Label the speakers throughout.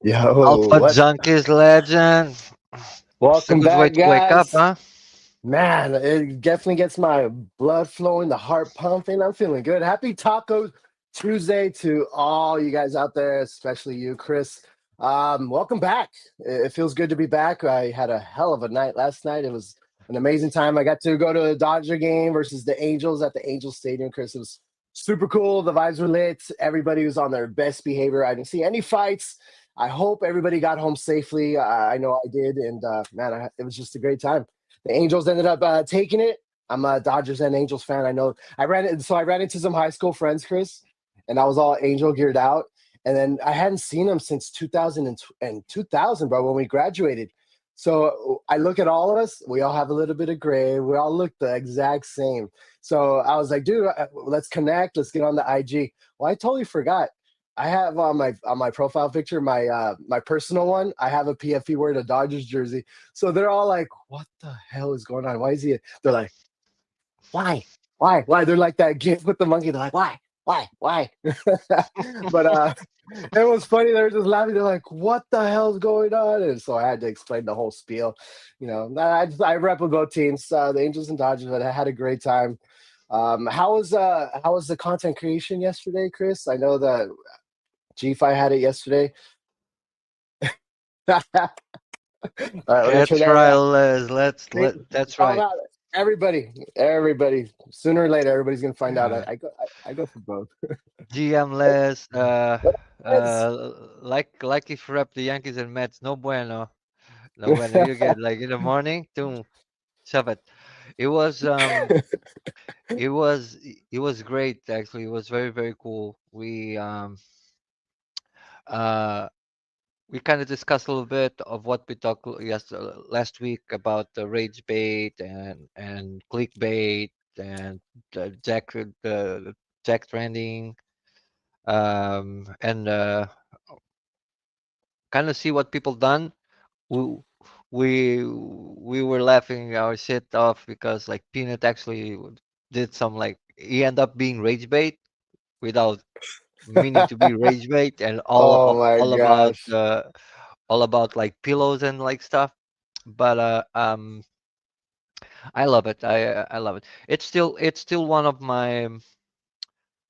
Speaker 1: Yo,
Speaker 2: Alpha
Speaker 1: what?
Speaker 2: Junkies legend. It's a
Speaker 1: Welcome
Speaker 2: good way
Speaker 1: back,
Speaker 2: to wake up,
Speaker 1: guys.
Speaker 2: huh?
Speaker 1: Man, it definitely gets my blood flowing, the heart pumping. I'm feeling good. Happy Taco Tuesday to all you guys out there, especially you, Chris. Welcome back. It feels good to be back. I had a hell of a night last night. It was an amazing time. I got to go to a Dodger game versus the Angels at the Angels Stadium, Chris. It was super cool. The vibes were lit. Everybody was on their best behavior. I didn't see any fights. I hope everybody got home safely. I know I did, and man, it was just a great time. The Angels ended up taking it. I'm a Dodgers and Angels fan. I know. I ran into some high school friends, Chris, and I was all Angel geared out. And then I hadn't seen them since 2000, bro, when we graduated. So I look at all of us. We all have a little bit of gray. We all look the exact same. So I was like, dude, let's connect. Let's get on the IG. Well, I totally forgot. I have on my profile picture, my personal one. I have a PFP wearing a Dodgers jersey. So they're all like, "What the hell is going on? Why is he?" They're like, Why?" They're like that gif with the monkey. They're like, "Why?" But it was funny. They were just laughing. They're like, "What the hell's going on?" And so I had to explain the whole spiel. I rep with both teams, the Angels and Dodgers, but I had a great time. How was the content creation yesterday, Chris? I know that G5 had it yesterday. All right, let me turn
Speaker 2: That's
Speaker 1: that
Speaker 2: right,
Speaker 1: around.
Speaker 2: Les.
Speaker 1: See,
Speaker 2: That's
Speaker 1: found
Speaker 2: right.
Speaker 1: out. Everybody. Sooner or later, everybody's gonna find out. I go for both.
Speaker 2: GM Les.
Speaker 1: What else?
Speaker 2: Like if you rep the Yankees and Mets, no bueno, no bueno. You get like in the morning, boom, shove it. It was it was great actually. It was very cool. Uh we kind of discussed a little bit of what we talked last week about the rage bait and clickbait and the jack trending, and kind of see what people done. We we were laughing our shit off because like Peanut actually did some like he ended up being rage bait without meaning to be rage bait, and
Speaker 1: Oh my gosh.
Speaker 2: all about like pillows and like stuff. But I love it. I love it. It's still one of my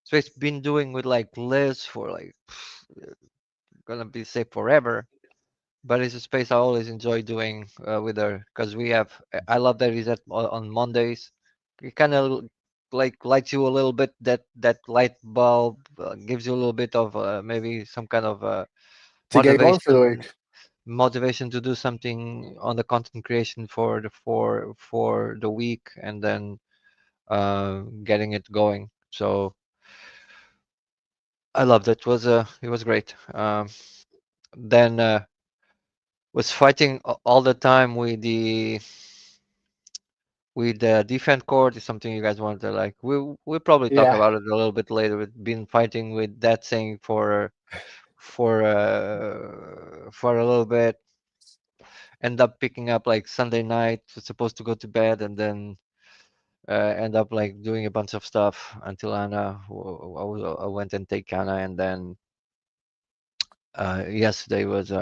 Speaker 2: so it's been doing with like Liz for like gonna be safe forever. But it's a space I always enjoy doing with her because we have. I love that he's on Mondays. It kind of like lights you a little bit. That light bulb gives you a little bit of maybe some kind of
Speaker 1: To get going for the
Speaker 2: motivation
Speaker 1: week.
Speaker 2: motivation to do something on the content creation for the week, and then getting it going. So I loved it. It was great. Then was fighting all the time with the defense court is something you guys want to like. We'll probably talk
Speaker 1: Yeah.
Speaker 2: about it a little bit later. We've been fighting with that thing for a little bit. End up picking up like Sunday night. Was supposed to go to bed, and then end up like doing a bunch of stuff until I went and take Anna, and then yesterday was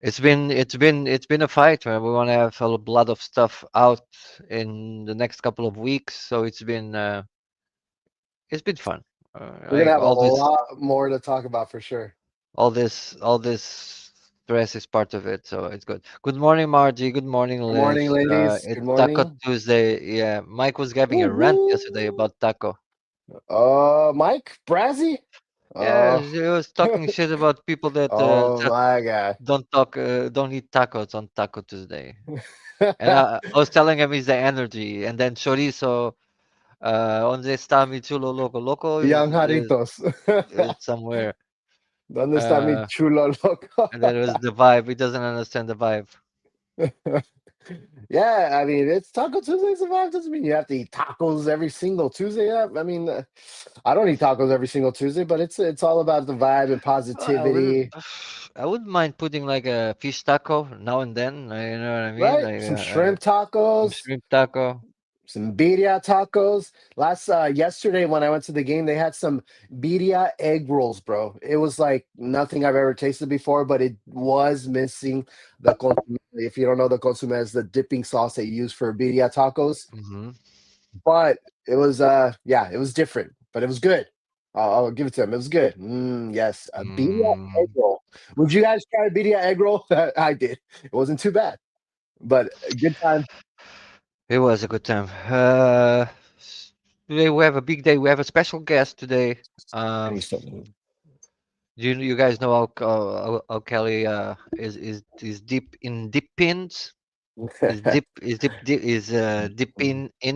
Speaker 2: it's been a fight. We want to have a lot of stuff out in the next couple of weeks, so it's been fun.
Speaker 1: We're gonna
Speaker 2: Like
Speaker 1: have a lot more to talk about for sure.
Speaker 2: all this stress is part of it, so it's good. Good morning, Margie. Good morning,
Speaker 1: Good morning,
Speaker 2: Liz.
Speaker 1: ladies. Good
Speaker 2: It's Taco
Speaker 1: morning.
Speaker 2: Tuesday. Yeah, Mike was having a rant yesterday
Speaker 1: Woohoo.
Speaker 2: about taco.
Speaker 1: Mike Brazzy.
Speaker 2: Yeah,
Speaker 1: Oh,
Speaker 2: he was talking shit about people
Speaker 1: oh
Speaker 2: that
Speaker 1: my God.
Speaker 2: don't eat tacos on Taco Tuesday. And I was telling him it's the energy, and then chorizo. Onde está mi chulo loco? Loco
Speaker 1: Young
Speaker 2: is
Speaker 1: Jaritos.
Speaker 2: is somewhere.
Speaker 1: ¿Dónde está mi
Speaker 2: Uh,
Speaker 1: chulo loco?
Speaker 2: and then it was the vibe. He doesn't understand the vibe.
Speaker 1: Yeah, I mean, it's Taco Tuesday survive. Doesn't mean you have to eat tacos every single Tuesday. Yeah, I mean, I don't eat tacos every single Tuesday, but it's all about the vibe and
Speaker 2: I wouldn't.
Speaker 1: positivity,
Speaker 2: I wouldn't mind putting like a fish taco now and then. You know what I mean?
Speaker 1: right?
Speaker 2: Like
Speaker 1: Some shrimp tacos,
Speaker 2: shrimp taco.
Speaker 1: some birria tacos. Yesterday when I went to the game, they had some birria egg rolls, bro. It was like nothing I've ever tasted before, but it was missing the consomme. If you don't know, the consomme is the dipping sauce that you use for birria tacos.
Speaker 2: Mm-hmm.
Speaker 1: But it was yeah, it was different, but it was good. I'll give it to him. It was good. Yes, a birria egg
Speaker 2: Mm,
Speaker 1: roll. Would you guys try a birria egg roll? I did. It wasn't too bad, but a good time.
Speaker 2: it was a good time. Today we have a big day. We have a special guest today.
Speaker 1: And
Speaker 2: Um,
Speaker 1: he's still.
Speaker 2: you guys know how Kelly is deep pins. Is deep in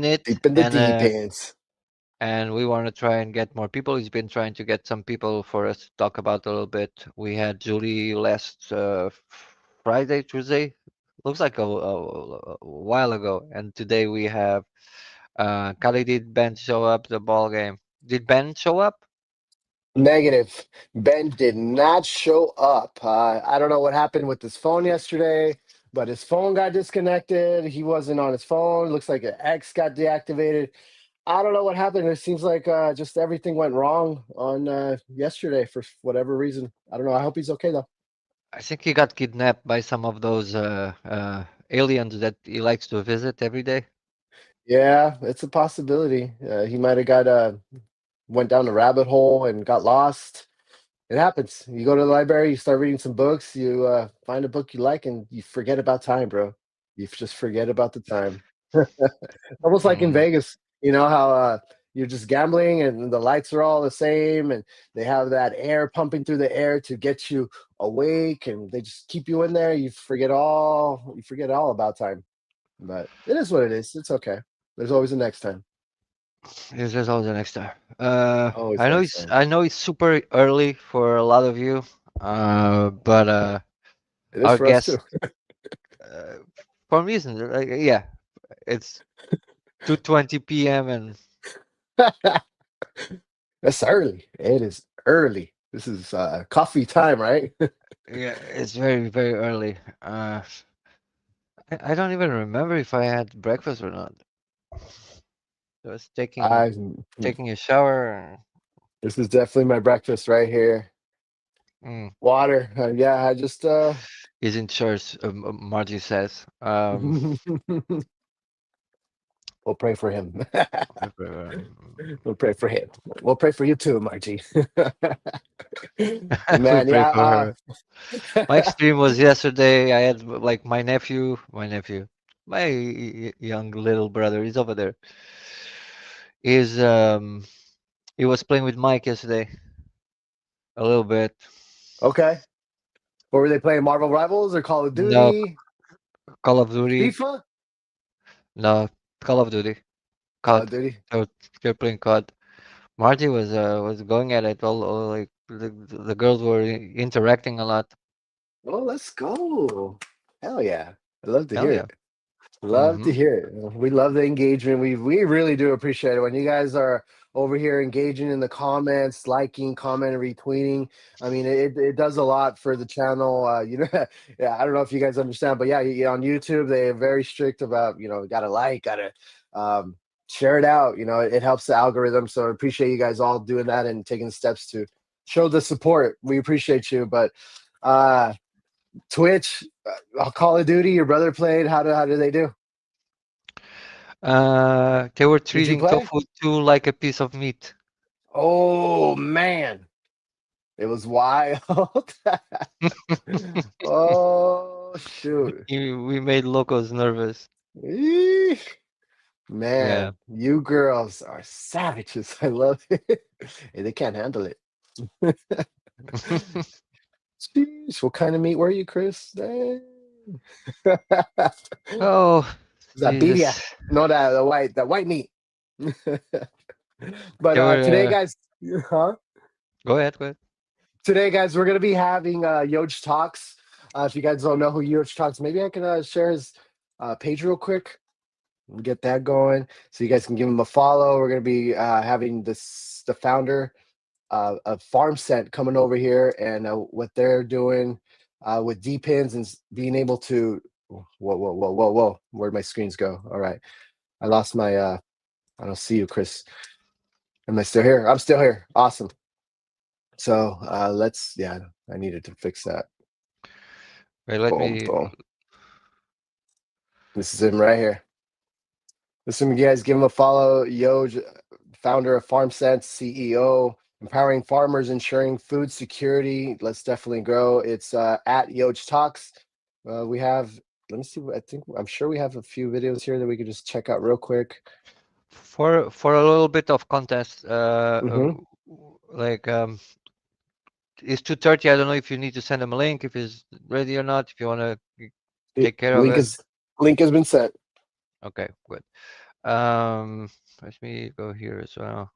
Speaker 2: it,
Speaker 1: Deep in the deep ends.
Speaker 2: and we want to try and get more people. He's been trying to get some people for us to talk about a little bit. We had Julie last Friday, Tuesday. Looks like a while ago. And today we have Kali. Did Ben show up the ball game? Did Ben show up?
Speaker 1: Negative. Ben did not show up. I don't know what happened with his phone yesterday, but his phone got disconnected. He wasn't on his phone. Looks like an X got deactivated. I don't know what happened. It seems like just everything went wrong on yesterday for whatever reason. I don't know. I hope he's okay though.
Speaker 2: I think he got kidnapped by some of those aliens that he likes to visit every day.
Speaker 1: Yeah, it's a possibility. He might have got went down a rabbit hole and got lost. It happens. You go to the library, you start reading some books, you find a book you like, and you forget about time, bro. You just forget about the time. Almost like in
Speaker 2: Mm.
Speaker 1: Vegas, you know how you're just gambling and the lights are all the same, and they have that air pumping through the air to get you awake, and they just keep you in there. You forget all about time. But it is what it is. It's okay. There's always a next time.
Speaker 2: Yes, there's always the next time.
Speaker 1: Always next time.
Speaker 2: I know it's super early for a lot of you, but
Speaker 1: It is
Speaker 2: our
Speaker 1: for us too.
Speaker 2: guest, uh, for some reason, yeah, it's 2:20 p.m. and
Speaker 1: That's early. It is early. This is coffee time, right?
Speaker 2: yeah, it's very very early. I don't even remember if I had breakfast or not. I was
Speaker 1: I
Speaker 2: taking a shower.
Speaker 1: This is definitely my breakfast right here.
Speaker 2: Mm,
Speaker 1: Water. Yeah, I just
Speaker 2: is in church, Margie says.
Speaker 1: we'll pray for him.
Speaker 2: Um,
Speaker 1: We'll pray for him. We'll pray for you too, Margie.
Speaker 2: we
Speaker 1: Man,
Speaker 2: pray
Speaker 1: yeah,
Speaker 2: for her. My extreme was yesterday. I had like my young little brother. He's over there. Is he was playing with Mike yesterday a little bit.
Speaker 1: okay. What were they playing? Marvel Rivals or Call of
Speaker 2: No,
Speaker 1: Duty?
Speaker 2: Call of Duty.
Speaker 1: FIFA?
Speaker 2: No, Call of Duty.
Speaker 1: Call of
Speaker 2: COD.
Speaker 1: Duty.
Speaker 2: So they're playing COD. Marty was going at it all like the girls were interacting a lot.
Speaker 1: Oh, let's go. Hell yeah. I love to
Speaker 2: Hell
Speaker 1: hear
Speaker 2: yeah.
Speaker 1: it. Love to
Speaker 2: Mm-hmm.
Speaker 1: hear it. We love the engagement. We really do appreciate it when you guys are over here engaging in the comments, liking, commenting, retweeting. I mean, it does a lot for the channel. Yeah, I don't know if you guys understand, but yeah, on YouTube they're very strict about gotta like, gotta um, share it out. It helps the algorithm. So I appreciate you guys all doing that and taking steps to show the support. We appreciate you, but. Uh, Twitch, Call of Duty. Your brother played. How do they do?
Speaker 2: They were
Speaker 1: Did you
Speaker 2: treating
Speaker 1: play?
Speaker 2: tofu too like a piece of meat.
Speaker 1: Oh man, it was wild. Oh shoot.
Speaker 2: We made locals nervous.
Speaker 1: Eesh.
Speaker 2: Yeah.
Speaker 1: Man, you girls are savages. I love it. Hey, they can't handle it. Jeez, what kind of meat were you, Chris? Dang.
Speaker 2: Oh,
Speaker 1: That birria.
Speaker 2: Jesus.
Speaker 1: No, that white meat. But
Speaker 2: They
Speaker 1: today,
Speaker 2: were.
Speaker 1: guys, huh?
Speaker 2: Go ahead. Go ahead.
Speaker 1: Today, guys, we're gonna be having Yoj Talks. If you guys don't know who Yoj Talks, maybe I can share his page real quick. We'll get that going, so you guys can give him a follow. We're gonna be having the founder of Farm Scent coming over here, and what they're doing with D pins and being able to. Whoa, whoa, whoa, whoa, whoa! Where'd my screens go? All right. I lost my. I don't see you, Chris. Am I still here? I'm still here. Awesome. So let's. Yeah, I needed to fix that.
Speaker 2: Wait, let
Speaker 1: Boom,
Speaker 2: me.
Speaker 1: boom. This is him right here. Listen, you guys give him a follow. Yoj, founder of FarmSense, CEO, empowering farmers, ensuring food security. Let's definitely grow. It's at Yoj Talks. We have. Let me see. I think I'm sure we have a few videos here that we could just check out real quick.
Speaker 2: For a little bit of context,
Speaker 1: Mm-hmm.
Speaker 2: like it's 2:30. I don't know if you need to send them a link, if it's ready or not. If you want to take care of
Speaker 1: Link
Speaker 2: it.
Speaker 1: is link has been sent.
Speaker 2: Okay, good. Um, Let me go here as well.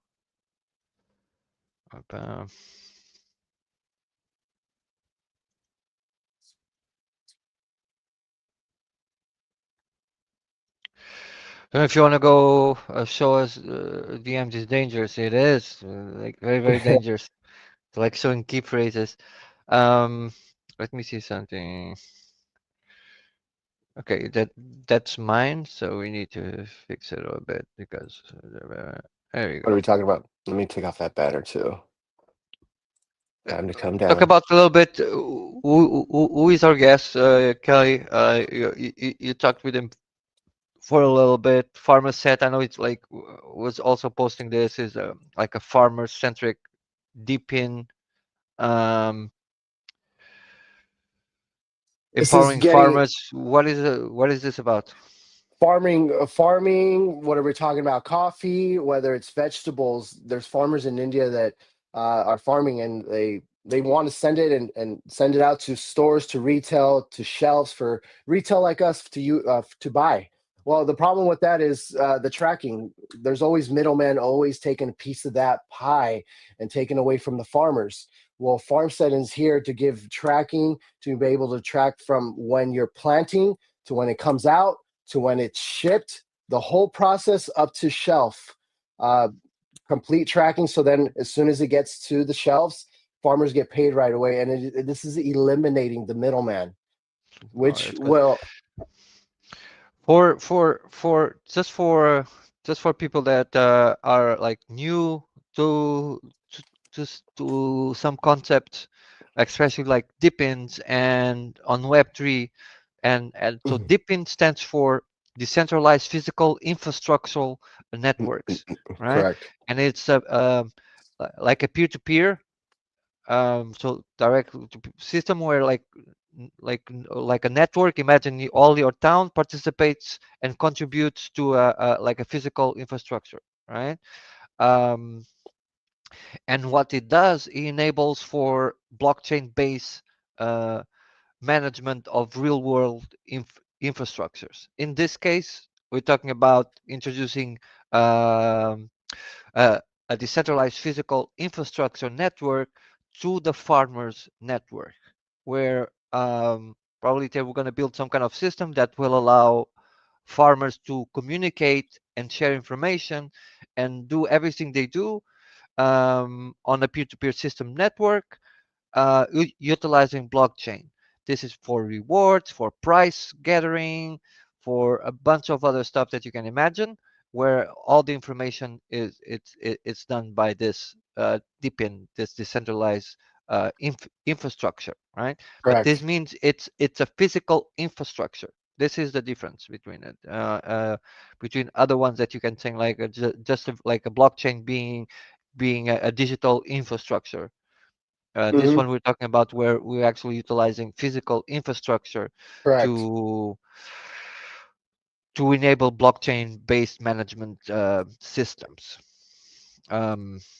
Speaker 2: Don't know if you want to go show us DMs is dangerous. It is like very, very dangerous. It's like showing key phrases. Um, Let me see something. Okay, that's mine. So we need to fix it a little bit because there you
Speaker 1: What are
Speaker 2: go.
Speaker 1: we talking about? Let me take off that banner too. Time to come
Speaker 2: Talk
Speaker 1: down.
Speaker 2: about a little bit who is our guest, Kelly. You talked with him for a little bit. Farmer set. I know it's like was also posting this is like a farmer centric deep in um,
Speaker 1: This is
Speaker 2: empowering
Speaker 1: getting
Speaker 2: farmers. What is this about?
Speaker 1: farming, what are we talking about? Coffee, whether it's vegetables. There's farmers in India that are farming, and they want to send it and send it out to stores, to retail, to shelves for retail like us to you to buy. Well, the problem with that is the tracking. There's always middlemen always taking a piece of that pie and taking away from the farmers. Well, FarmSet is here to give tracking, to be able to track from when you're planting to when it comes out to when it's shipped, the whole process up to shelf, uh, complete tracking. So then, as soon as it gets to the shelves, farmers get paid right away, and this is eliminating the middleman,
Speaker 2: Oh,
Speaker 1: which
Speaker 2: that's good.
Speaker 1: will.
Speaker 2: Just for people that are like new to to some concepts, especially like DeepIns and on Web3, and so DeepIn stands for decentralized physical infrastructural networks, right?
Speaker 1: Correct.
Speaker 2: And it's a like a peer-to-peer so direct system where like a network. Imagine all your town participates and contributes to like a physical infrastructure, right? um, and what it does, it enables for blockchain based uh, management of real world infrastructures. In this case, we're talking about introducing um, uh, a decentralized physical infrastructure network to the farmers network, where probably they were going to build some kind of system that will allow farmers to communicate and share information and do everything they do on a peer-to-peer system network utilizing blockchain. This is for rewards, for price gathering, for a bunch of other stuff that you can imagine, where all the information is it's done by this DeepIn, this decentralized infrastructure, right? But this
Speaker 1: Correct.
Speaker 2: means it's a physical infrastructure. This is the difference between it, between other ones that you can think like like a blockchain being a digital infrastructure. This
Speaker 1: Hmm.
Speaker 2: one we're talking about where we're actually utilizing physical infrastructure
Speaker 1: Correct.
Speaker 2: to enable blockchain-based management systems.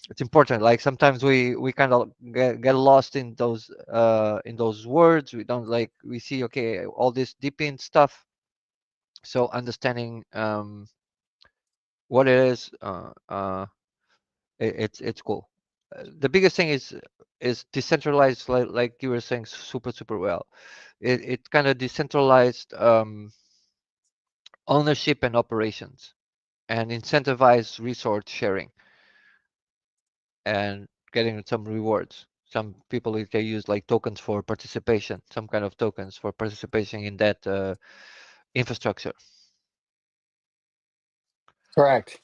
Speaker 2: It's important. Like sometimes we kind of get lost in those words. We don't like we see okay all this deep in stuff. So understanding what it is, it's cool. The biggest thing is decentralized, like you were saying, super well. It kind of decentralized ownership and operations, and incentivize resource sharing and getting some rewards. Some people they use like tokens for participation, some kind of tokens for participation in that infrastructure.
Speaker 1: Correct.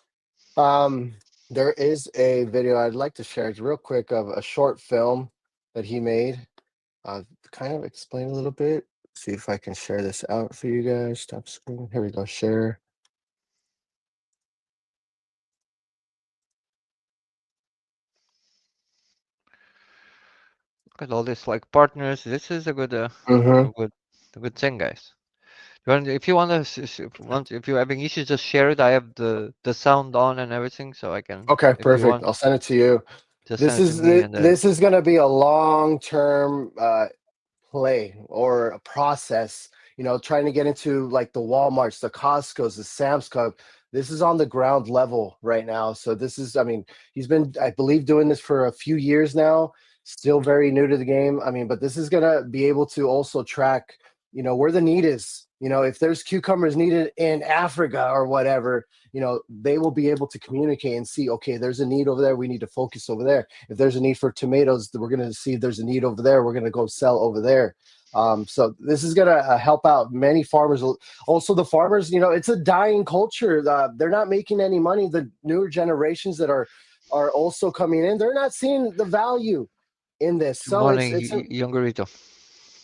Speaker 1: Um, there is a video I'd like to share. It's real quick of a short film that he made. Kind of explain a little bit. See if I can share this out for you guys. Stop screen. Here we go. Share.
Speaker 2: Look at all this like partners. This is
Speaker 1: Mm-hmm.
Speaker 2: a good, a good thing, guys. If you want to, if you're having issues, just share it. I have the sound on and everything, so I can.
Speaker 1: Okay,
Speaker 2: If you
Speaker 1: perfect.
Speaker 2: want,
Speaker 1: I'll send it to you.
Speaker 2: just send it to me, and then
Speaker 1: This is going to be a long term play or a process, trying to get into like the Walmarts, the Costco's, the Sam's Club. This is on the ground level right now. So this is, I mean, he's been, I believe, doing this for a few years now, still very new to the game. I mean, but this is going to be able to also track, where the need is. If there's cucumbers needed in Africa or whatever, they will be able to communicate and see, okay, there's a need over there. We need to focus over there. If there's a need for tomatoes, we're going to see if there's a need over there. We're going to go sell over there. So this is going to help out many farmers. Also, the farmers, it's a dying culture. They're not making any money. The newer generations that are also coming in, they're not seeing the value in this.
Speaker 2: good
Speaker 1: So
Speaker 2: morning,
Speaker 1: it's
Speaker 2: Youngurito.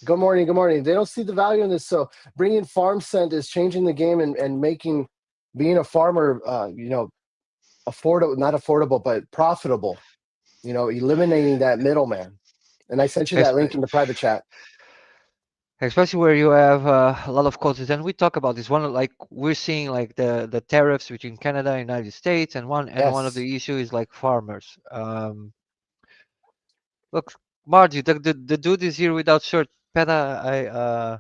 Speaker 1: good morning, good morning. They don't see the value in this. So bringing farm scent is changing the game and making being a farmer, affordable, not affordable, but profitable. Eliminating that middleman. And I sent you that link in the private chat.
Speaker 2: Especially where you have a lot of cultures, and we talk about this one. Like we're seeing like the tariffs between Canada and United States, and one of
Speaker 1: Yes.
Speaker 2: the issue is like farmers. Look, Margie, the dude is here without shirt. Peta,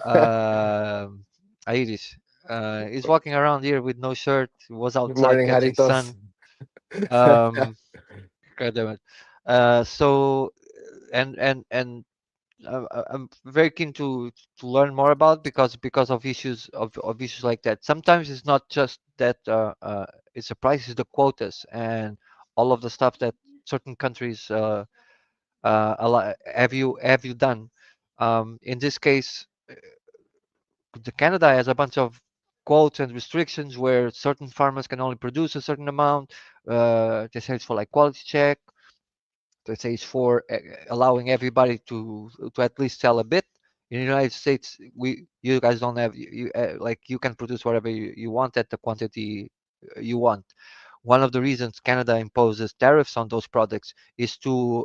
Speaker 2: uh, Iris, is walking around here with no shirt. Was
Speaker 1: Good
Speaker 2: outside
Speaker 1: morning,
Speaker 2: catching
Speaker 1: Jaritos.
Speaker 2: sun. Um, God damn it. So and I'm very keen to learn more about because of of issues like that. Sometimes it's not just that it's a price, it's the quotas and all of the stuff that certain countries have you done. In this case, the Canada has a bunch of quotas and restrictions where certain farmers can only produce a certain amount. They say it's for like quality check. Let's say it's for allowing everybody to at least sell a bit. In the United States, you guys don't have like you can produce whatever you want at the quantity you want. One of the reasons Canada imposes tariffs on those products is to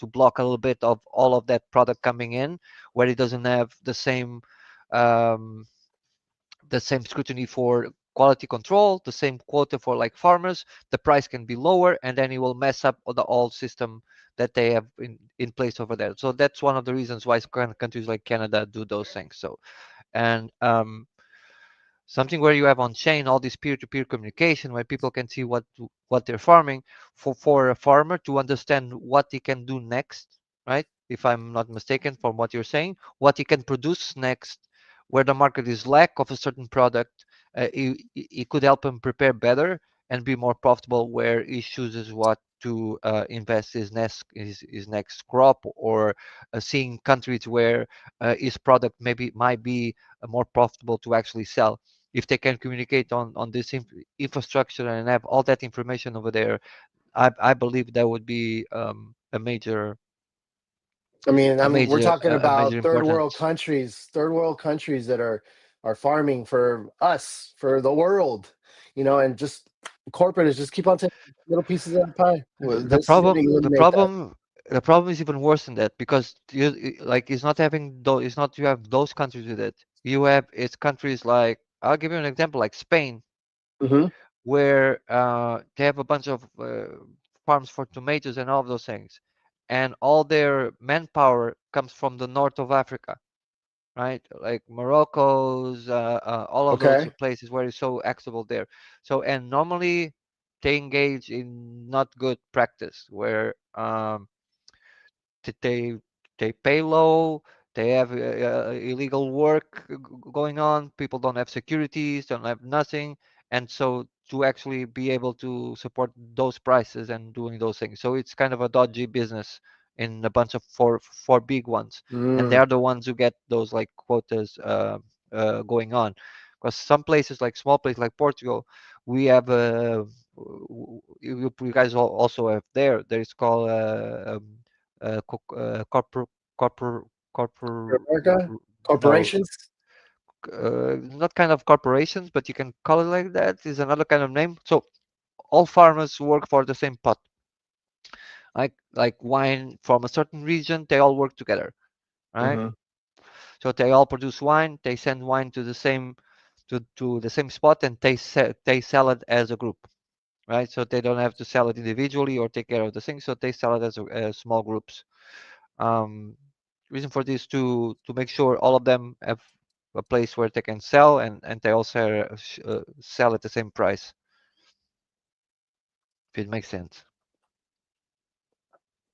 Speaker 2: block a little bit of all of that product coming in, where it doesn't have um, the same scrutiny for quality control, the same quota for like farmers, the price can be lower, and then it will mess up the whole system that they have in place over there. So that's one of the reasons why countries like Canada do those things. So and something where you have on chain all this peer-to-peer communication where people can see what they're farming for a farmer to understand what he can do next, right? If I'm not mistaken from what you're saying, what he can produce next, where the market is lack of a certain product, it could help him prepare better and be more profitable where he chooses what to invest his next crop, or seeing countries where his product maybe might be more profitable to actually sell. If they can communicate on this infrastructure and have all that information over there, I believe that would be
Speaker 1: I mean, we're talking
Speaker 2: a major
Speaker 1: about
Speaker 2: importance.
Speaker 1: third world countries that are farming for us, for the world, and just corporate is just keep on taking little pieces of the pie. Well,
Speaker 2: The
Speaker 1: this is going to
Speaker 2: problem,
Speaker 1: eliminate that.
Speaker 2: the problem is even worse than that because like it's not having it's not you have those countries with it. You have it's countries like I'll give you an example like Spain,
Speaker 1: Hmm.
Speaker 2: where they have a bunch of farms for tomatoes and all of those things, and all their manpower comes from the north of Africa, right? Like Morocco's, all of those
Speaker 1: Okay.
Speaker 2: places where it's so accessible there. So, and normally they engage in not good practice where they they pay low, they have illegal work going on, people don't have securities, don't have nothing, and so to actually be able to support those prices and doing those things, so it's kind of a dodgy business in a bunch of four big ones, and
Speaker 1: Mm.
Speaker 2: they're the ones who get those like quotas going on. Because some places, like small places like Portugal, we have you guys also have there is called corpor corpor corpor
Speaker 1: America,
Speaker 2: no,
Speaker 1: corporations.
Speaker 2: not kind of corporations, but you can call it like that. Is another kind of name. So all farmers work for the same pot. Like wine from a certain region, they all work together, right?
Speaker 1: Mm-hmm.
Speaker 2: So they all produce wine. They send wine to the same spot, and they sell it as a group, right? So they don't have to sell it individually or take care of the thing. So they sell it as small groups. Um, Reason for this to make sure all of them have a place where they can sell, and they also sell at the same price. If it makes sense.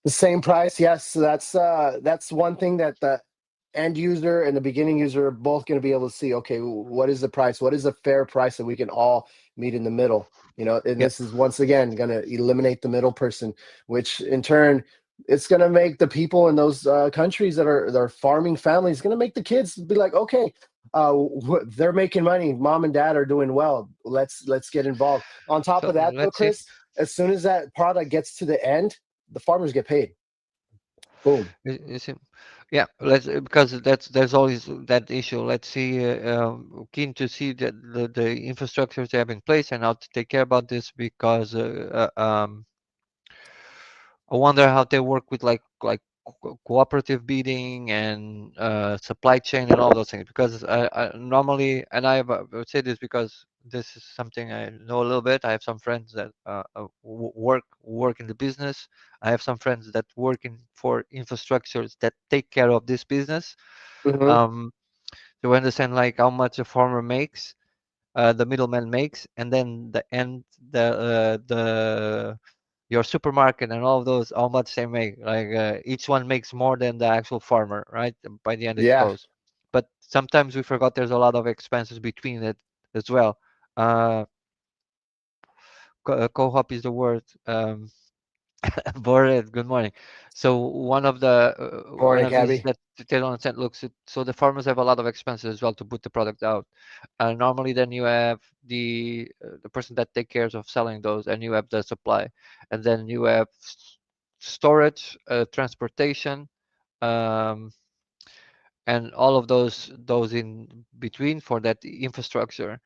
Speaker 1: The same price, yes. So that's one thing that the end user and the beginning user are both going to be able to see. Okay, what is the price? What is the fair price that we can all meet in the middle? You know, and
Speaker 2: Yeah.
Speaker 1: this is once again going to eliminate the middle person, which in turn it's going to make the people in those countries that are farming families going to make the kids be like, okay, they're making money. Mom and dad are doing well. Let's get involved. On top
Speaker 2: So
Speaker 1: of that, though,
Speaker 2: let's see.
Speaker 1: Chris, as soon as that product gets to the end, the farmers get paid. Boom.
Speaker 2: You see, yeah. Let's because there's always that issue. Let's see. Keen to see that the infrastructures they have in place and how to take care about this because I wonder how they work with like cooperative bidding and supply chain and all those things. Because I normally, and I would say this because this is something I know a little bit. I have some friends that work in the business. I have some friends that work in for infrastructures that take care of this business.
Speaker 1: Hmm.
Speaker 2: Um, to understand like how much a farmer makes, the middleman makes, and then the your supermarket and all of those, how much they make. Like each one makes more than the actual farmer, right? By the end it
Speaker 1: Yeah.
Speaker 2: goes. But sometimes we forgot there's a lot of expenses between it as well. Uh, co-op is the word. Bored. Good morning. So one
Speaker 1: Morning,
Speaker 2: of these
Speaker 1: Cabby.
Speaker 2: that they don't understand. Looks so the farmers have a lot of expenses as well to put the product out. Normally, then you have the person that take cares of selling those, and you have the supply, and then you have storage, transportation, um, and all of those in between for that infrastructure,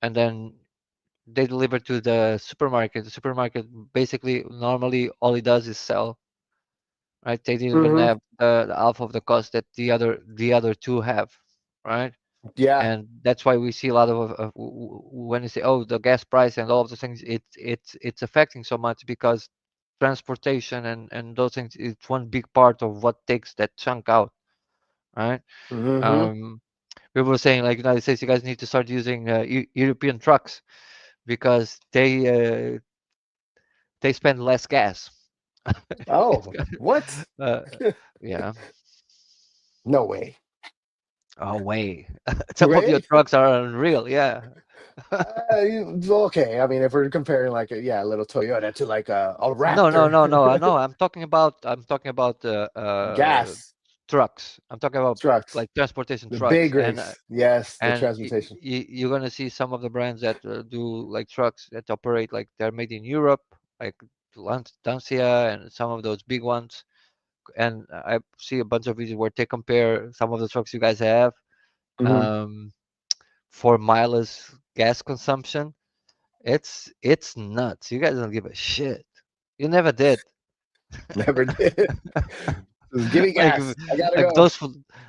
Speaker 2: and then they deliver to the supermarket. The supermarket basically normally all it does is sell, right? They didn't even
Speaker 1: Hmm.
Speaker 2: have the half of the cost that the other two have, right?
Speaker 1: Yeah.
Speaker 2: And that's why we see a lot when you say, oh, the gas price and all of the things, it's affecting so much because transportation and those things, it's one big part of what takes that chunk out, right?
Speaker 1: Hmm.
Speaker 2: Um, we were saying like United States, you guys need to start using European trucks because they spend less gas. It's
Speaker 1: Oh, what?
Speaker 2: uh, yeah.
Speaker 1: No way.
Speaker 2: Oh, way. Some of your
Speaker 1: Way?
Speaker 2: trucks are unreal. Yeah.
Speaker 1: Okay. I mean, if we're comparing like a little Toyota to like a
Speaker 2: No, no,
Speaker 1: Raptor,
Speaker 2: no, no. I know. I'm talking about
Speaker 1: gas
Speaker 2: trucks. I'm talking about
Speaker 1: trucks,
Speaker 2: like transportation
Speaker 1: the
Speaker 2: trucks,
Speaker 1: big rigs. Yes, the
Speaker 2: and
Speaker 1: transportation.
Speaker 2: you're gonna see some of the brands that do like trucks that operate like they're made in Europe, like Dacia and some of those big ones. And I see a bunch of videos where they compare some of the trucks you guys have
Speaker 1: Hmm.
Speaker 2: um, for mileage gas consumption. It's nuts. You guys don't give a shit. You never did.
Speaker 1: Never did. Just give me
Speaker 2: Like
Speaker 1: gas. I gotta
Speaker 2: like
Speaker 1: go.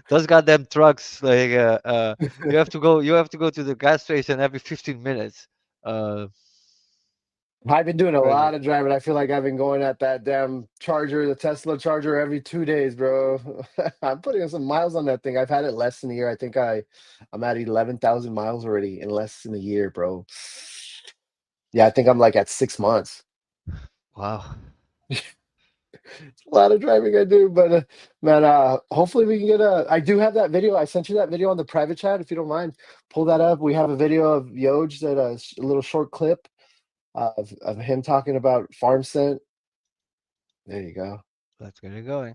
Speaker 2: those goddamn trucks. Like you have to go to the gas station every 15 minutes. Uh,
Speaker 1: I've been doing a
Speaker 2: Crazy.
Speaker 1: lot of driving. I feel like I've been going at that damn charger, the Tesla charger, every 2 days, bro. I'm putting some miles on that thing. I've had it less than a year. I'm at 11,000 miles already in less than a year, bro. Yeah, I think I'm like at 6 months.
Speaker 2: Wow.
Speaker 1: It's a lot of driving I do, but man, hopefully we can get a. I do have that video. I sent you that video on the private chat. If you don't mind, pull that up. We have a video of Yoj that a little short clip of him talking about farm scent. There you go.
Speaker 2: Let's get it going.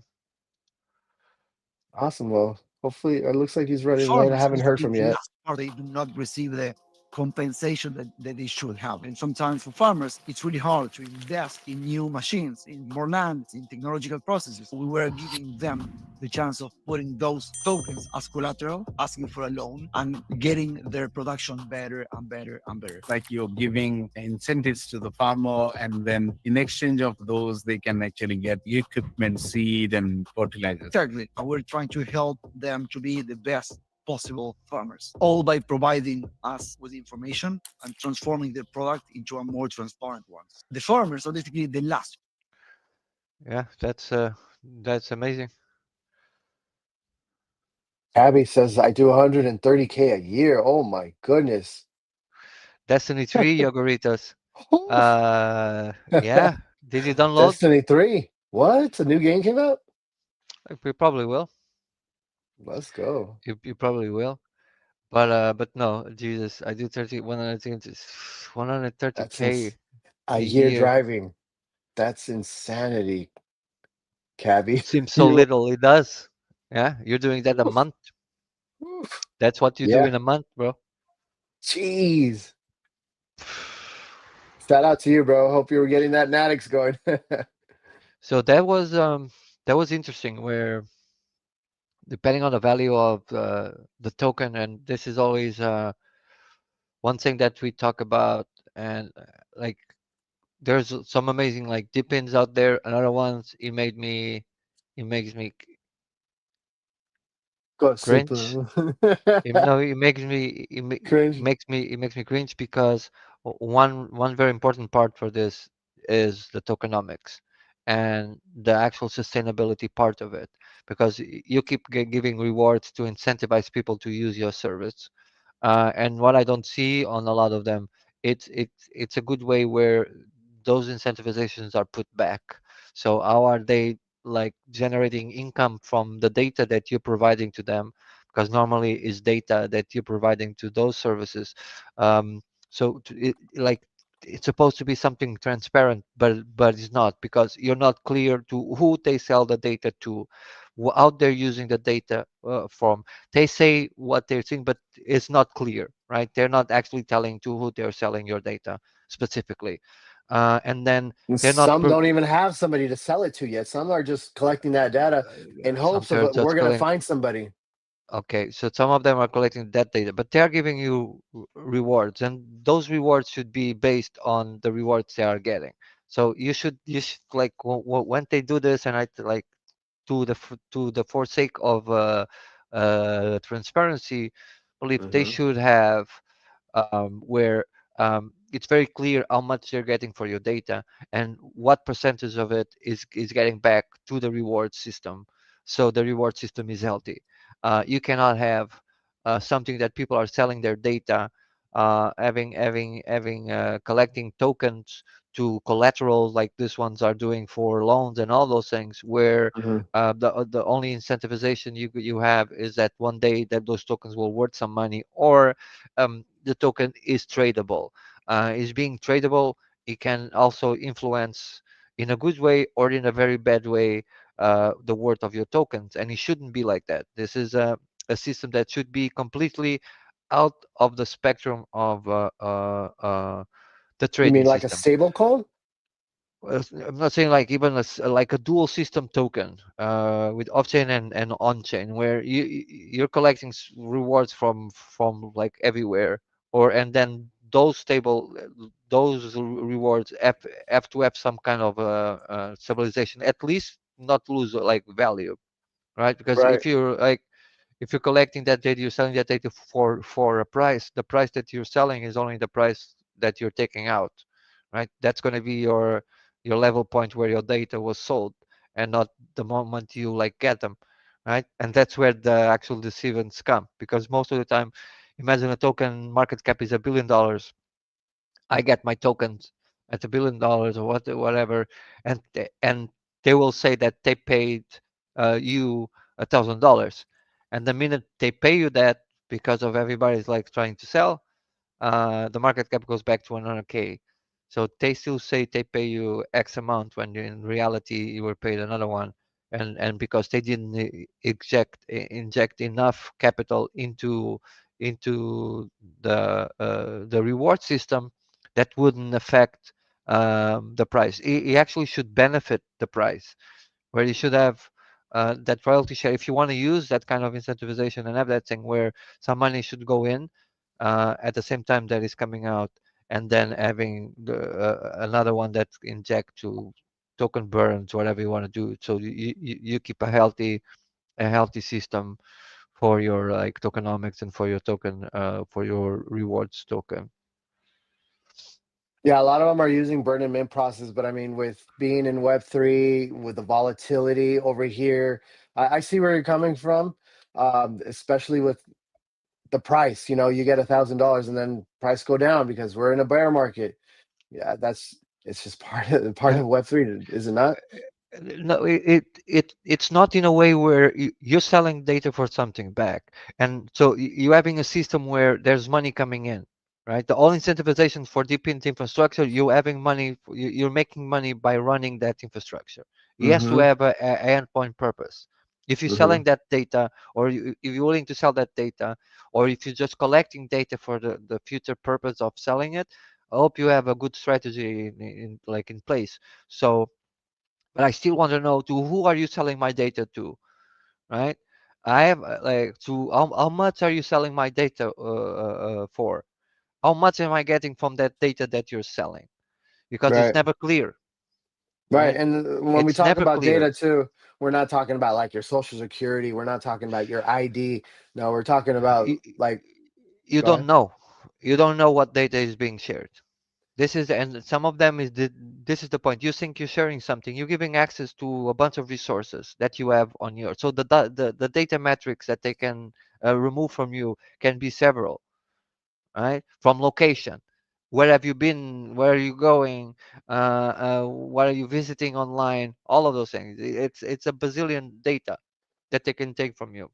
Speaker 1: Awesome, Lo. Hopefully, it looks like he's
Speaker 3: The
Speaker 1: running late. I
Speaker 3: farmers,
Speaker 1: haven't heard
Speaker 3: basically
Speaker 1: from
Speaker 3: the
Speaker 1: yet.
Speaker 3: last part, they do not receive the compensation that they should have. And sometimes for farmers, it's really hard to invest in new machines, in more land, in technological processes. We were giving them the chance of putting those tokens as collateral, asking for a loan, and getting their production better and better and better.
Speaker 4: Like you're giving incentives to the farmer, and then in exchange of those, they can actually get equipment, seed, and fertilizers.
Speaker 3: Exactly. And we're trying to help them to be the best possible farmers, all by providing us with information and transforming their product into a more transparent one. The farmers are basically the last.
Speaker 2: Yeah, that's amazing.
Speaker 1: Abby says I do 130K a year. Oh my goodness.
Speaker 2: Destiny 3 Yoguritas.
Speaker 1: Oof.
Speaker 2: Yeah. Did you download?
Speaker 1: Destiny 3. What? A new game came out?
Speaker 2: You probably will.
Speaker 1: Let's go.
Speaker 2: You probably will. But no, Jesus, I do 130
Speaker 1: That's
Speaker 2: k
Speaker 1: a
Speaker 2: a
Speaker 1: year
Speaker 2: year.
Speaker 1: driving. That's insanity, Cabby.
Speaker 2: Seems so
Speaker 1: You
Speaker 2: little. It does. Yeah, you're doing that a
Speaker 1: oof,
Speaker 2: month.
Speaker 1: oof.
Speaker 2: That's what you do
Speaker 1: Yeah.
Speaker 2: in a month, bro.
Speaker 1: Jeez. Shout out to you, bro. Hope you were getting that Natix going.
Speaker 2: So that was interesting. Where depending on the value of the token, and this is always one thing that we talk about, and like there's some amazing like dip-ins out there. Another ones, it makes me
Speaker 1: Go sleep.
Speaker 2: cringe. No, it makes me
Speaker 1: Cringe.
Speaker 2: it makes me cringe because one very important part for this is the tokenomics and the actual sustainability part of it, because you keep giving rewards to incentivize people to use your service. And what I don't see on a lot of them, it's a good way where those incentivizations are put back. So how are they like generating income from the data that you're providing to them? Because normally it's data that you're providing to those services. So like it's supposed to be something transparent, but it's not, because you're not clear to who they sell the data to, out there using the data from. They say what they're saying, but it's not clear, right? They're not actually telling to who they're selling your data specifically. And then
Speaker 1: And
Speaker 2: they're not,
Speaker 1: some don't even have somebody to sell it to yet. Some are just collecting that data in
Speaker 2: some
Speaker 1: hopes of
Speaker 2: they're
Speaker 1: we're
Speaker 2: just
Speaker 1: going to
Speaker 2: calling,
Speaker 1: find somebody.
Speaker 2: okay, so some of them are collecting that data, but they are giving you rewards, and those rewards should be based on the rewards they are getting. So you should like when they do this, and I like to the forsake of transparency, believe they
Speaker 1: Hmm.
Speaker 2: should have where it's very clear how much you're getting for your data and what percentage of it is getting back to the reward system. So the reward system is healthy. You cannot have something that people are selling their data, collecting tokens to collateral like these ones are doing for loans and all those things, where
Speaker 1: Hmm.
Speaker 2: the only incentivization you have is that one day that those tokens will worth some money, or the token is tradable. Is being tradable, it can also influence in a good way or in a very bad way the worth of your tokens, and it shouldn't be like that. This is a system that should be completely out of the spectrum of the
Speaker 1: You
Speaker 2: trading
Speaker 1: mean like a
Speaker 2: system.
Speaker 1: stable coin?
Speaker 2: I'm not saying like even like a dual system token with off-chain and on-chain, where you're collecting rewards from like everywhere, or and then those stable those rewards have to have some kind of stabilization, at least not lose like value, right? Because
Speaker 1: Right.
Speaker 2: if you're collecting that data, you're selling that data for a price. The price that you're selling is only the price that you're taking out, right? That's going to be your level point where your data was sold, and not the moment you like get them, right? And that's where the actual deceivers come, because most of the time, imagine a token market cap is $1 billion. I get my tokens at $1 billion or whatever, and they will say that they paid you $1,000, and the minute they pay you that, because of everybody's like trying to sell, the market cap goes back to 100K. So they still say they pay you X amount when in reality you were paid another one, and because they didn't inject enough capital into the reward system, that wouldn't affect the price. It actually should benefit the price, where you should have that royalty share. If you want to use that kind of incentivization and have that thing where some money should go in at the same time that is coming out, and then having another one that inject to token burns, whatever you want to do. So you keep a healthy system for your like tokenomics and for your token for your rewards token.
Speaker 1: Yeah, a lot of them are using burn and mint process, but I mean, with being in Web3, with the volatility over here, I see where you're coming from, especially with the price. You know, you get $1,000 and then price go down because we're in a bear market. Yeah, it's just part of Web3, is it not?
Speaker 2: No, it's not in a way where you're selling data for something back, and so you're having a system where there's money coming in, right? The all incentivization for deep into infrastructure, you're having money, you're making money by running that infrastructure. It has to
Speaker 1: Mm-hmm.
Speaker 2: have a endpoint purpose. If you're
Speaker 1: Mm-hmm.
Speaker 2: selling that data, or if you're willing to sell that data, or if you're just collecting data for the future purpose of selling it, I hope you have a good strategy in place. So but I still want to know to who are you selling my data to, right? I have like to how much are you selling my data for? How much am I getting from that data that you're selling? Because it's
Speaker 1: Right.
Speaker 2: never clear,
Speaker 1: Right.
Speaker 2: right?
Speaker 1: And when we
Speaker 2: It's
Speaker 1: talk
Speaker 2: never
Speaker 1: about
Speaker 2: clear.
Speaker 1: data too, we're not talking about like your social security. We're not talking about your ID. No, we're talking about
Speaker 2: You,
Speaker 1: like,
Speaker 2: you
Speaker 1: go ahead.
Speaker 2: don't know. You don't know what data is being shared. This is and some of them is this is the point. You think you're sharing something. You're giving access to a bunch of resources that you have on your. So the data metrics that they can remove from you can be several, right? From location, where have you been? Where are you going? What are you visiting online? All of those things. It's a bazillion data that they can take from you,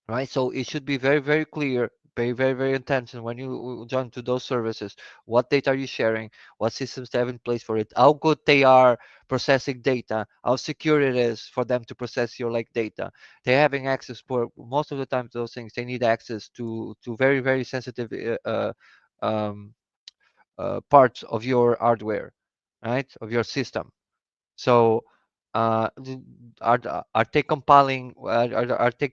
Speaker 2: right? So it should be very, very clear, very intentional when you join to those services. What data are you sharing? What systems they have in place for it? How good they are processing data? How secure it is for them to process your like data? They're having access for most of the time those things. They need access to very sensitive um, parts of your hardware, right? Of your system. So, are they compiling? Are they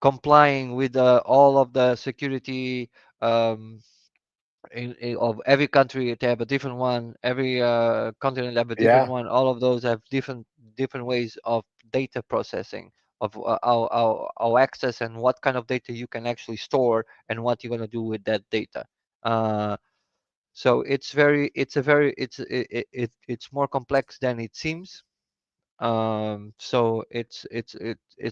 Speaker 2: complying with all of the security um, of every country? They have a different one. Every continent have a different
Speaker 1: Yeah.
Speaker 2: one. All of those have different ways of data processing, of how access and what kind of data you can actually store and what you're gonna do with that data. Uh, so it's more complex than it seems. So it's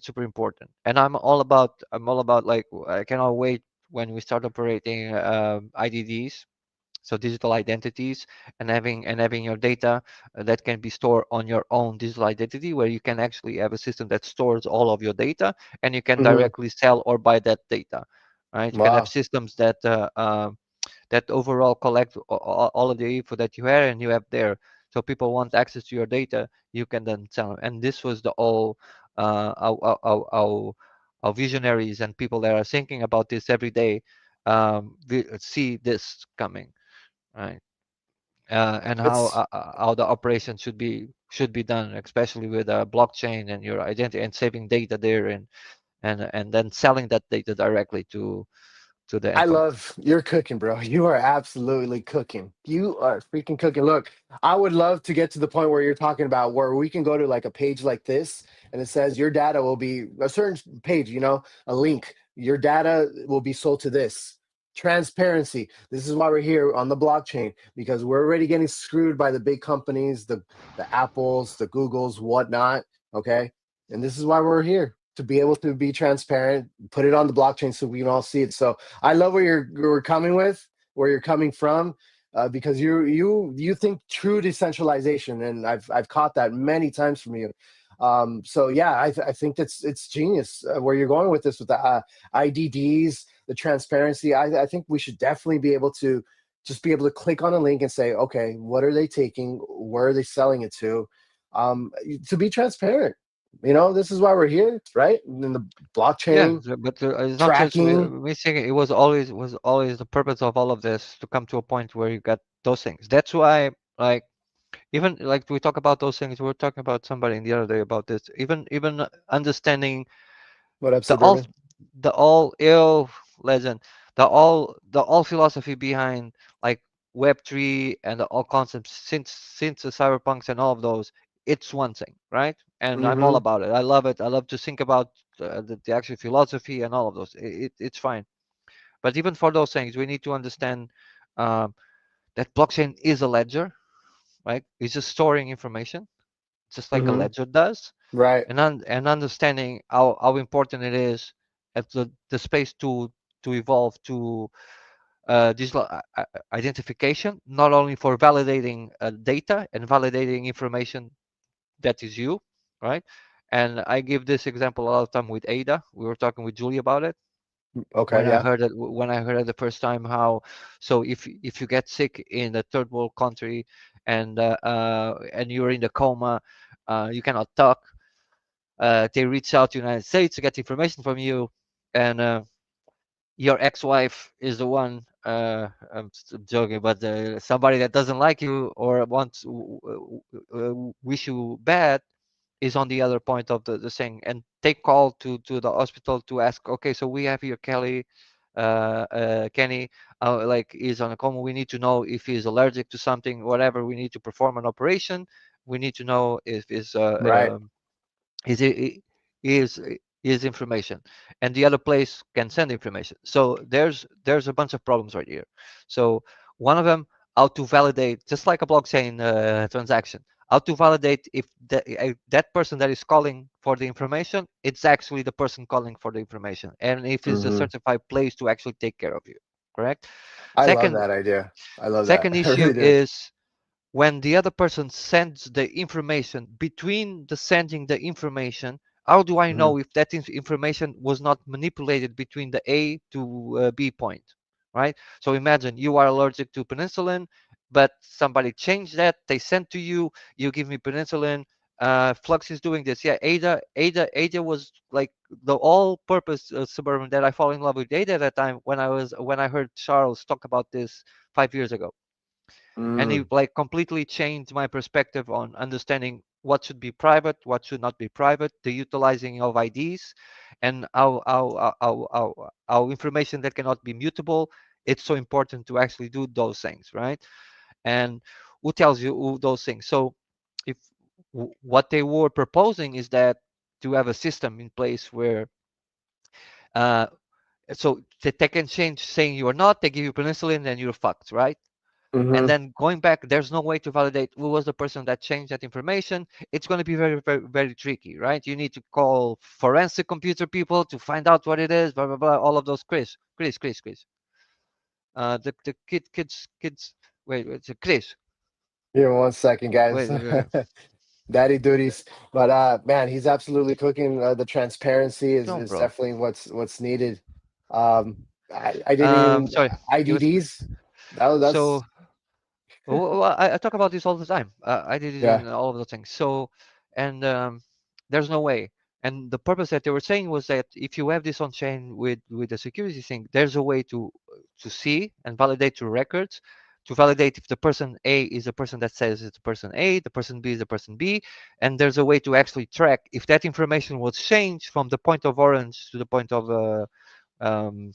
Speaker 2: super important, and I'm all about like I cannot wait when we start operating IDDs, so digital identities, and having your data that can be stored on your own digital identity, where you can actually have a system that stores all of your data, and you can
Speaker 1: Mm-hmm.
Speaker 2: directly sell or buy that data, right? You can have
Speaker 1: Wow.
Speaker 2: systems that overall collect all of the info that you have and you have there. So people want access to your data, you can then sell them. And this was the all our visionaries and people that are thinking about this every day see this coming, right? And
Speaker 1: It's
Speaker 2: how the operation should be done, especially with blockchain and your identity and saving data there and then selling that data directly to the
Speaker 1: I
Speaker 2: endpoint.
Speaker 1: love you're cooking, bro. You are absolutely cooking. You are freaking cooking. Look, I would love to get to the point where you're talking about where we can go to like a page like this and it says your data will be a certain page, you know, a link. Your data will be sold to this. Transparency. This is why we're here on the blockchain because we're already getting screwed by the big companies, the Apples, the Googles, whatnot. Okay. And this is why we're here to be able to be transparent, put it on the blockchain so we can all see it. So I love where you're coming with, where you're coming from, because you think true decentralization, and I've caught that many times from you. So yeah, I think that's it's genius where you're going with this with the IDDs, the transparency. I think we should definitely be able to just be able to click on a link and say, okay, what are they taking? Where are they selling it to be transparent. This is why we're here, right? In the
Speaker 2: Yeah,
Speaker 1: blockchain
Speaker 2: but it's not just
Speaker 1: tracking.
Speaker 2: me saying it. It was always the purpose of all of this to come to a point where you got those things. That's why, like, even like we talk about those things. We were talking about somebody in the other day about this. Even understanding
Speaker 1: What up,
Speaker 2: the all
Speaker 1: Suburban?
Speaker 2: the all ill legend, the all philosophy behind like Web3 and the all concepts since the cyberpunks and all of those. It's one thing, right? And I'm all
Speaker 1: Mm-hmm.
Speaker 2: about it. I love it. I love to think about the actual philosophy and all of those. It's fine. But even for those things, we need to understand um, that blockchain is a ledger, right? It's just storing information, just like a
Speaker 1: Mm-hmm.
Speaker 2: ledger does,
Speaker 1: Right.
Speaker 2: and understanding how important it is at the space to evolve to digital identification, not only for validating data and validating information that is you, right? And I give this example a lot of time with Ada. We were talking with Julie about it
Speaker 1: Okay. Yeah.
Speaker 2: when I heard it the first time. How so if you get sick in a third world country and you're in the coma, you cannot talk. They reach out to the United States to get information from you, and your ex-wife is the one. I'm joking, but somebody that doesn't like you or wants wish you bad is on the other point of the thing, and take call to the hospital to ask, okay, so we have here Kenny, like is on a coma. We need to know if he's allergic to something, whatever. We need to perform an operation. We need to know if is
Speaker 1: Right.
Speaker 2: is it is is information, and the other place can send information. So there's a bunch of problems right here. So one of them, how to validate, just like a blockchain transaction, how to validate if that person that is calling for the information, it's actually the person calling for the information, and if it's a
Speaker 1: Mm-hmm.
Speaker 2: certified place to actually take care of you. Correct.
Speaker 1: I love
Speaker 2: Second
Speaker 1: that idea. I love that.
Speaker 2: second
Speaker 1: I
Speaker 2: issue
Speaker 1: really do.
Speaker 2: is when the other person sends the information. Between the sending the information, how do I
Speaker 1: Mm-hmm.
Speaker 2: know if that information was not manipulated between the A to B point, right? So imagine you are allergic to penicillin, but somebody changed that, they sent to you, you give me penicillin. Flux is doing this. Yeah, Ada was like the all-purpose Suburban that I fall in love with Ada at that time when I heard Charles talk about this 5 years ago, and it
Speaker 1: Mm.
Speaker 2: like completely changed my perspective on understanding what should be private, what should not be private, the utilizing of IDs, and how information that cannot be mutable. It's so important to actually do those things, right? And who tells you those things? So if what they were proposing is that to have a system in place where uh, so they can change saying you are not, they give you penicillin and you're fucked, right? And
Speaker 1: Mm-hmm.
Speaker 2: then going back, there's no way to validate who was the person that changed that information. It's going to be very, very, very tricky, right? You need to call forensic computer people to find out what it is, blah, blah, blah, all of those. Chris. The kids, wait, Chris,
Speaker 1: Here, 1 second, guys.
Speaker 2: wait,
Speaker 1: Daddy duties. But man, he's absolutely cooking. The transparency is
Speaker 2: no,
Speaker 1: is
Speaker 2: bro.
Speaker 1: definitely what's needed. I didn't even
Speaker 2: Sorry, it was
Speaker 1: IDDs. That's
Speaker 2: so. Well, I talk about this all the time. I did it
Speaker 1: yeah.
Speaker 2: in all of the things. So, and there's no way. And the purpose that they were saying was that if you have this on chain with the security thing, there's a way to see and validate your records, to validate if the person A is the person that says it's the person A, the person B is the person B, and there's a way to actually track if that information was changed from the point of orange to the point of um,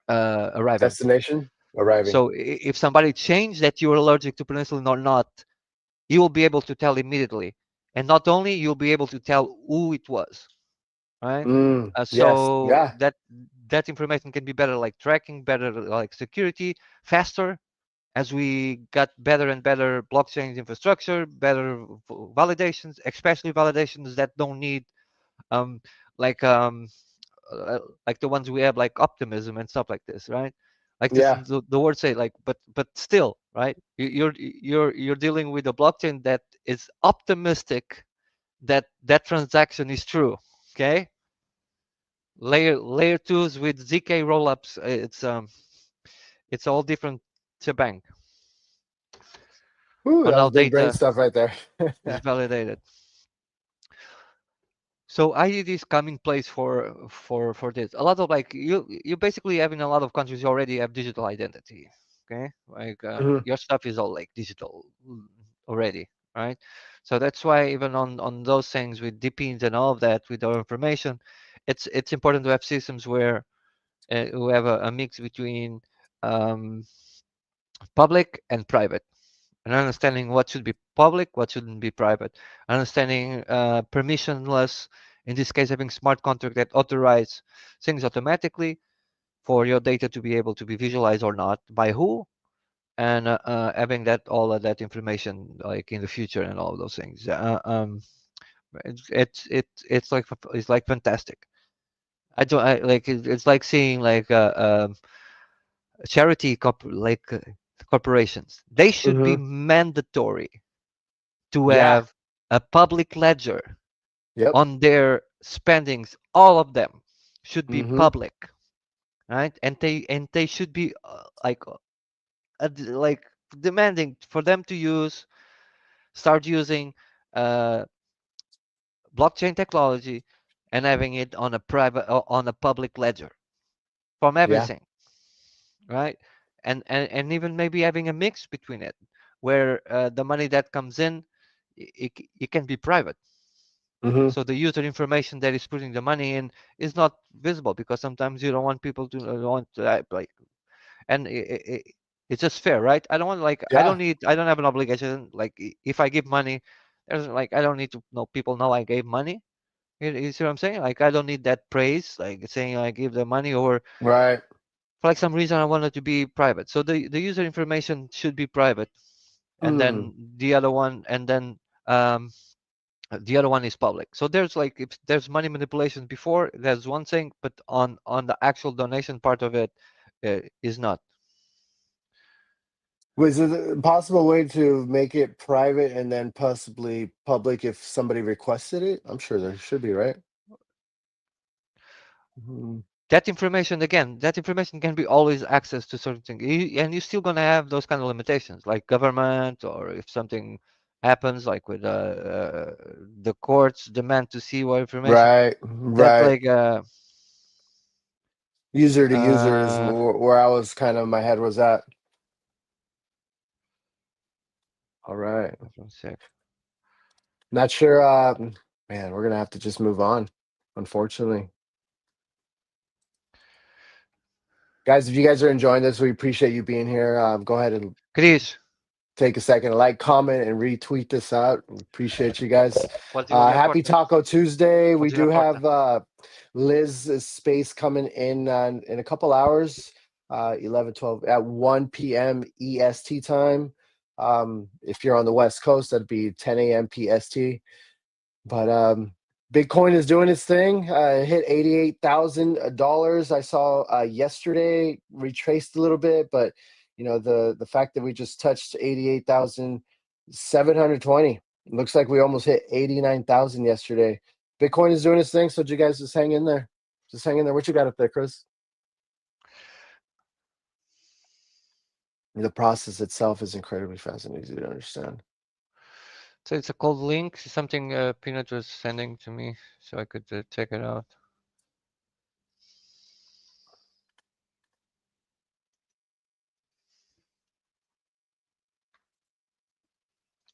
Speaker 2: arriving.
Speaker 1: Destination arriving.
Speaker 2: So if somebody changed that you're allergic to penicillin or not, you will be able to tell immediately. And not only you'll be able to tell who it was, right?
Speaker 1: Yes.
Speaker 2: So
Speaker 1: Yeah.
Speaker 2: that information can be better like tracking, better like security, faster as we got better and better blockchain infrastructure, better validations, especially validations that don't need um like um like the ones we have like optimism and stuff like this, right? Like this
Speaker 1: Yeah.
Speaker 2: the word say like but still, right? You're dealing with a blockchain that is optimistic that that transaction is true. Okay, layer twos with zk rollups, it's all different It's a bank.
Speaker 1: Ooh,
Speaker 2: And
Speaker 1: that
Speaker 2: now
Speaker 1: was big brain
Speaker 2: data
Speaker 1: stuff right there.
Speaker 2: is validated. So IED is coming place for this. A lot of like you basically have in a lot of countries you already have digital identity. Okay, like
Speaker 1: Mhm.
Speaker 2: your stuff is all like digital already, right? So that's why even on those things with DPINs and all of that with our information, it's important to have systems where we have a mix between um, public and private, and understanding what should be public, what shouldn't be private, understanding permissionless, in this case having smart contract that authorize things automatically for your data to be able to be visualized or not by who, and having that all of that information like in the future and all of those things. It's like fantastic. I don't I, like it's like seeing like charity corporations. They should be
Speaker 1: Mhm.
Speaker 2: mandatory to
Speaker 1: Yeah.
Speaker 2: have a public ledger
Speaker 1: Yep.
Speaker 2: on their spendings. All of them should be
Speaker 1: Mhm.
Speaker 2: public, right? And they should be like demanding for them to start using uh, blockchain technology and having it on a private on a public ledger from
Speaker 1: Yeah.
Speaker 2: everything, right? And even maybe having a mix between it, where the money that comes in, it can be private.
Speaker 1: Mhm.
Speaker 2: So the user information that is putting the money in is not visible because sometimes you don't want people to want to like, and it's just fair, right? I don't want like
Speaker 1: Yeah.
Speaker 2: I don't have an obligation like if I give money, there's like I don't need to know people know I gave money. You see what I'm saying? Like I don't need that praise, like saying I give the money, or
Speaker 1: Right.
Speaker 2: for like some reason I want it to be private. So the user information should be private, and
Speaker 1: Mm.
Speaker 2: then the other one, and then um, the other one is public. So there's like if there's money manipulation before, there's one thing, but on the actual donation part of it is not.
Speaker 1: Was it a possible way to make it private and then possibly public if somebody requested it? I'm sure there should be, right? Mhm.
Speaker 2: That information again, that information can be always accessed to certain things, and you're still gonna have those kind of limitations, like government, or if something happens, like with the courts demand to see what information.
Speaker 1: Right.
Speaker 2: That's
Speaker 1: Right.
Speaker 2: like
Speaker 1: User to user is
Speaker 2: uh,
Speaker 1: where I was kind of my head was at. All right.
Speaker 2: one sec.
Speaker 1: Not sure. Man, we're gonna have to just move on, unfortunately. Guys, if you guys are enjoying this, we appreciate you being here. Go ahead and
Speaker 2: Chris,
Speaker 1: take a second to like, comment, and retweet this out. We appreciate you guys.
Speaker 2: quanti voglio a
Speaker 1: Happy
Speaker 2: porta?
Speaker 1: Taco Tuesday. We
Speaker 2: Quanti la
Speaker 1: do
Speaker 2: porta?
Speaker 1: have Liz's space coming in a couple hours, 11, 12, at 1 p.m. EST time. If you're on the West Coast, that'd be 10 a.m. PST. But Bitcoin is doing its thing. It hit $88,000. I saw yesterday retraced a little bit, but you know the fact that we just touched 88,720. Looks like we almost hit 89,000 yesterday. Bitcoin is doing its thing, so you guys just hang in there. Just hang in there. What you got up there, Chris? The process itself is incredibly fast and easy to understand.
Speaker 2: So it's a cold link, something Peanut was sending to me, so I could check it out.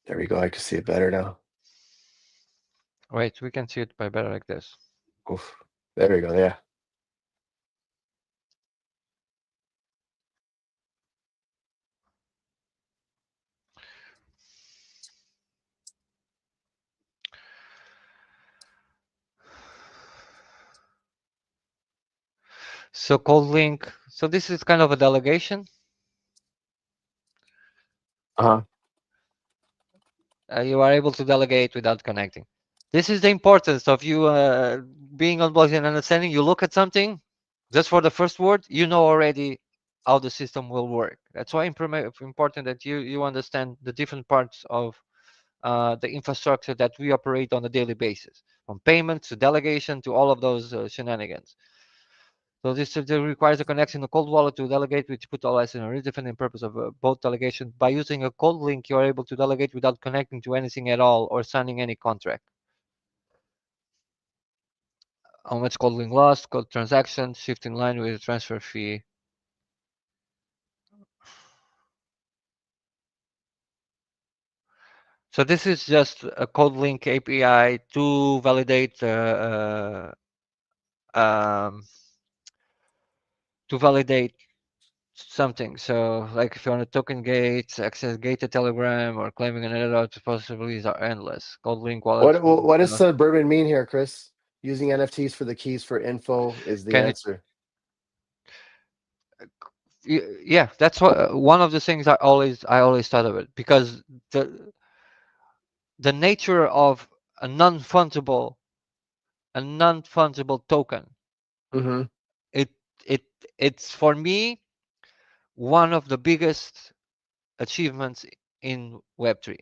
Speaker 1: There we go. I can see it better now.
Speaker 2: Wait, we can see it by better like this.
Speaker 1: Oof. There we go. Yeah.
Speaker 2: So cold link. So this is kind of a delegation.
Speaker 1: Uh-huh.
Speaker 2: You are able to delegate without connecting. This is the importance of you being on blockchain and understanding. You look at something, just for the first word, you know already how the system will work. That's why important that you understand the different parts of the infrastructure that we operate on a daily basis, from payments to delegation to all of those shenanigans. So this requires a connection to cold wallet to delegate, which put all in a redefining purpose of both delegation. By using a cold link, you are able to delegate without connecting to anything at all or signing any contract. How much cold link lost, code transaction, shift in line with the transfer fee. So this is just a cold link API to validate um, to validate something. So like if you want a token gate, access gated telegram, or claiming an error, the possibilities are endless. Cold link wallets
Speaker 1: What does suburban mean here, Chris? Using NFTs for the keys for info is the
Speaker 2: can it?
Speaker 1: answer.
Speaker 2: Yeah, that's what one of the things I always thought of it, because the nature of a non-fungible token,
Speaker 1: Mm-hmm.
Speaker 2: it it it's for me one of the biggest achievements in Web3,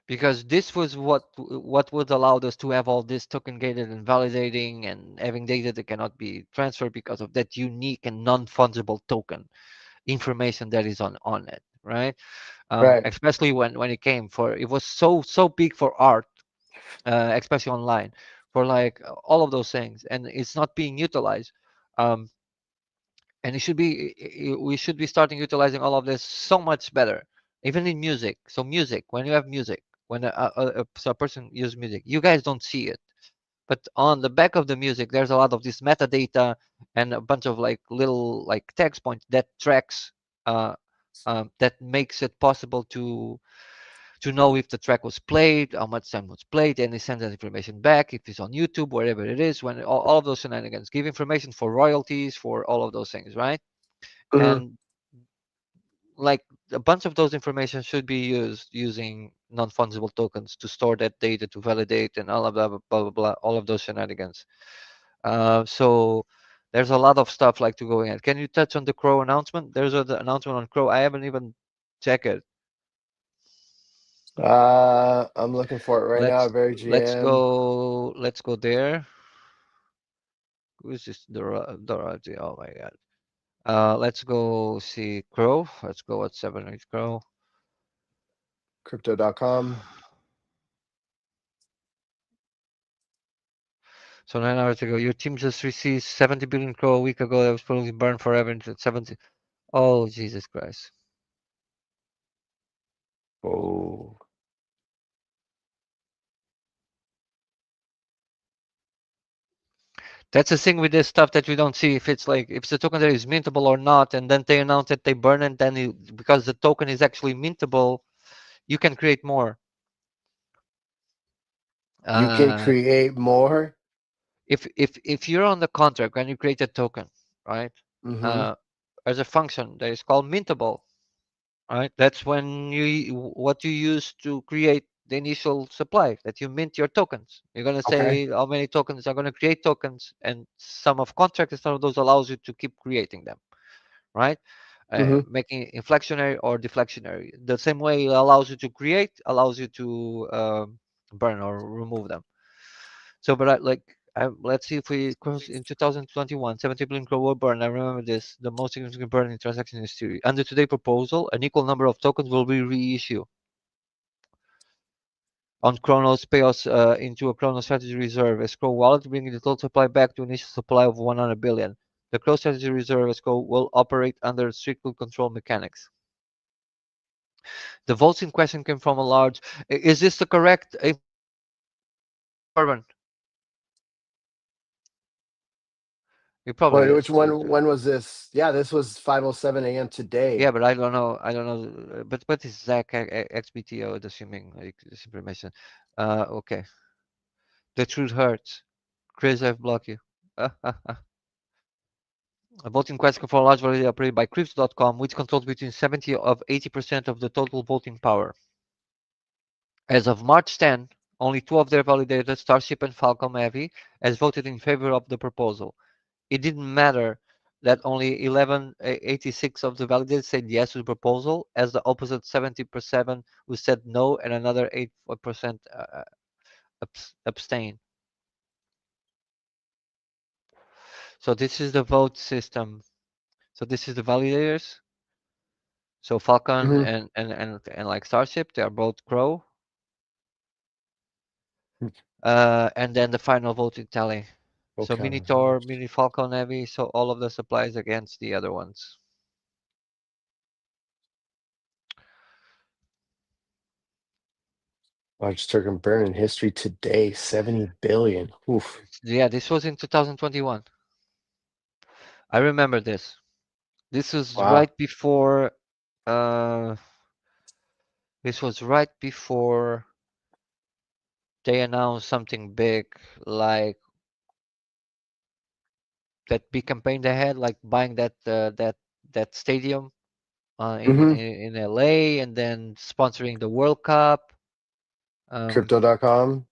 Speaker 2: because this was what would allow us to have all this token gated and validating and having data that cannot be transferred because of that unique and non-fungible token information that is on it, right?
Speaker 1: Right.
Speaker 2: Especially when it came for, it was so big for art, especially online, for like all of those things, and it's not being utilized. um, and we should be starting utilizing all of this so much better, even in music. So music, when you have music, when so a person uses music, you guys don't see it, but on the back of the music there's a lot of this metadata and a bunch of like little like text points that tracks, uh, that makes it possible to know if the track was played, how much time was played, and they send that information back if it's on YouTube, wherever it is, when all of those shenanigans give information for royalties, for all of those things, right?
Speaker 1: Mm-hmm.
Speaker 2: And like a bunch of those information should be used using non-fungible tokens to store that data, to validate, and all of that, blah blah blah, all of those shenanigans. So there's a lot of stuff like to go in. Can you touch on the Crow announcement? There's an announcement on Crow. I haven't even checked it.
Speaker 1: I'm looking for it right now.
Speaker 2: Let's
Speaker 1: Very
Speaker 2: let's
Speaker 1: GM.
Speaker 2: go let's go there. Who is this Dorothy? Oh my god. Let's go see Crow. Let's go at 7 8 Crow.
Speaker 1: Crypto.com.
Speaker 2: So 9 hours ago, your team just received 70 billion Crow a week ago. That was probably burned forever into 70. Oh Jesus Christ.
Speaker 1: Oh.
Speaker 2: That's the thing with this stuff that we don't see, if it's like if the token there is mintable or not, and then they announce that they burn it, then because the token is actually mintable, you can create more.
Speaker 1: You can
Speaker 2: Uh,
Speaker 1: create more.
Speaker 2: if you're on the contract when you create a token, right?
Speaker 1: Mm-hmm.
Speaker 2: Uh, there's a function that is called mintable, right? That's when what you use to create the initial supply, that you mint your tokens. You're gonna
Speaker 1: Okay.
Speaker 2: say how many tokens are gonna create tokens, and some of contract and some of those allows you to keep creating them, right?
Speaker 1: Mm-hmm.
Speaker 2: Making it inflectionary or deflectionary. The same way it allows you to create, allows you to burn or remove them. So, but let's see if we cross in 2021, 70 billion crore will burn. I remember this, the most significant burn in transaction history. Under today's proposal, an equal number of tokens will be reissued on Chronos payouts into a Chronos strategy reserve escrow wallet, bringing the total supply back to initial supply of 100 billion. The Chronos strategy reserve escrow will operate under strictly controlled mechanics. The votes in question came from a large. Is this the correct Urban? It probably
Speaker 1: Well,
Speaker 2: is.
Speaker 1: which one? When was this? Yeah, this was 5:07 a.m.
Speaker 2: Yeah,
Speaker 1: today.
Speaker 2: but I don't know. I don't know. But what is Zach XBTO assuming like this information? Okay. The truth hurts. Chris, I've blocked you. A voting question for a large validity operated by Crypto.com, which controls between 70 of 80% of the total voting power. As of March 10, only two of their validators, Starship and Falcon Heavy, has voted in favor of the proposal. It didn't matter that only 1186 of the validators said yes to the proposal, as the opposite 70% who said no, and another 8% abstain. So this is the vote system. So this is the validators. So Falcon
Speaker 1: Hmm.
Speaker 2: and like Starship, they are both Crow. And then the final voting tally. So
Speaker 1: Okay.
Speaker 2: Mini Mini Falcon Heavy, so all of the supplies against the other ones.
Speaker 1: Largest token burn in history today, 70 billion. Oof.
Speaker 2: Yeah, this was in 2021. I remember this. This was
Speaker 1: Wow.
Speaker 2: right before uh this was right before they announced something big like that big campaign they had, like buying that stadium
Speaker 1: Hmm.
Speaker 2: in LA and then sponsoring the World Cup. Um,
Speaker 1: Crypto.com.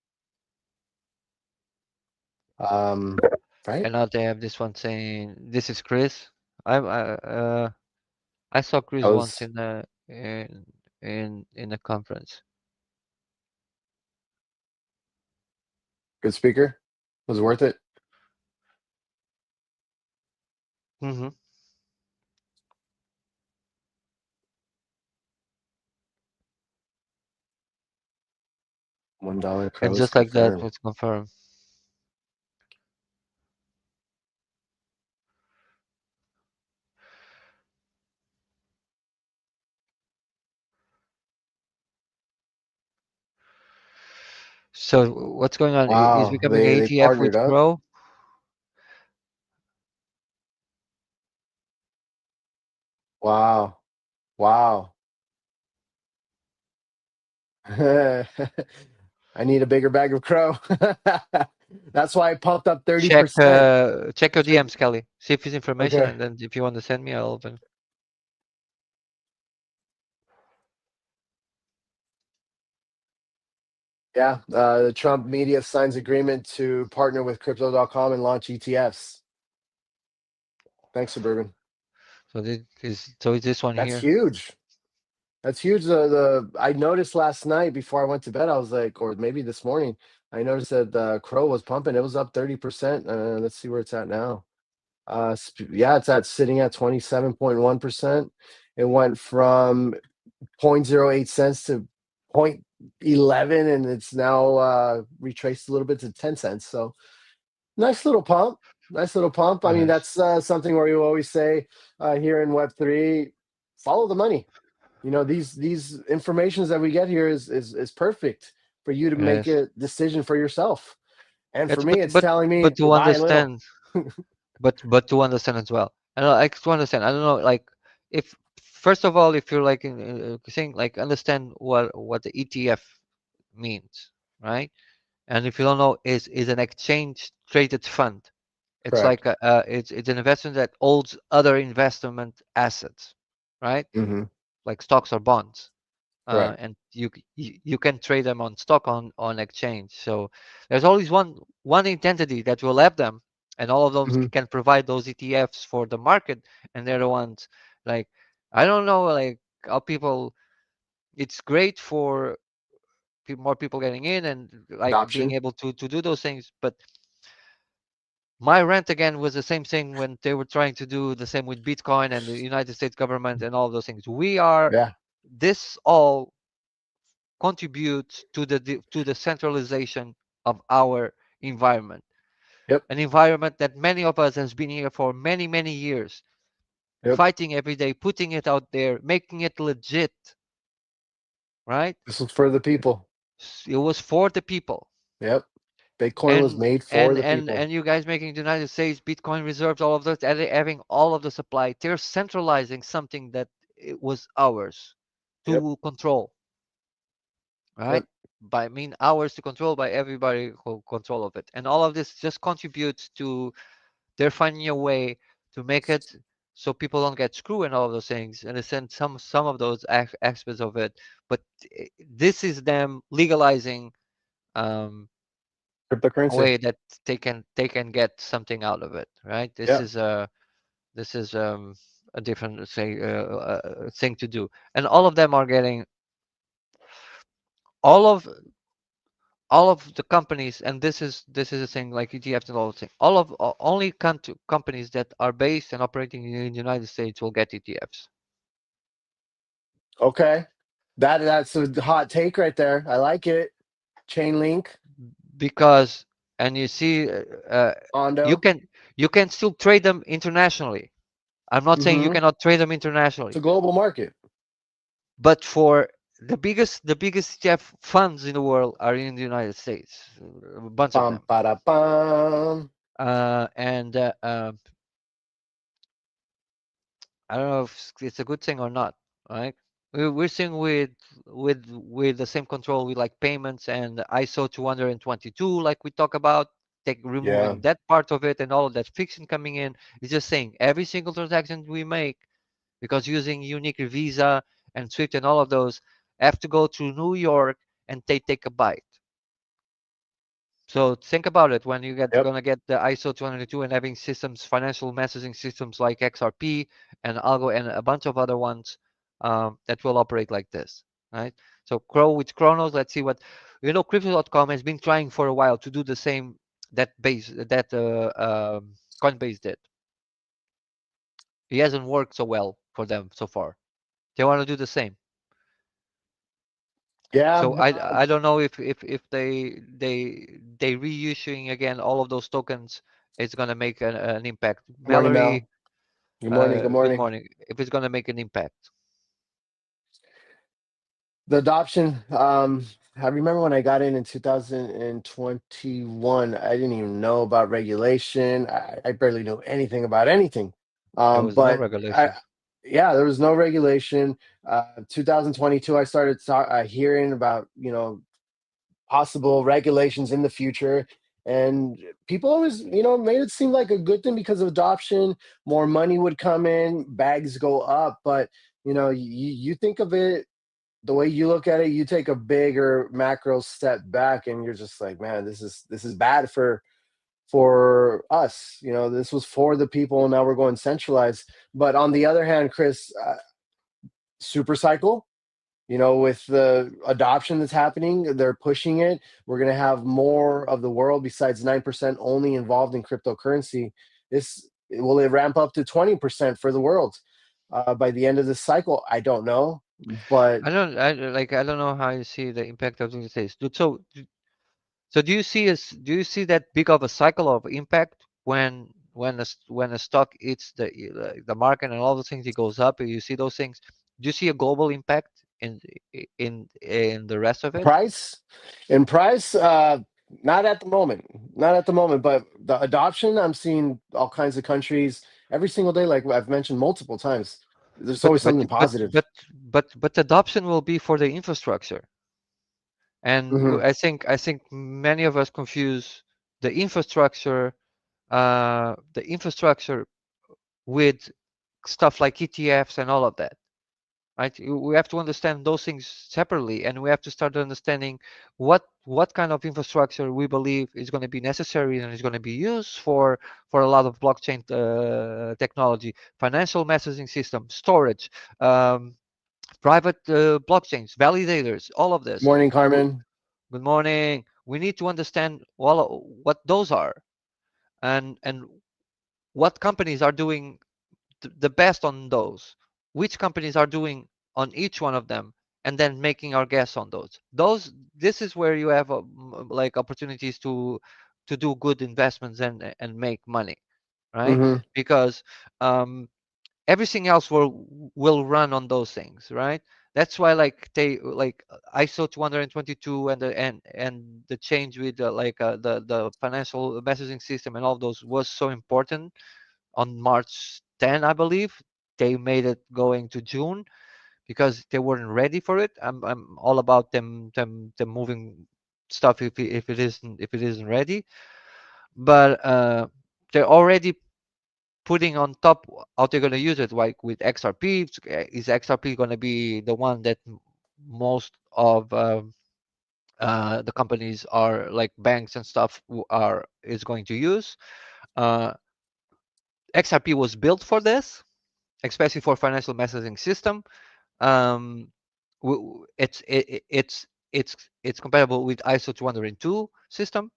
Speaker 1: Right?
Speaker 2: and now they have this one saying, "This is Chris." I saw
Speaker 1: That
Speaker 2: Chris once
Speaker 1: was
Speaker 2: in a conference.
Speaker 1: good speaker. Was it worth it?
Speaker 2: Hmm.
Speaker 1: $1
Speaker 2: And
Speaker 1: crows
Speaker 2: just like that
Speaker 1: confirmed.
Speaker 2: was confirmed. So what's going on? Is
Speaker 1: Wow.
Speaker 2: becoming
Speaker 1: They
Speaker 2: ATF
Speaker 1: partnered
Speaker 2: with
Speaker 1: up.
Speaker 2: Crow?
Speaker 1: Wow. Wow. I need a bigger bag of crow. That's why I pumped up
Speaker 2: Check
Speaker 1: 30%.
Speaker 2: check your
Speaker 1: Check.
Speaker 2: DMs, Kelly. See if it's information,
Speaker 1: Okay.
Speaker 2: and then if you want to send me, I'll open.
Speaker 1: Yeah. The Trump media signs agreement to partner with crypto.com and launch ETFs. Thanks, Suburban.
Speaker 2: So this is this one
Speaker 1: That's
Speaker 2: here.
Speaker 1: huge. That's huge. The I noticed last night before I went to bed, I was like, or maybe this morning, I noticed that the crow was pumping. It was up 30%. Let's see where it's at now. Yeah, it's at sitting at 27.1%. It went from 0.08 cents to 0.11, and it's now retraced a little bit to 10 cents. So nice little pump. Nice little pump. I mean,
Speaker 2: Nice.
Speaker 1: that's something where you always say here in Web3, follow the money. You know, these informations that we get here is perfect for you to make
Speaker 2: Yes.
Speaker 1: a decision for yourself. And for
Speaker 2: It's
Speaker 1: me, it's telling
Speaker 2: but
Speaker 1: me
Speaker 2: to
Speaker 1: buy little.
Speaker 2: understand, but to understand as well. I know, like to understand. I don't know, like if first of all, if you're like saying like understand what the ETF means, right? And if you don't know, is an exchange traded fund. It's
Speaker 1: Correct.
Speaker 2: like it's an investment that holds other investment assets, right?
Speaker 1: Hmm.
Speaker 2: Like stocks or bonds.
Speaker 1: Correct.
Speaker 2: And you can trade them on stock on exchange. So there's always one entity that will have them, and all of those
Speaker 1: Hmm.
Speaker 2: can provide those ETFs for the market, and they're the ones like I don't know like how people. It's great for more people getting in and like being
Speaker 1: Adoption.
Speaker 2: able to do those things, but my rant again was the same thing when they were trying to do the same with Bitcoin and the United States government and all of those things. We are
Speaker 1: Yeah.
Speaker 2: this all contributes to the centralization of our environment,
Speaker 1: Yep.
Speaker 2: an environment that many of us has been here for many years,
Speaker 1: Yep.
Speaker 2: fighting every day, putting it out there, making it legit, right?
Speaker 1: This was for the people.
Speaker 2: It was for the people.
Speaker 1: Yep. Bitcoin was
Speaker 2: and
Speaker 1: made for the
Speaker 2: and
Speaker 1: people.
Speaker 2: you guys making the United States Bitcoin reserves, all of that, having all of the supply, they're centralizing something that it was ours
Speaker 1: Yep.
Speaker 2: to control, right?
Speaker 1: Yep.
Speaker 2: By I mean ours to control by everybody who control of it, and all of this just contributes to they're finding a way to make it so people don't get screwed and all of those things, and send some of those aspects of it. But this is them legalizing um, a
Speaker 1: Cryptocurrency.
Speaker 2: way that they can get something out of it, right?
Speaker 1: Yeah.
Speaker 2: This is a different say thing to do, and all of them are getting all of all of the companies, and this is a thing like ETFs and all the thing. All of only companies that are based and operating in the United States will get ETFs.
Speaker 1: Okay. That's a hot take right there. I like it. Chain link,
Speaker 2: Because, and you see, you
Speaker 1: Ondo.
Speaker 2: can you can still trade them internationally. I'm not saying you
Speaker 1: Mm-hmm.
Speaker 2: cannot trade them
Speaker 1: It's
Speaker 2: internationally,
Speaker 1: a global market.
Speaker 2: but for the biggest ETF funds in the world are in the United States, a bunch of
Speaker 1: Pam
Speaker 2: them,
Speaker 1: para pam.
Speaker 2: and I don't know if it's a good thing or not, right? We're seeing with the same control with like payments and ISO 222, like we talk about,
Speaker 1: Yeah.
Speaker 2: removing that part of it and all of that fiction coming in. It's just saying every single transaction we make, because using unique Visa and Swift and all of those, have to go through New York and they take a bite. So think about it when you
Speaker 1: Yep.
Speaker 2: gonna get the ISO 202 and having systems, financial messaging systems like XRP and Algo and a bunch of other ones, that will operate like this, right? So with Chronos, let's see what Crypto.com has been trying for a while to do the same that Coinbase did. It hasn't worked so well for them so far. They want to do the same.
Speaker 1: Yeah.
Speaker 2: So I don't know if they reissuing again all of those tokens is gonna make an impact.
Speaker 1: Good morning,
Speaker 2: Mallory,
Speaker 1: Mel. Good morning. Good
Speaker 2: good
Speaker 1: morning.
Speaker 2: morning. If it's gonna make an impact,
Speaker 1: The adoption. I remember when I got in 2021. I didn't even know about regulation. I barely knew anything about anything.
Speaker 2: there was no
Speaker 1: But I,
Speaker 2: regulations.
Speaker 1: yeah, there was no regulation. 2022, I started hearing about possible regulations in the future, and people always made it seem like a good thing because of adoption. More money would come in, bags go up, but you think of it the way you look at it, you take a bigger macro step back, and you're just like, man, this is bad for us. This was for the people, and now we're going centralized. But on the other hand, Chris, super cycle, with the adoption that's happening, they're pushing it. We're going to have more of the world besides 9% only involved in cryptocurrency. This will it ramp up to 20% for the world by the end of this cycle? I don't know, but
Speaker 2: I don't know how you see the impact of the states. So do you see that big of a cycle of impact when a stock hits the market and all the things it goes up? You see those things. Do you see a global impact in the rest of it?
Speaker 1: price in price, not at the moment, not at the moment, but the adoption, I'm seeing all kinds of countries every single day, like I've mentioned multiple times. There's
Speaker 2: But
Speaker 1: always
Speaker 2: but
Speaker 1: something
Speaker 2: but
Speaker 1: positive.
Speaker 2: but but adoption will be for the infrastructure, and
Speaker 1: Hmm.
Speaker 2: I think many of us confuse the infrastructure the infrastructure with stuff like ETFs and all of that. Right? We have to understand those things separately, and we have to start understanding what kind of infrastructure we believe is going to be necessary and is going to be used for a lot of blockchain technology, financial messaging system, storage, um, private blockchains, validators, all of this.
Speaker 1: Morning,
Speaker 2: W-
Speaker 1: Carmen.
Speaker 2: Good morning. We need to understand what those are, and what companies are doing the best on those, which companies are doing on each one of them, and then making our guess on this is where you have like opportunities to do good investments and make money, right?
Speaker 1: Hmm.
Speaker 2: Because um, everything else will run on those things, right? That's why like they like ISO 222 and the change with the financial messaging system and all of those was so important on March 10, I believe. They made it going to June because they weren't ready for it. I'm all about them moving stuff if it isn't ready. But they're already putting on top how they're going to use it, like with XRP. Is XRP going to be the one that most of the companies are like banks and stuff are is going to use? Uh, XRP was built for this, especially for financial messaging system. Um, it's it's compatible with ISO 202 system.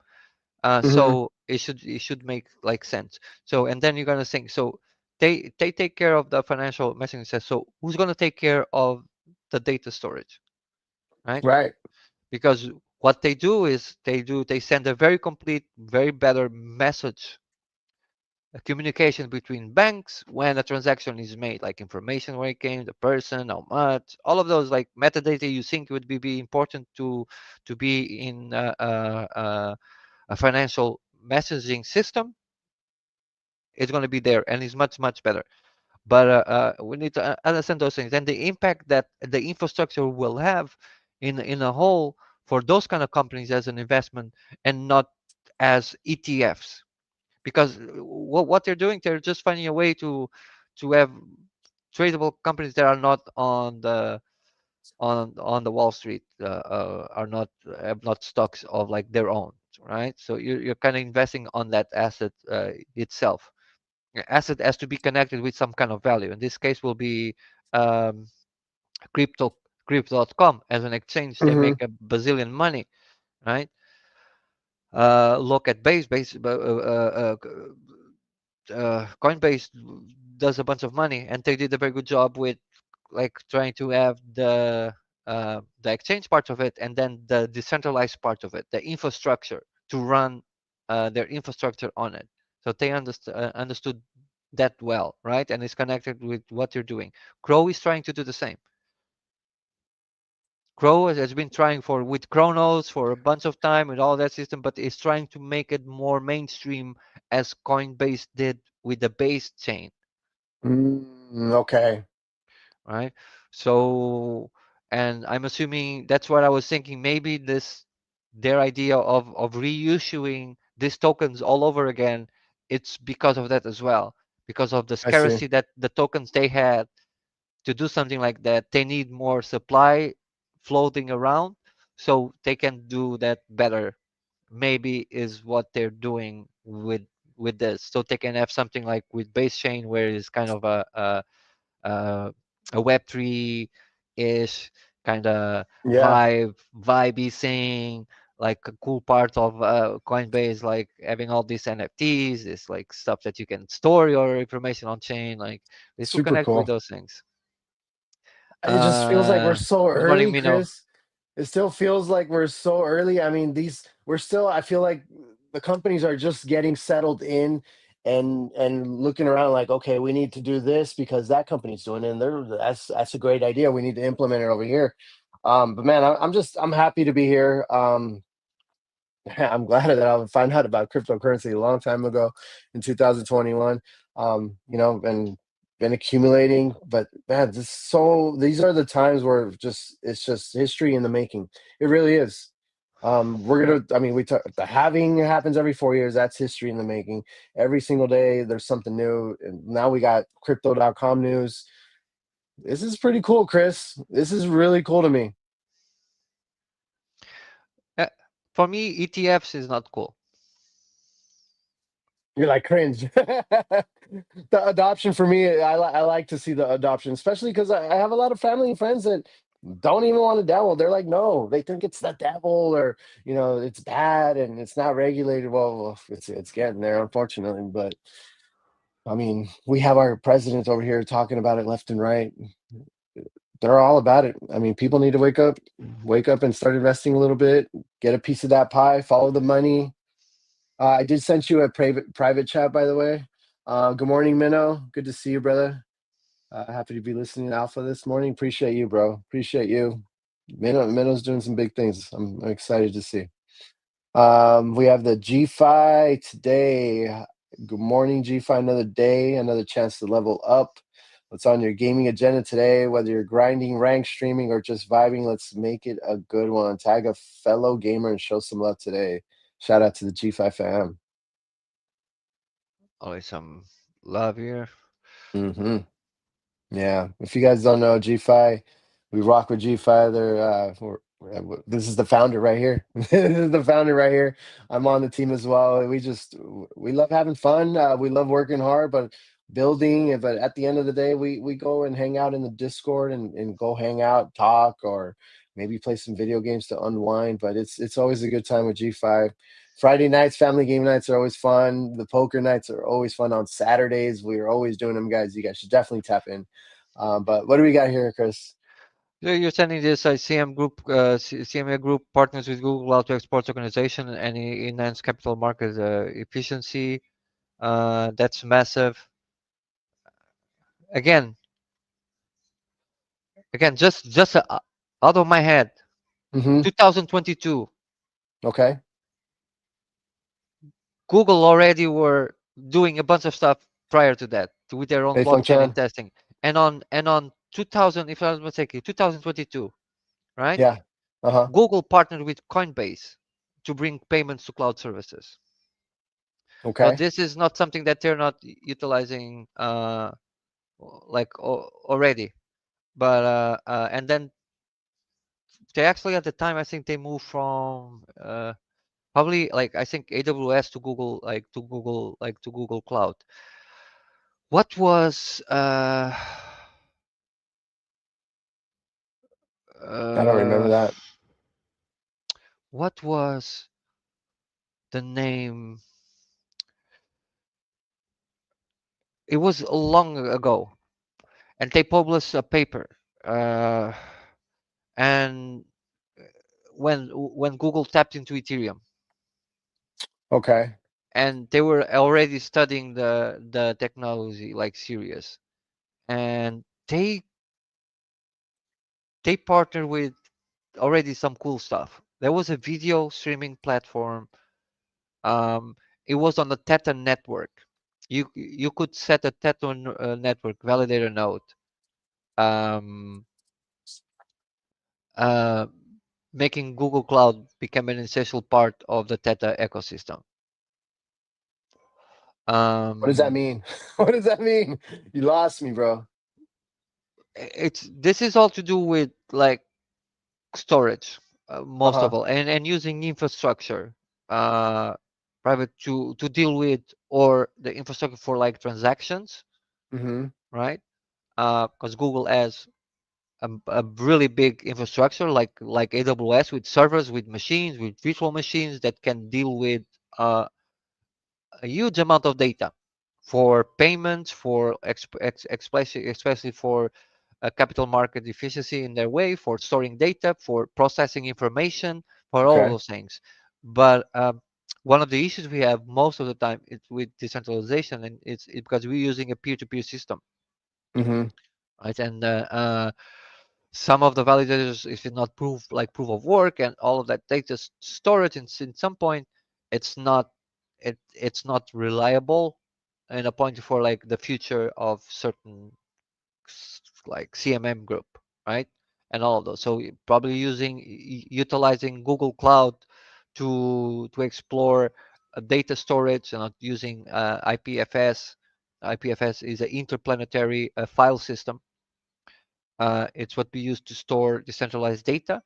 Speaker 1: Hmm.
Speaker 2: So it should make like sense. So and then you're gonna think, so they take care of the financial messaging system. So who's gonna take care of the data storage, right?
Speaker 1: Right.
Speaker 2: Because what they do is they send a very complete, very better message, a communication between banks when a transaction is made, like information where it came, the person, how much, all of those like metadata you think would be important to be in a financial messaging system. It's going to be there and it's much better. But we need to understand those things and the impact that the infrastructure will have in a whole for those kind of companies as an investment and not as ETFs. Because what they're doing, they're just finding a way to have tradable companies that are not on the Wall Street, are not have not stocks of like their own, right? So you're kind of investing on that asset itself. Asset has to be connected with some kind of value. In this case, will be um, crypto crypto.com as an exchange. They
Speaker 1: Hmm.
Speaker 2: make a bazillion money, right? Look at base Coinbase does a bunch of money, and they did a very good job with like trying to have the exchange part of it, and then the decentralized part of it, the infrastructure to run their infrastructure on it. So they understood that well, right? And it's connected with what you're doing. Crow is trying to do the same. Crow has been trying for with Chronos for a bunch of time with all that system, but is trying to make it more mainstream as Coinbase did with the base chain,
Speaker 1: Okay.
Speaker 2: right? So, and I'm assuming that's what I was thinking. Maybe their idea of reissuing these tokens all over again, it's because of that as well, because of the
Speaker 1: I see.
Speaker 2: scarcity that the tokens they had to do something like that. They need more supply floating around so they can do that better. Maybe is what they're doing with this, so they can have something like with base chain where it's kind of uh, a Web3 ish kind of
Speaker 1: Yeah.
Speaker 2: vibey thing, like a cool part of Coinbase, like having all these NFTs, this like stuff that you can store your information on chain. Like this will
Speaker 1: Super
Speaker 2: connect with
Speaker 1: cool.
Speaker 2: those things.
Speaker 1: It just feels like we're
Speaker 2: Uh,
Speaker 1: so
Speaker 2: Good morning,
Speaker 1: early,
Speaker 2: Mino.
Speaker 1: Chris. It still feels like we're so early. I mean, we're still, I feel like the companies are just getting settled in and looking around like, okay, we need to do this because that company's doing it, and that's a great idea. We need to implement it over here. But man, I'm happy to be here. I'm glad that I found out about cryptocurrency a long time ago in 2021. And been accumulating, but man, these are the times where just it's just history in the making. It really is. I mean, the halving happens every 4 years. That's history in the making. Every single day, there's something new. And now we got crypto.com news. This is pretty cool, Chris. This is really cool to me.
Speaker 2: Uh, for me, ETFs is not cool.
Speaker 1: You're like cringe. The adoption for me, I like to see the adoption, especially because I have a lot of family and friends that don't even want to dabble. They're like, no, they think it's the devil or it's bad and it's not regulated. Well, it's getting there, unfortunately. But I mean, we have our president over here talking about it left and right. They're all about it. I mean, people need to wake up and start investing a little bit, get a piece of that pie, follow the money. I did send you a private chat, by the way. Good morning, Minnow. Good to see you, brother. Happy to be listening to Alpha this morning. Appreciate you, bro. Appreciate you. Minnow's doing some big things. I'm excited to see. We have the GFi today. Good morning, GFi. Another day, another chance to level up. What's on your gaming agenda today? Whether you're grinding, rank streaming, or just vibing, let's make it a good one. Tag a fellow gamer and show some love today. Shout out to the G5 fam.
Speaker 2: Always some love here.
Speaker 1: Hmm. Yeah. If you guys don't know G5, we rock with G5. This is the founder right here. This is the founder right here. I'm on the team as well. We love having fun. We love working hard, but building. But at the end of the day, we go and hang out in the Discord and go hang out, talk, or maybe play some video games to unwind. But it's always a good time with G5. Friday nights, family game nights are always fun. The poker nights are always fun on Saturdays. We are always doing them, guys. You guys should definitely tap in. But what do we got here, Chris?
Speaker 2: You're sending this CM group, CMA group partners with Google Cloud to export organization and enhance capital market efficiency. That's massive. Again, just out of my head,
Speaker 1: Mm-hmm.
Speaker 2: 2022,
Speaker 1: Okay.
Speaker 2: Google already were doing a bunch of stuff prior to that with their own
Speaker 1: Hey,
Speaker 2: blockchain and
Speaker 1: Function.
Speaker 2: testing. And on 2000, if I'm not mistaken, 2022, right?
Speaker 1: Yeah. Uh-huh.
Speaker 2: Google partnered with Coinbase to bring payments to cloud services. Now,
Speaker 1: Okay.
Speaker 2: this is not something that they're not utilizing like already, but and then they actually at the time I think they moved from probably like I think AWS to Google, to Google Cloud. What was
Speaker 1: I don't remember
Speaker 2: uh
Speaker 1: that.
Speaker 2: what was the name? It was long ago, and they published a paper. Uh, and when Google tapped into Ethereum,
Speaker 1: Okay.
Speaker 2: and they were already studying the technology like serious, and they partnered with already some cool stuff. There was a video streaming platform. Um, it was on the Theta network. You could set a Theta network validator node, um, uh, making Google Cloud become an essential part of the Theta ecosystem.
Speaker 1: What does that
Speaker 2: Um,
Speaker 1: mean? What does that mean? You lost me, bro.
Speaker 2: it's this is all to do with like storage, most of
Speaker 1: Uh-huh.
Speaker 2: all, and using infrastructure, uh, private to deal with, or the infrastructure for like transactions,
Speaker 1: Mm-hmm.
Speaker 2: right? Because Google has a really big infrastructure like AWS with servers, with machines, with virtual machines that can deal with uh, a huge amount of data for payments, for especially for capital market efficiency in their way, for storing data, for processing information, for all
Speaker 1: Okay.
Speaker 2: those things. But one of the issues we have most of the time is with decentralization, and it's because we're using a peer-to-peer system,
Speaker 1: Mm-hmm.
Speaker 2: right? And some of the validators, if it's not proof of work and all of that data storage, and in some point, it's not it's not reliable, and a point for like the future of certain like CMM group, right? And all of those. So probably utilizing Google Cloud to explore data storage and not using IPFS. IPFS is an interplanetary file system. It's what we use to store decentralized data.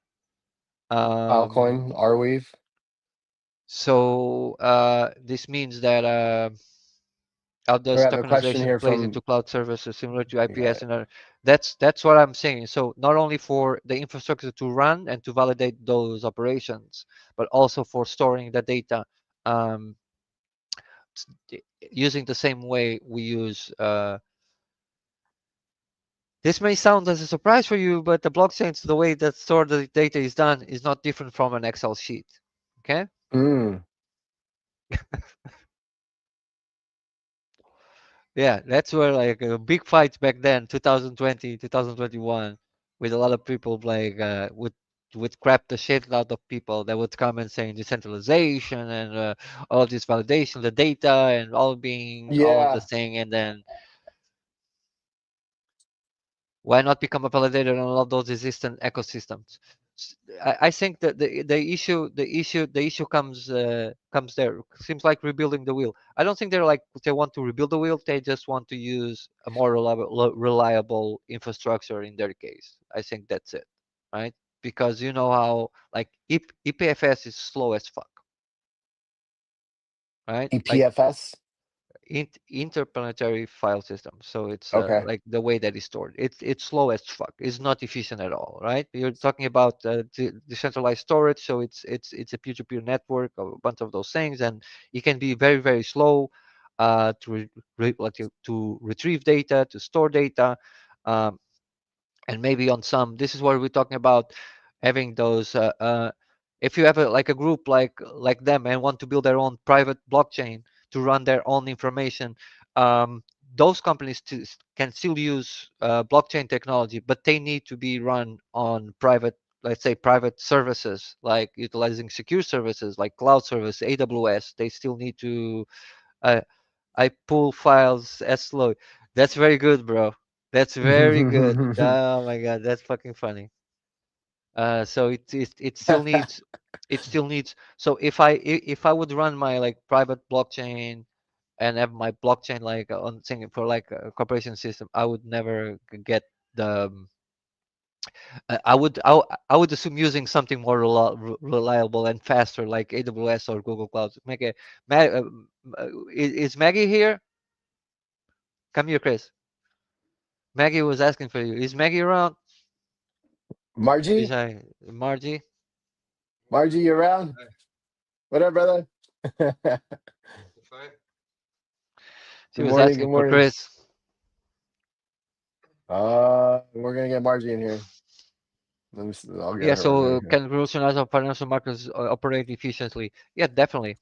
Speaker 2: Um,
Speaker 1: Filecoin, Arweave.
Speaker 2: so this means that how
Speaker 1: We
Speaker 2: does
Speaker 1: have a question
Speaker 2: tokenization
Speaker 1: here
Speaker 2: plays into
Speaker 1: from
Speaker 2: cloud services similar to
Speaker 1: yeah.
Speaker 2: IPS, and that's what I'm saying. So not only for the infrastructure to run and to validate those operations, but also for storing the data, um, using the same way we use. This may sound as a surprise for you, but the blockchains, the way that store the data is done, is not different from an Excel sheet. Okay.
Speaker 1: Mm.
Speaker 2: Yeah, that's where like a big fight back then, 2020, 2021, with a lot of people like would crap the shit out of people that would come and saying decentralization and all of this validation, the data and all being all of the
Speaker 1: Yeah.
Speaker 2: thing, and then why not become a validator on all of those existing ecosystems? I think that the issue comes there. Seems like rebuilding the wheel. I don't think they want to rebuild the wheel. They just want to use a more reliable infrastructure in their case. I think that's it, right? Because you know how like EPFS is slow as fuck, right? Like
Speaker 1: EPFS.
Speaker 2: interplanetary file system. So it's
Speaker 1: Okay.
Speaker 2: like the way that it's stored. It's slow as fuck. It's not efficient at all, right? You're talking about decentralized storage, so it's a peer-to-peer network of a bunch of those things, and it can be very very slow to retrieve data, to store data. Um, and maybe on some, this is what we're talking about, having those if you have like a group like them and want to build their own private blockchain to run their own information, um, those companies can still use blockchain technology, but they need to be run on private, let's say private services, like utilizing secure services like cloud service, AWS. They still need to uh, I pull files as slow. That's very good, bro. That's very good. Oh my god, that's fucking funny. So it still needs, So if I would run my like private blockchain and have my blockchain like on thing for like a corporation system, I would never get the. I would assume using something more reliable and faster like AWS or Google Cloud. Is Maggie here? Come here, Chris. Maggie was asking for you. Is Maggie around? Is
Speaker 1: Margie,
Speaker 2: I Margie?
Speaker 1: Margie, you around? What up, brother? Good
Speaker 2: She was
Speaker 1: morning. Good
Speaker 2: asking for
Speaker 1: morning.
Speaker 2: Chris.
Speaker 1: We're gonna get Margie in here. Let me. I'll get
Speaker 2: Yeah,
Speaker 1: her right
Speaker 2: so
Speaker 1: here.
Speaker 2: can revolutionized financial markets operate efficiently? Yeah, definitely.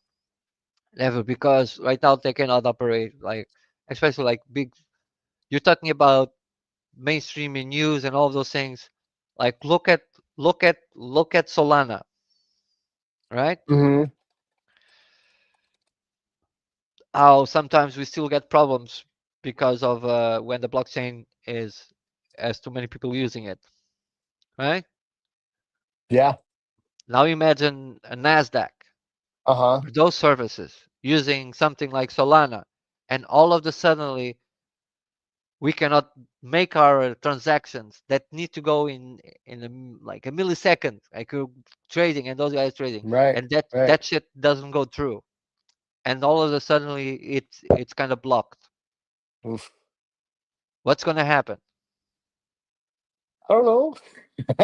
Speaker 2: Never, because right now they cannot operate like, especially like big. You're talking about mainstream in news and all of those things. Like look at Solana, right?
Speaker 1: Mm-hmm.
Speaker 2: How sometimes we still get problems because of when the blockchain is has too many people using it, right?
Speaker 1: Yeah.
Speaker 2: Now imagine a Nasdaq
Speaker 1: Uh-huh.
Speaker 2: or those services using something like Solana, and all of the suddenly we cannot make our transactions that need to go like a millisecond, like trading and those guys trading,
Speaker 1: Right.
Speaker 2: and that
Speaker 1: Right.
Speaker 2: that shit doesn't go through, and all of a suddenly it's kind of blocked.
Speaker 1: Oof.
Speaker 2: What's going to happen?
Speaker 1: I don't know.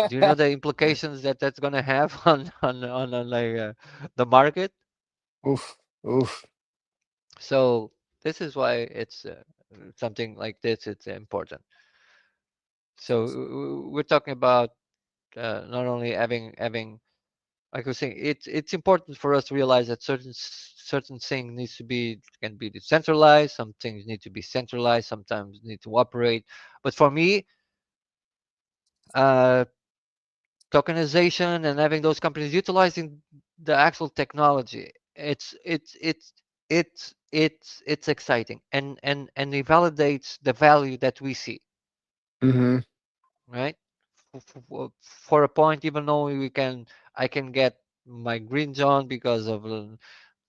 Speaker 2: Do you know the implications that that's going to have on like the market?
Speaker 1: Oof. Oof.
Speaker 2: So this is why it's something like this. It's important. So we're talking about not only having like I was saying, it's important for us to realize that certain thing needs to be can be decentralized. Some things need to be centralized. Sometimes need to operate. But for me, uh, tokenization and having those companies utilizing the actual technology, it's exciting, and it validates the value that we see,
Speaker 1: Mm-hmm.
Speaker 2: right? For a point, even though I can get my green zone because of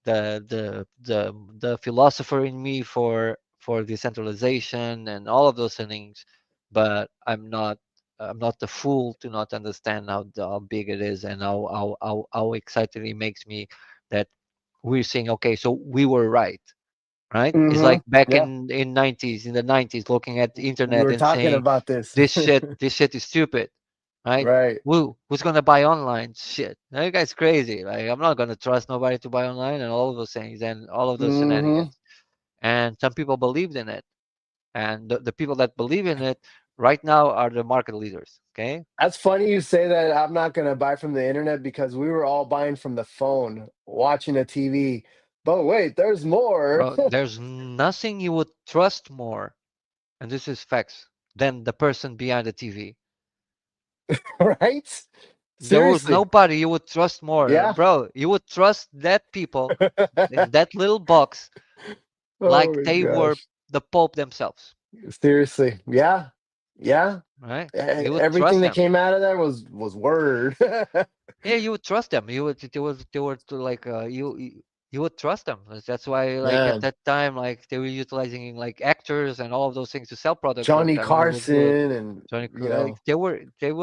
Speaker 2: the philosopher in me for decentralization and all of those things, but I'm not the fool to not understand how big it is, and how excited it makes me that we're saying, okay, so we were right? It's
Speaker 1: Mm-hmm.
Speaker 2: like back
Speaker 1: Yeah.
Speaker 2: in the 90s, looking at the
Speaker 1: We
Speaker 2: internet
Speaker 1: were
Speaker 2: and
Speaker 1: talking
Speaker 2: saying
Speaker 1: about this.
Speaker 2: this shit is stupid, right?
Speaker 1: Right.
Speaker 2: Who's gonna buy online? Shit, now you guys crazy. Like I'm not gonna trust nobody to buy online and all of those things and all of those
Speaker 1: Mm-hmm.
Speaker 2: shenanigans. And some people believed in it, and the people that believe in it right now are the market leaders. Okay,
Speaker 1: That's funny you say that. I'm not gonna buy from the internet because we were all buying from the phone, watching a TV. But wait, there's more.
Speaker 2: bro, there's nothing you would trust more, and this is facts, than the person behind the TV.
Speaker 1: Right?
Speaker 2: There was
Speaker 1: Seriously.
Speaker 2: nobody you would trust more,
Speaker 1: Yeah.
Speaker 2: bro. You would trust that people in that little box
Speaker 1: Oh
Speaker 2: like
Speaker 1: my
Speaker 2: they were
Speaker 1: gosh.
Speaker 2: the Pope themselves,
Speaker 1: Seriously. Yeah. Yeah.
Speaker 2: right? You would
Speaker 1: Everything
Speaker 2: trust
Speaker 1: that
Speaker 2: them.
Speaker 1: came out of there was word.
Speaker 2: Yeah, you would trust them. They were like you would trust them. That's why like at
Speaker 1: Man,
Speaker 2: that time like they were utilizing like actors and all of those things to sell products.
Speaker 1: Johnny
Speaker 2: And they would do it.
Speaker 1: Carson and
Speaker 2: Like they were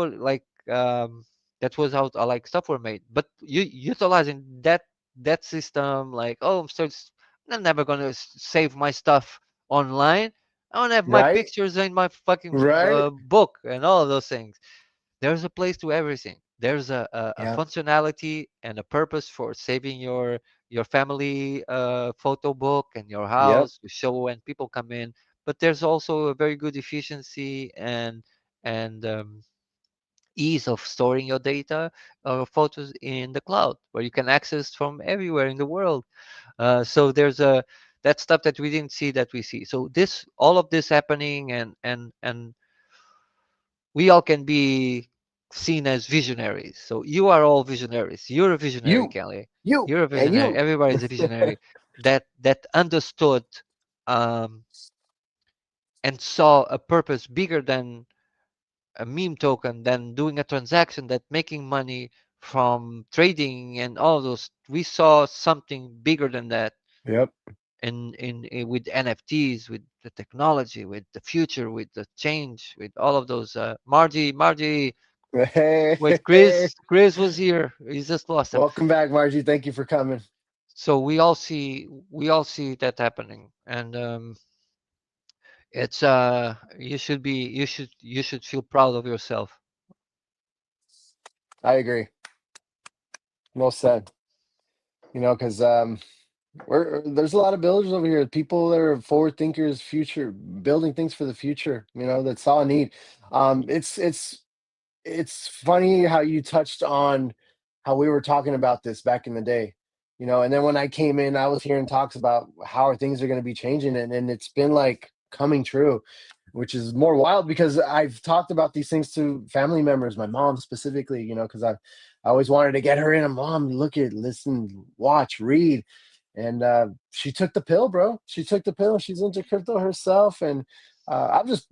Speaker 2: like that was how like stuff were made. But you utilizing that system like, oh, so I'm never gonna save my stuff online. I don't have my
Speaker 1: Right?
Speaker 2: pictures in my fucking
Speaker 1: Right?
Speaker 2: book and all of those things. There's a place to everything. There's a
Speaker 1: Yep.
Speaker 2: functionality and a purpose for saving your family photo book and your
Speaker 1: Yep.
Speaker 2: house to show when people come in. But there's also a very good efficiency and ease of storing your data or photos in the cloud where you can access from everywhere in the world. So there's a that stuff that we didn't see that we see. So this all of this happening and we all can be seen as visionaries. So you are all visionaries. You're a visionary,
Speaker 1: You,
Speaker 2: Kelly.
Speaker 1: you,
Speaker 2: You're a
Speaker 1: and
Speaker 2: visionary.
Speaker 1: you.
Speaker 2: Everybody's a visionary that understood um, and saw a purpose bigger than a meme token, than doing a transaction, that making money from trading and all those. We saw something bigger than that
Speaker 1: Yep.
Speaker 2: in with NFTs, with the technology, with the future, with the change, with all of those. Margie,
Speaker 1: Hey,
Speaker 2: wait, Chris was here. He just lost him.
Speaker 1: welcome back, Margie. Thank you for coming.
Speaker 2: So we all see that happening, and it's you should feel proud of yourself.
Speaker 1: I agree. Well said. Because there's a lot of builders over here, people that are forward thinkers, future building things for the future. That saw a need. It's funny how you touched on how we were talking about this back in the day. And then when I came in, I was hearing talks about how things are going to be changing, and it's been like coming true, which is more wild because I've talked about these things to family members, my mom specifically, because I always wanted to get her in. Mom, look at, listen, watch, read. And she took the pill, bro. She took the pill. She's into crypto herself. And I'm just,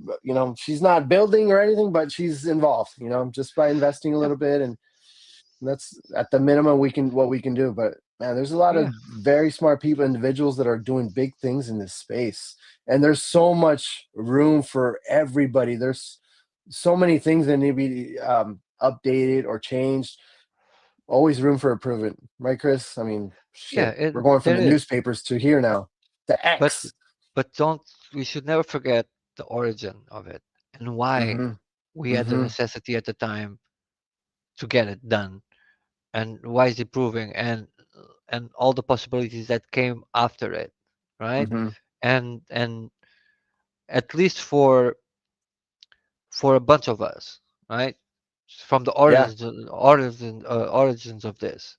Speaker 1: she's not building or anything, but she's involved, just by investing a
Speaker 2: Yeah,
Speaker 1: little bit. And that's at the minimum what we can do. But man, there's a lot
Speaker 2: yeah,
Speaker 1: of very smart people, individuals that are doing big things in this space. And there's so much room for everybody. There's so many things that need to be updated or changed. Always room for improvement, right, Chris? I mean,
Speaker 2: yeah.
Speaker 1: shit, we're going from
Speaker 2: There
Speaker 1: the
Speaker 2: is,
Speaker 1: newspapers to here now, to
Speaker 2: but
Speaker 1: X.
Speaker 2: don't we should never forget the origin of it and why
Speaker 1: Mm-hmm.
Speaker 2: we had the
Speaker 1: Mm-hmm.
Speaker 2: necessity at the time to get it done, and why is it proving, and all the possibilities that came after it, right?
Speaker 1: Mm-hmm.
Speaker 2: And at least for a bunch of us, right? From the
Speaker 1: Yeah.
Speaker 2: origins of this,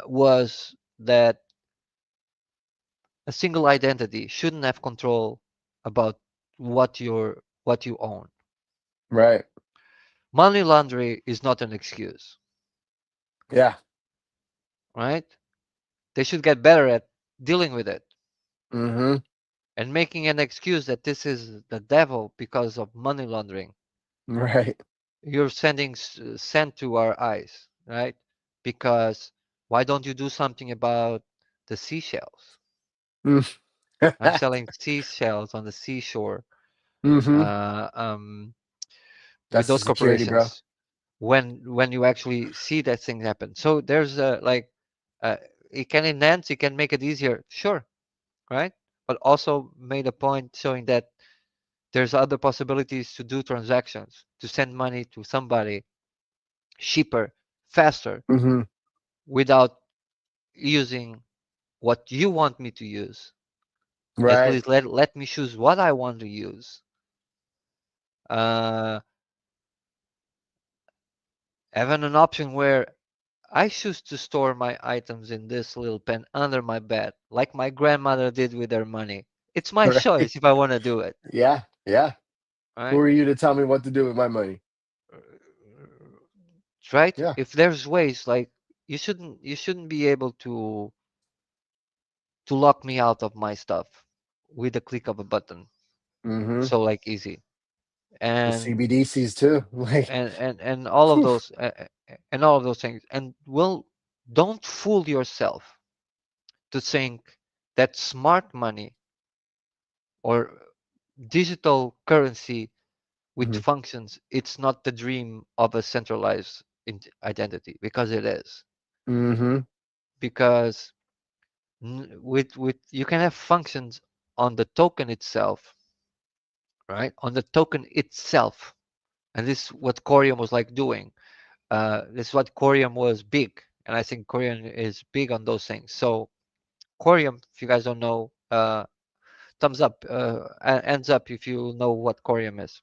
Speaker 2: was that a single identity shouldn't have control about what you own.
Speaker 1: Right.
Speaker 2: Money laundering is not an excuse,
Speaker 1: Yeah.
Speaker 2: right? They should get better at dealing with it
Speaker 1: Mm-hmm.
Speaker 2: and making an excuse that this is the devil because of money laundering.
Speaker 1: Right.
Speaker 2: You're sending sand to our eyes, right? Because why don't you do something about the seashells?
Speaker 1: Mm.
Speaker 2: I'm selling seashells on the seashore
Speaker 1: Mm-hmm.
Speaker 2: uh, um, with
Speaker 1: That's the
Speaker 2: those
Speaker 1: security, bro.
Speaker 2: corporations when you actually see that thing happen. So there's like uh, it can enhance, it can make it easier, sure, right? But also made a point showing that there's other possibilities to do transactions, to send money to somebody cheaper, faster,
Speaker 1: Mm-hmm.
Speaker 2: without using what you want me to use. At
Speaker 1: Right.
Speaker 2: least let me choose what I want to use. Uh, Having an option where I choose to store my items in this little pen under my bed, like my grandmother did with her money. It's my
Speaker 1: Right.
Speaker 2: choice if I want to do it,
Speaker 1: Yeah. Yeah. Who
Speaker 2: right?
Speaker 1: are you to tell me what to do with my money?
Speaker 2: Right?
Speaker 1: Yeah.
Speaker 2: If there's ways, like you shouldn't be able to lock me out of my stuff with a click of a button.
Speaker 1: Mm-hmm.
Speaker 2: So like easy.
Speaker 1: The
Speaker 2: And
Speaker 1: CBDCs too. Like,
Speaker 2: and all of
Speaker 1: whew.
Speaker 2: those and all of those things. And well, don't fool yourself to think that smart money or digital currency with
Speaker 1: Mm-hmm.
Speaker 2: functions, it's not the dream of a centralized identity, because it is.
Speaker 1: Mm-hmm.
Speaker 2: Because With you can have functions on the token itself, right? On the token itself, and this is what Corium was like doing. This is what Corium was big, and I think Corium is big on those things. So Corium, if you guys don't know, thumbs up, ends up if you know what Corium is.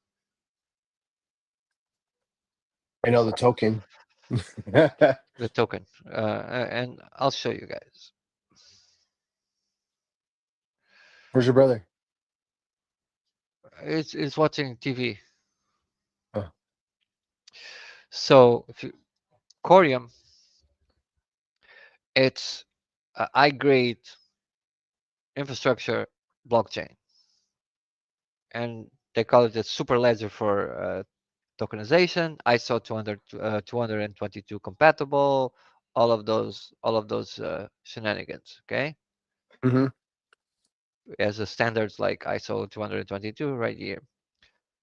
Speaker 1: I know the token.
Speaker 2: The token, and I'll show you guys.
Speaker 1: Where's your brother?
Speaker 2: It's watching TV.
Speaker 1: Oh.
Speaker 2: So if you, Corium, it's a high grade infrastructure blockchain, and they call it a super ledger for tokenization, ISO 222 compatible, all of those shenanigans. Okay,
Speaker 1: Hmm.
Speaker 2: as a standards like ISO 222 right here.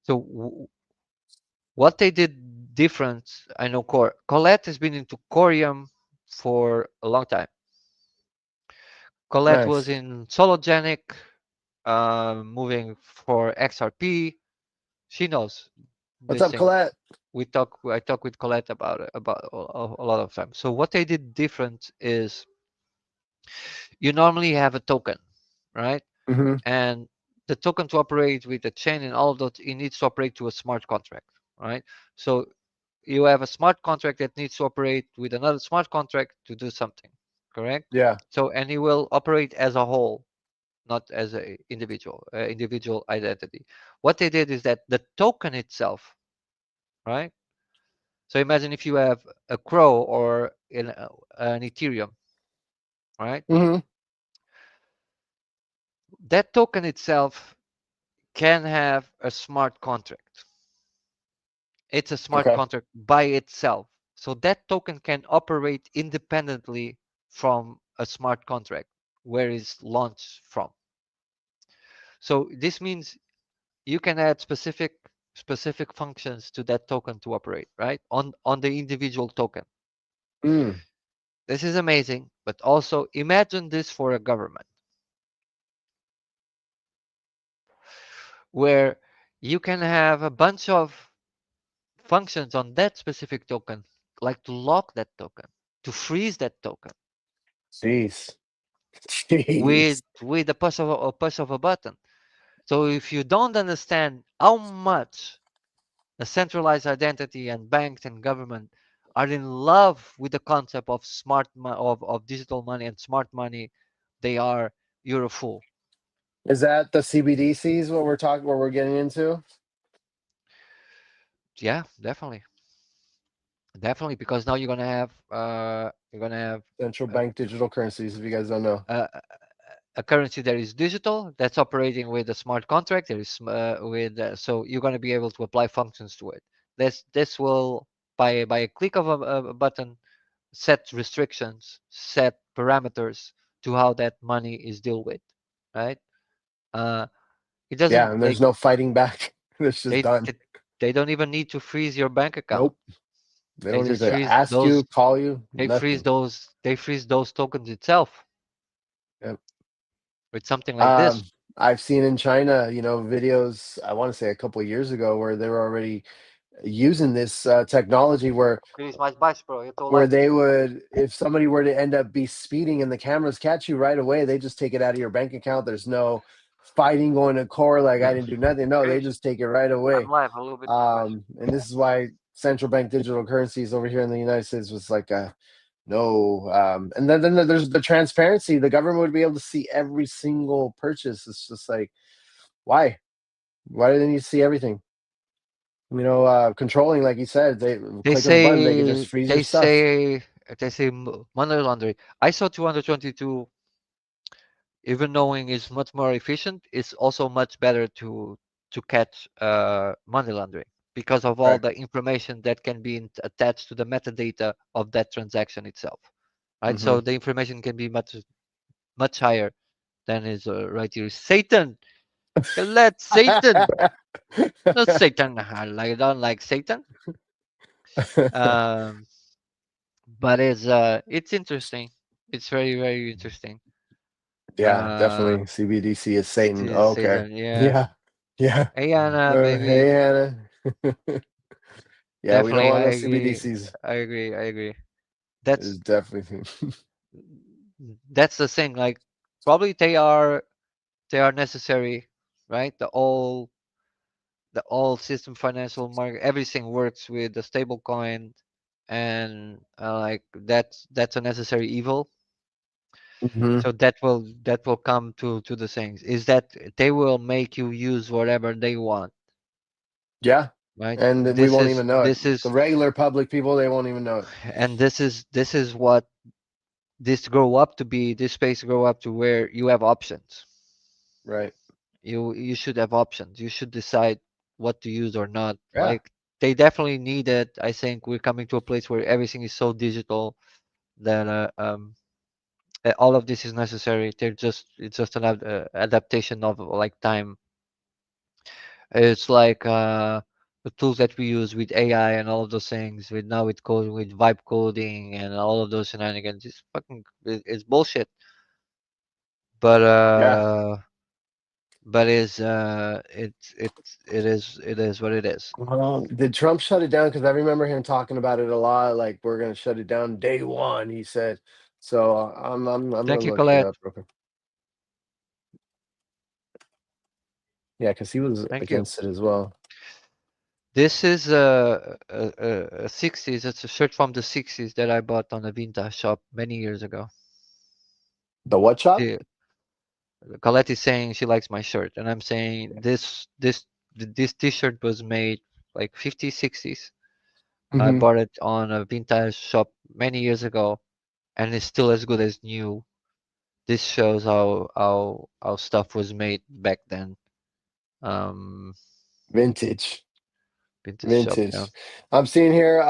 Speaker 2: So what they did different, I know Colette has been into Corium for a long time. Colette was
Speaker 1: Nice.
Speaker 2: in Sologenic, moving for XRP. She knows
Speaker 1: What's
Speaker 2: this
Speaker 1: up,
Speaker 2: thing.
Speaker 1: Colette?
Speaker 2: I talk with Colette about it about a lot of time. So what they did different is you normally have a token, right?
Speaker 1: Hmm.
Speaker 2: And the token to operate with the chain and all of that, it needs to operate to a smart contract, right? So you have a smart contract that needs to operate with another smart contract to do something, correct?
Speaker 1: Yeah.
Speaker 2: So and it will operate as a whole, not as a individual identity. What they did is that the token itself, right? So imagine if you have a Crow or an Ethereum, right?
Speaker 1: Hmm.
Speaker 2: That token itself can have a smart contract. It's a smart
Speaker 1: Okay.
Speaker 2: contract by itself. So that token can operate independently from a smart contract where it's launched from. So this means you can add specific functions to that token to operate, right? On the individual token.
Speaker 1: Mm.
Speaker 2: This is amazing, but also imagine this for a government where you can have a bunch of functions on that specific token, like to lock that token, to freeze that token
Speaker 1: Jeez.
Speaker 2: with
Speaker 1: Jeez.
Speaker 2: a push of a button. So if you don't understand how much a centralized identity and banks and government are in love with the concept of of digital money and smart money, you're a fool.
Speaker 1: Is that the CBDCs? What we're talking? What we're getting into?
Speaker 2: Yeah, definitely, definitely, because now you're gonna have
Speaker 1: Central
Speaker 2: a,
Speaker 1: bank digital currencies. If you guys don't know.
Speaker 2: a, a currency that is digital, that's operating with a smart contract. There is so you're going to be able to apply functions to it. This will by a click of a button set restrictions, set parameters to how that money is dealt with, right? Uh, it
Speaker 1: Yeah,
Speaker 2: doesn't
Speaker 1: and there's no fighting back. It's just
Speaker 2: they,
Speaker 1: done.
Speaker 2: they they don't even need to freeze your bank account.
Speaker 1: Nope. They
Speaker 2: They
Speaker 1: don't
Speaker 2: just
Speaker 1: even
Speaker 2: freeze
Speaker 1: ask
Speaker 2: those
Speaker 1: you, call you,
Speaker 2: freeze
Speaker 1: nothing.
Speaker 2: those tokens itself
Speaker 1: Yep.
Speaker 2: with something like this.
Speaker 1: I've seen in China, videos, I want to say a couple of years ago, where they were already using this technology
Speaker 2: Chris, mais baixo, bro. Eu tô
Speaker 1: where
Speaker 2: live.
Speaker 1: they would, if somebody were to end up be speeding and the cameras catch you right away, they just take it out of your bank account. There's no fighting going to court like I didn't do nothing. No, they
Speaker 2: Chris,
Speaker 1: just take it right
Speaker 2: I'm
Speaker 1: away.
Speaker 2: live, a little bit mais baixo.
Speaker 1: And this is why central bank digital currencies over here in the United States was like no. And then there's the transparency. The government would be able to see every single purchase. It's just like, why? Why do they need to see everything? Controlling, like you said, they
Speaker 2: They
Speaker 1: click of a button, they could just
Speaker 2: say
Speaker 1: freeze your
Speaker 2: they
Speaker 1: stuff.
Speaker 2: say they say money laundering. ISO 222, even knowing is much more efficient, is also much better to catch money laundering because of all
Speaker 1: Right.
Speaker 2: the information that can be attached to the metadata of that transaction itself. Right,
Speaker 1: Mm-hmm.
Speaker 2: so the information can be much higher than is right here. Satan, let Satan, not Satan. I don't like Satan. Um, but it's interesting. It's very interesting.
Speaker 1: Yeah, definitely. CBDC is Satan.
Speaker 2: This
Speaker 1: Oh, okay.
Speaker 2: season, yeah.
Speaker 1: Yeah. Yeah.
Speaker 2: Hey Anna, baby.
Speaker 1: Hey, Hannah. Yeah, we don't
Speaker 2: Definitely,
Speaker 1: want
Speaker 2: I
Speaker 1: no
Speaker 2: agree.
Speaker 1: CBDCs.
Speaker 2: I agree. I agree.
Speaker 1: It's
Speaker 2: That's
Speaker 1: definitely.
Speaker 2: that's the thing. Like, probably they are necessary, right? The all system financial market, everything works with the stable coin, and like that's a necessary evil.
Speaker 1: Mhm.
Speaker 2: So that will come to the things is that they will make you use whatever they want,
Speaker 1: Yeah.
Speaker 2: right?
Speaker 1: And then we
Speaker 2: This
Speaker 1: won't
Speaker 2: is
Speaker 1: even know it.
Speaker 2: this
Speaker 1: The
Speaker 2: is
Speaker 1: regular public people, they won't even know it.
Speaker 2: and this is what this grow up to be. This space grow up to where you have options.
Speaker 1: Right.
Speaker 2: You should have options. You should decide what to use or not.
Speaker 1: Yeah.
Speaker 2: Like they definitely need it. I think we're coming to a place where everything is so digital that all of this is necessary. It's just an adaptation of like time. It's like the tools that we use with AI and all of those things. With now with coding, with vibe coding and all of those shenanigans. It's bullshit. But
Speaker 1: Yeah.
Speaker 2: it is what it is.
Speaker 1: Did Trump shut it down? Because I remember him talking about it a lot. Like we're gonna shut it down day one. He said. So I'm gonna
Speaker 2: Thank you,
Speaker 1: look it
Speaker 2: Colette.
Speaker 1: up real quick. Yeah, because he was
Speaker 2: Thank you.
Speaker 1: against it as well.
Speaker 2: This is a 60s. It's a shirt from the 60s that I bought on a vintage shop many years ago.
Speaker 1: The what shop?
Speaker 2: The Colette is saying she likes my shirt, and I'm saying this T-shirt was made like 50s, 60s. I
Speaker 1: Hmm.
Speaker 2: bought it on a vintage shop many years ago, and it's still as good as new. This shows how stuff was made back then. Um,
Speaker 1: Vintage.
Speaker 2: vintage shop, yeah.
Speaker 1: Vintage. I'm seeing here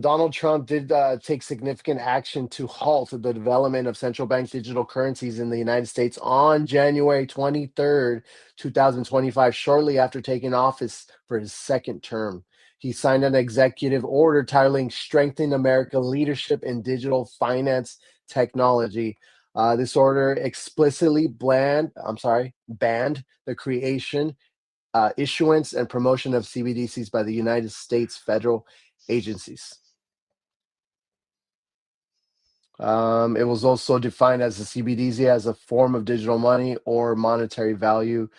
Speaker 1: Donald Trump did take significant action to halt the development of central bank digital currencies in the United States on January 23rd, 2025, shortly after taking office for his second term. He signed an executive order titling Strengthen America Leadership in Digital Finance Technology. This order explicitly banned the creation, issuance and promotion of CBDCs by the United States federal agencies. It was also defined as a CBDC as a form of digital money or monetary value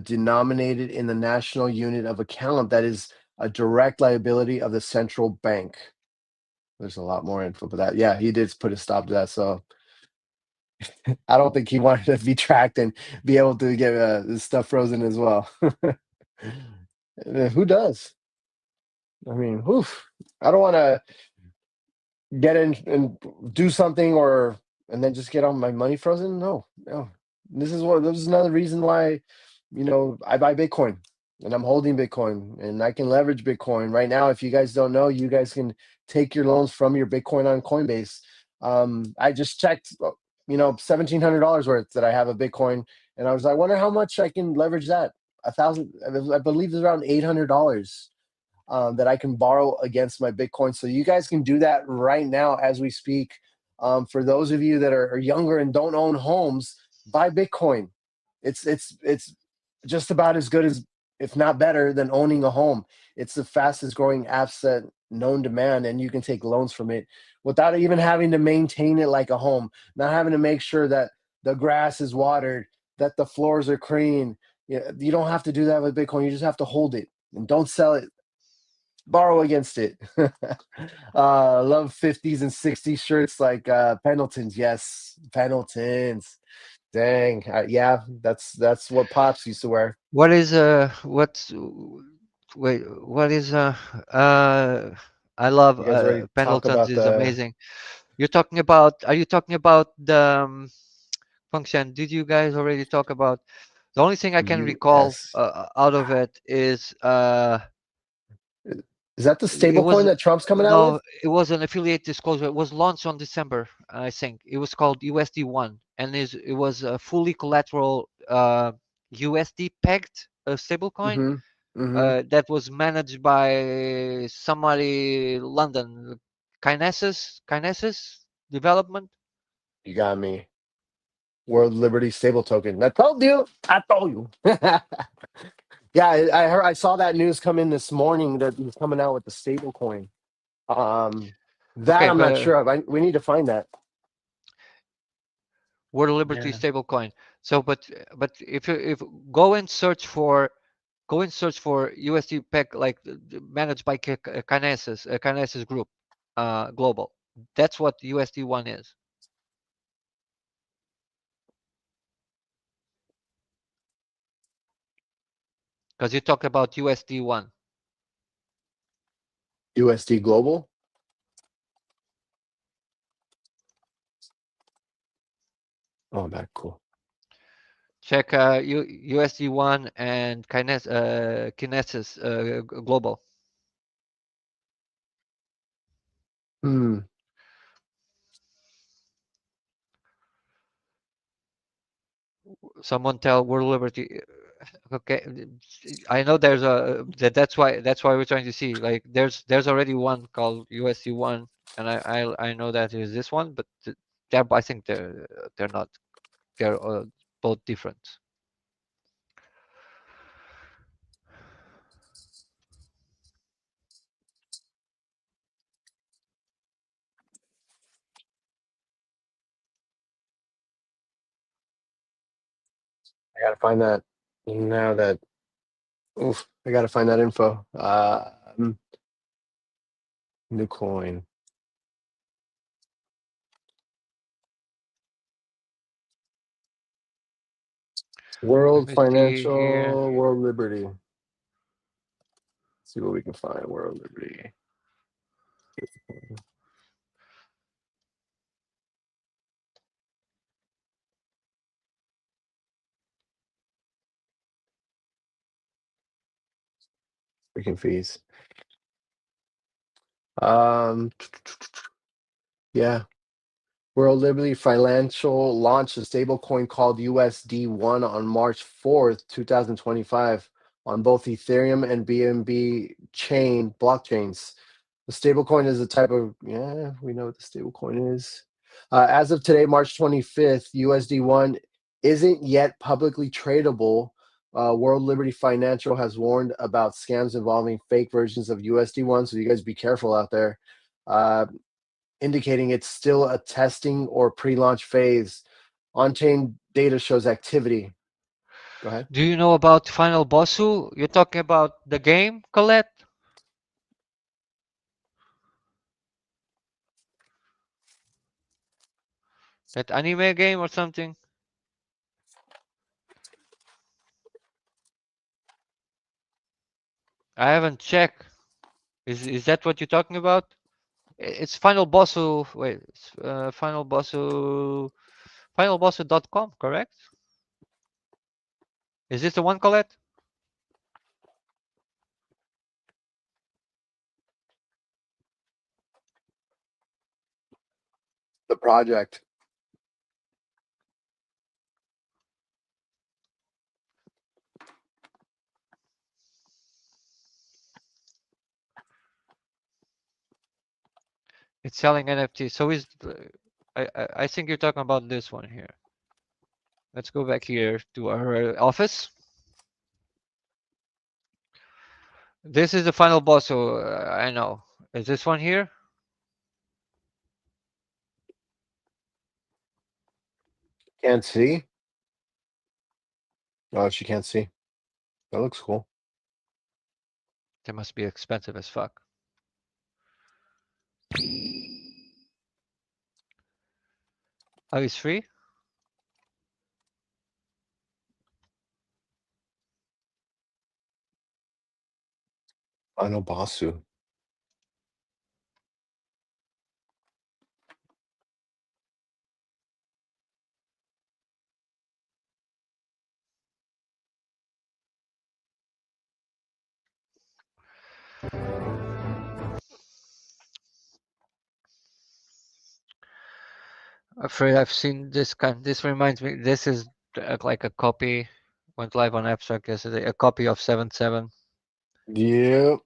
Speaker 1: denominated in the national unit of account that is a direct liability of the central bank. There's a lot more info, but that, yeah, he did put a stop to that. So I don't think he wanted to be tracked and be able to get this stuff frozen as well. Who does? I mean, oof. I don't want to get in and do something or and then just get all my money frozen. No, no. This is another reason why, I buy Bitcoin and I'm holding Bitcoin and I can leverage Bitcoin right now. If you guys don't know, you guys can take your loans from your Bitcoin on Coinbase. I just checked, $1,700 worth that I have of Bitcoin, and I wonder how much I can leverage that. 1,000, I believe it's around $800 that I can borrow against my Bitcoin. So you guys can do that right now as we speak. For those of you that are younger and don't own homes, buy Bitcoin. It's just about as good as, if not better, than owning a home. It's the fastest growing asset known to man, and you can take loans from it without even having to maintain it like a home, not having to make sure that the grass is watered, that the floors are clean. You don't have to do that with Bitcoin. You just have to hold it and don't sell it, borrow against it. Love 50s and 60s shirts like Pendletons. Yes, Pendletons. Dang. Yeah, that's what Pops used to wear.
Speaker 2: What is what's wait what is I love
Speaker 1: You guys already talk
Speaker 2: Pendleton's
Speaker 1: about
Speaker 2: is
Speaker 1: the
Speaker 2: amazing. Are you talking about the function? Did you guys already talk about the only thing I can recall
Speaker 1: US.
Speaker 2: out of it is
Speaker 1: Is that the
Speaker 2: it
Speaker 1: stable coin
Speaker 2: was
Speaker 1: that Trump's coming out
Speaker 2: no,
Speaker 1: with?
Speaker 2: it was an affiliate disclosure. It was launched on December, I think. It was called USD1, and it was a fully collateral USD pegged stablecoin
Speaker 1: Mm-hmm. Mm-hmm.
Speaker 2: that was managed by somebody London, Kinesis Development.
Speaker 1: You got me. World Liberty stable token. I told you. I told you. Yeah, I heard. I saw that news come in this morning that he's coming out with the stable coin. That
Speaker 2: Okay,
Speaker 1: I'm not
Speaker 2: but
Speaker 1: sure of. We need to find that.
Speaker 2: World Liberty
Speaker 1: Yeah.
Speaker 2: stablecoin. So, but if go and search for USD peg like managed by Kinesis Group, global. That's what USD one is. Because you talk about USD one.
Speaker 1: USD Global. Oh, that cool.
Speaker 2: Check USD one and Kinesis global.
Speaker 1: Hmm.
Speaker 2: Someone tell World Liberty. Okay, I know that's why we're trying to see, like, there's already one called USD one, and I know that is this one, but I think they're not, they're both different.
Speaker 1: I gotta find that now. That oof. I gotta find that info. New coin.
Speaker 2: Let
Speaker 1: World
Speaker 2: me see here.
Speaker 1: Financial. World Liberty. Let's see what we can find. World Liberty. Freaking fees. Yeah. World Liberty Financial launched a stablecoin called USD1 on March 4th, 2025, on both Ethereum and BNB chain blockchains. The stablecoin is a type of, yeah, we know what the stablecoin is. As of today, March 25th, USD1 isn't yet publicly tradable. World Liberty Financial has warned about scams involving fake versions of USD1, so you guys be careful out there. Indicating it's still a testing or pre-launch phase. On-chain data shows activity. Go ahead.
Speaker 2: Do you know about Final Bossu? You're talking about the game, Colette? That anime game or something? I haven't checked. Is that what you're talking about? It's Final Bossu. Wait, it's Final Bossu. FinalBossu.com, correct? Is this the one, Colette?
Speaker 1: The project.
Speaker 2: It's selling NFT. So I think you're talking about this one here. Let's go back here to our office. This is the Final Boss, so I know. Is this one here?
Speaker 1: Can't see. Oh, she can't see. That looks cool.
Speaker 2: They must be expensive as fuck. Oh, it's free?
Speaker 1: Final Bossu.
Speaker 2: Afraid I've seen this kind. This reminds me. This is like a copy. Went live on Abstract yesterday. A copy of 7.7.
Speaker 1: Yep.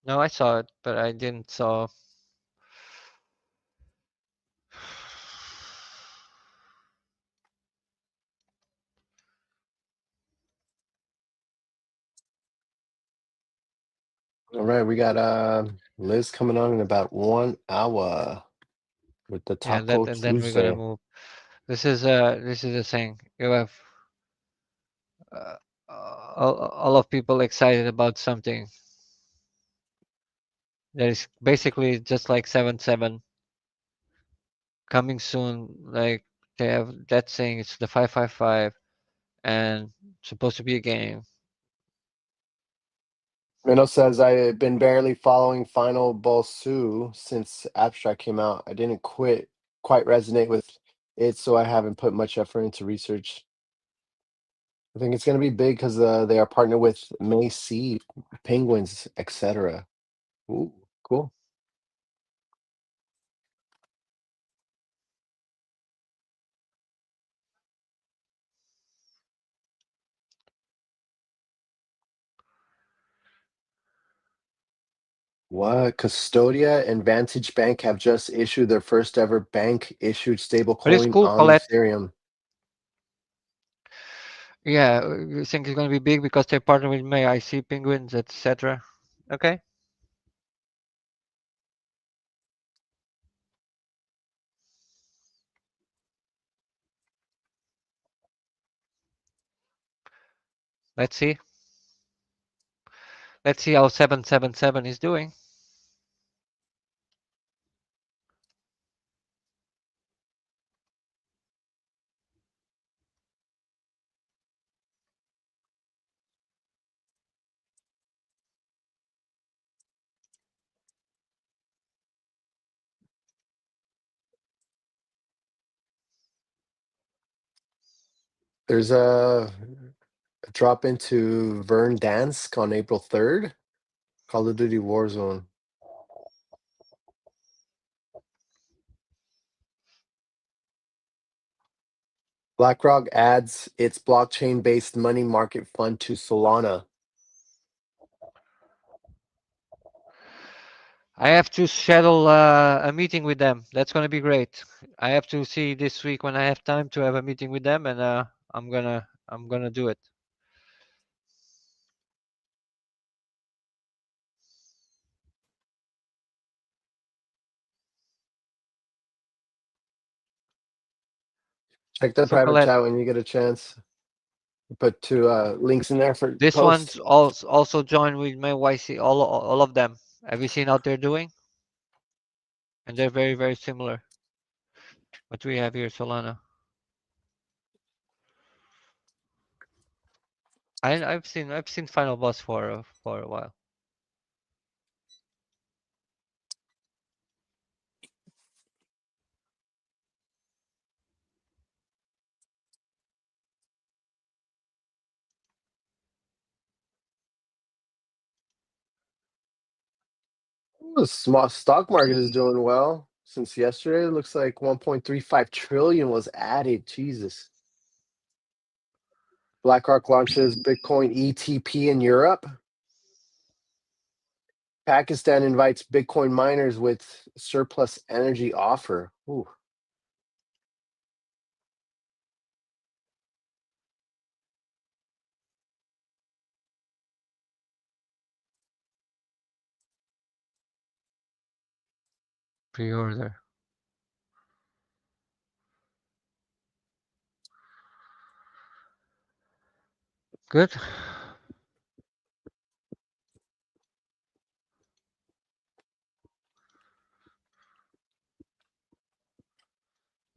Speaker 2: No, I saw it, but I didn't saw.
Speaker 1: All right, we got Liz coming on in about 1 hour with the
Speaker 2: Yeah, that
Speaker 1: Taco
Speaker 2: and then we're gonna
Speaker 1: Tuesday.
Speaker 2: move. This is the thing. You have uh, all of people excited about something that is basically just like 7-7 coming soon. Like they have that saying it's the 555 and supposed to be a game.
Speaker 1: Mino says I've been barely following Final Bosu since Abstract came out. I didn't quite resonate with it, so I haven't put much effort into research. I think it's going to be big because they are partnered with Macy, Penguins, etc. Ooh, cool. What? Custodia and Vantage Bank have just issued their first ever bank issued
Speaker 2: But it's
Speaker 1: stablecoin
Speaker 2: cool,
Speaker 1: on
Speaker 2: Colette.
Speaker 1: Ethereum.
Speaker 2: Yeah, you think it's gonna be big because they partner with May IC Penguins, etc. Okay, let's see. Let's see how 777 is doing.
Speaker 1: There's a drop into Vern Dansk on April 3rd. Call of Duty Warzone. BlackRock adds its blockchain based money market fund to Solana.
Speaker 2: I have to schedule a meeting with them. That's gonna be great. I have to see this week when I have time to have a meeting with them, and I'm gonna do it.
Speaker 1: Check the
Speaker 2: So
Speaker 1: private
Speaker 2: Colette,
Speaker 1: chat when you get a chance. Put two links in there for
Speaker 2: this one's
Speaker 1: posts.
Speaker 2: also joined with my YC. All of them. Have you seen out there doing? And they're very very similar. What we have here, Solana. I've seen Final Boss for a while.
Speaker 1: The small stock market is doing well since yesterday. It looks like 1.35 trillion was added. Jesus. BlackRock launches Bitcoin ETP in Europe. Pakistan invites Bitcoin miners with surplus energy offer. Ooh.
Speaker 2: Pre-order. Good.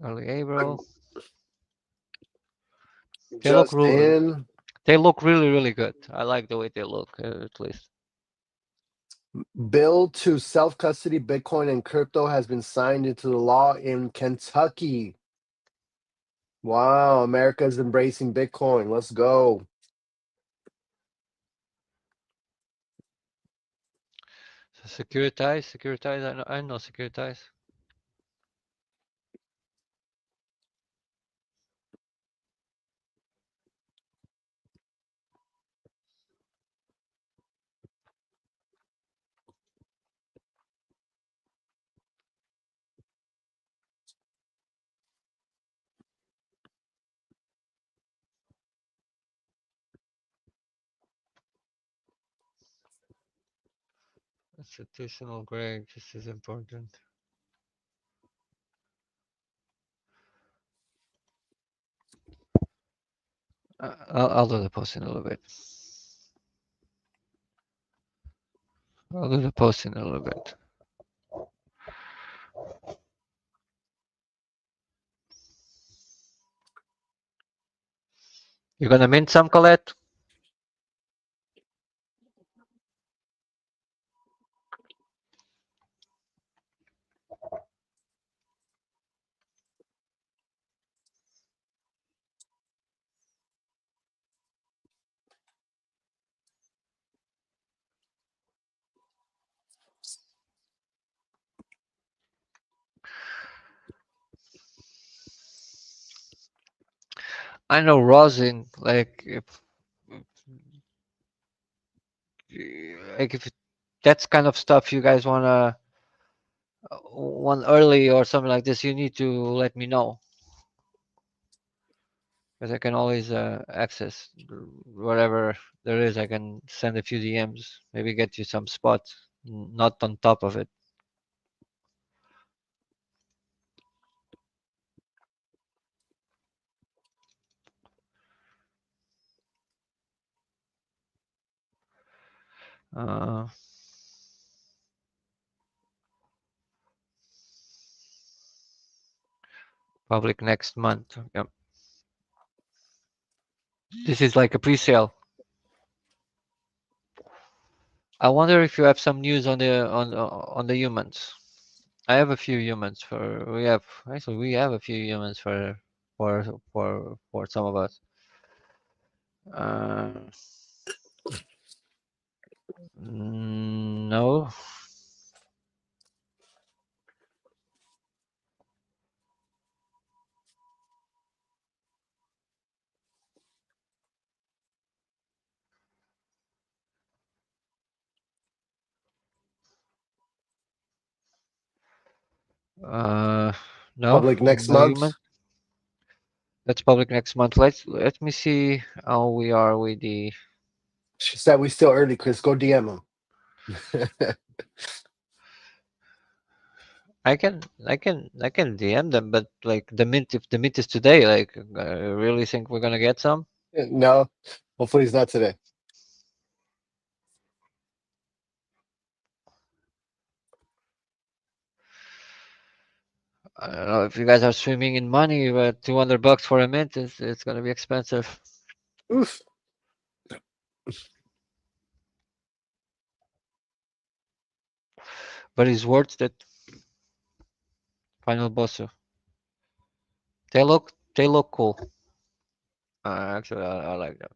Speaker 2: Early April. They look
Speaker 1: Just
Speaker 2: real.
Speaker 1: in.
Speaker 2: They look really really good. I like the way they look at least.
Speaker 1: Bill to self custody Bitcoin and crypto has been signed into the law in Kentucky. Wow, America's embracing Bitcoin. Let's go.
Speaker 2: So securitize. I know securitize. Institutional grade just is important. I'll do the post in a little bit. I'll do the post in a little bit. You're gonna mint some, Colette? I know rosin, if that's kind of stuff you guys want early or something like this, you need to let me know because I can always access whatever there is. I can send a few DMs, maybe get you some spots, not on top of it. Uh, Public next month. Yep. This is like a pre-sale. I wonder if you have some news on the humans. I have a few humans for we have a few humans for some of us. Uh, no. Uh, no,
Speaker 1: Public next
Speaker 2: no
Speaker 1: month.
Speaker 2: human. That's public next month. Let me see how we are with the.
Speaker 1: She said we still early, Chris. Go DM him.
Speaker 2: I can DM them, but like if the mint is today, like I really think we're gonna get some.
Speaker 1: No, hopefully it's not today.
Speaker 2: I don't know if you guys are swimming in money, but $200 for a mint is it's gonna be expensive.
Speaker 1: Oof.
Speaker 2: But it's worth it. Final boss. They look cool. Actually, I like them.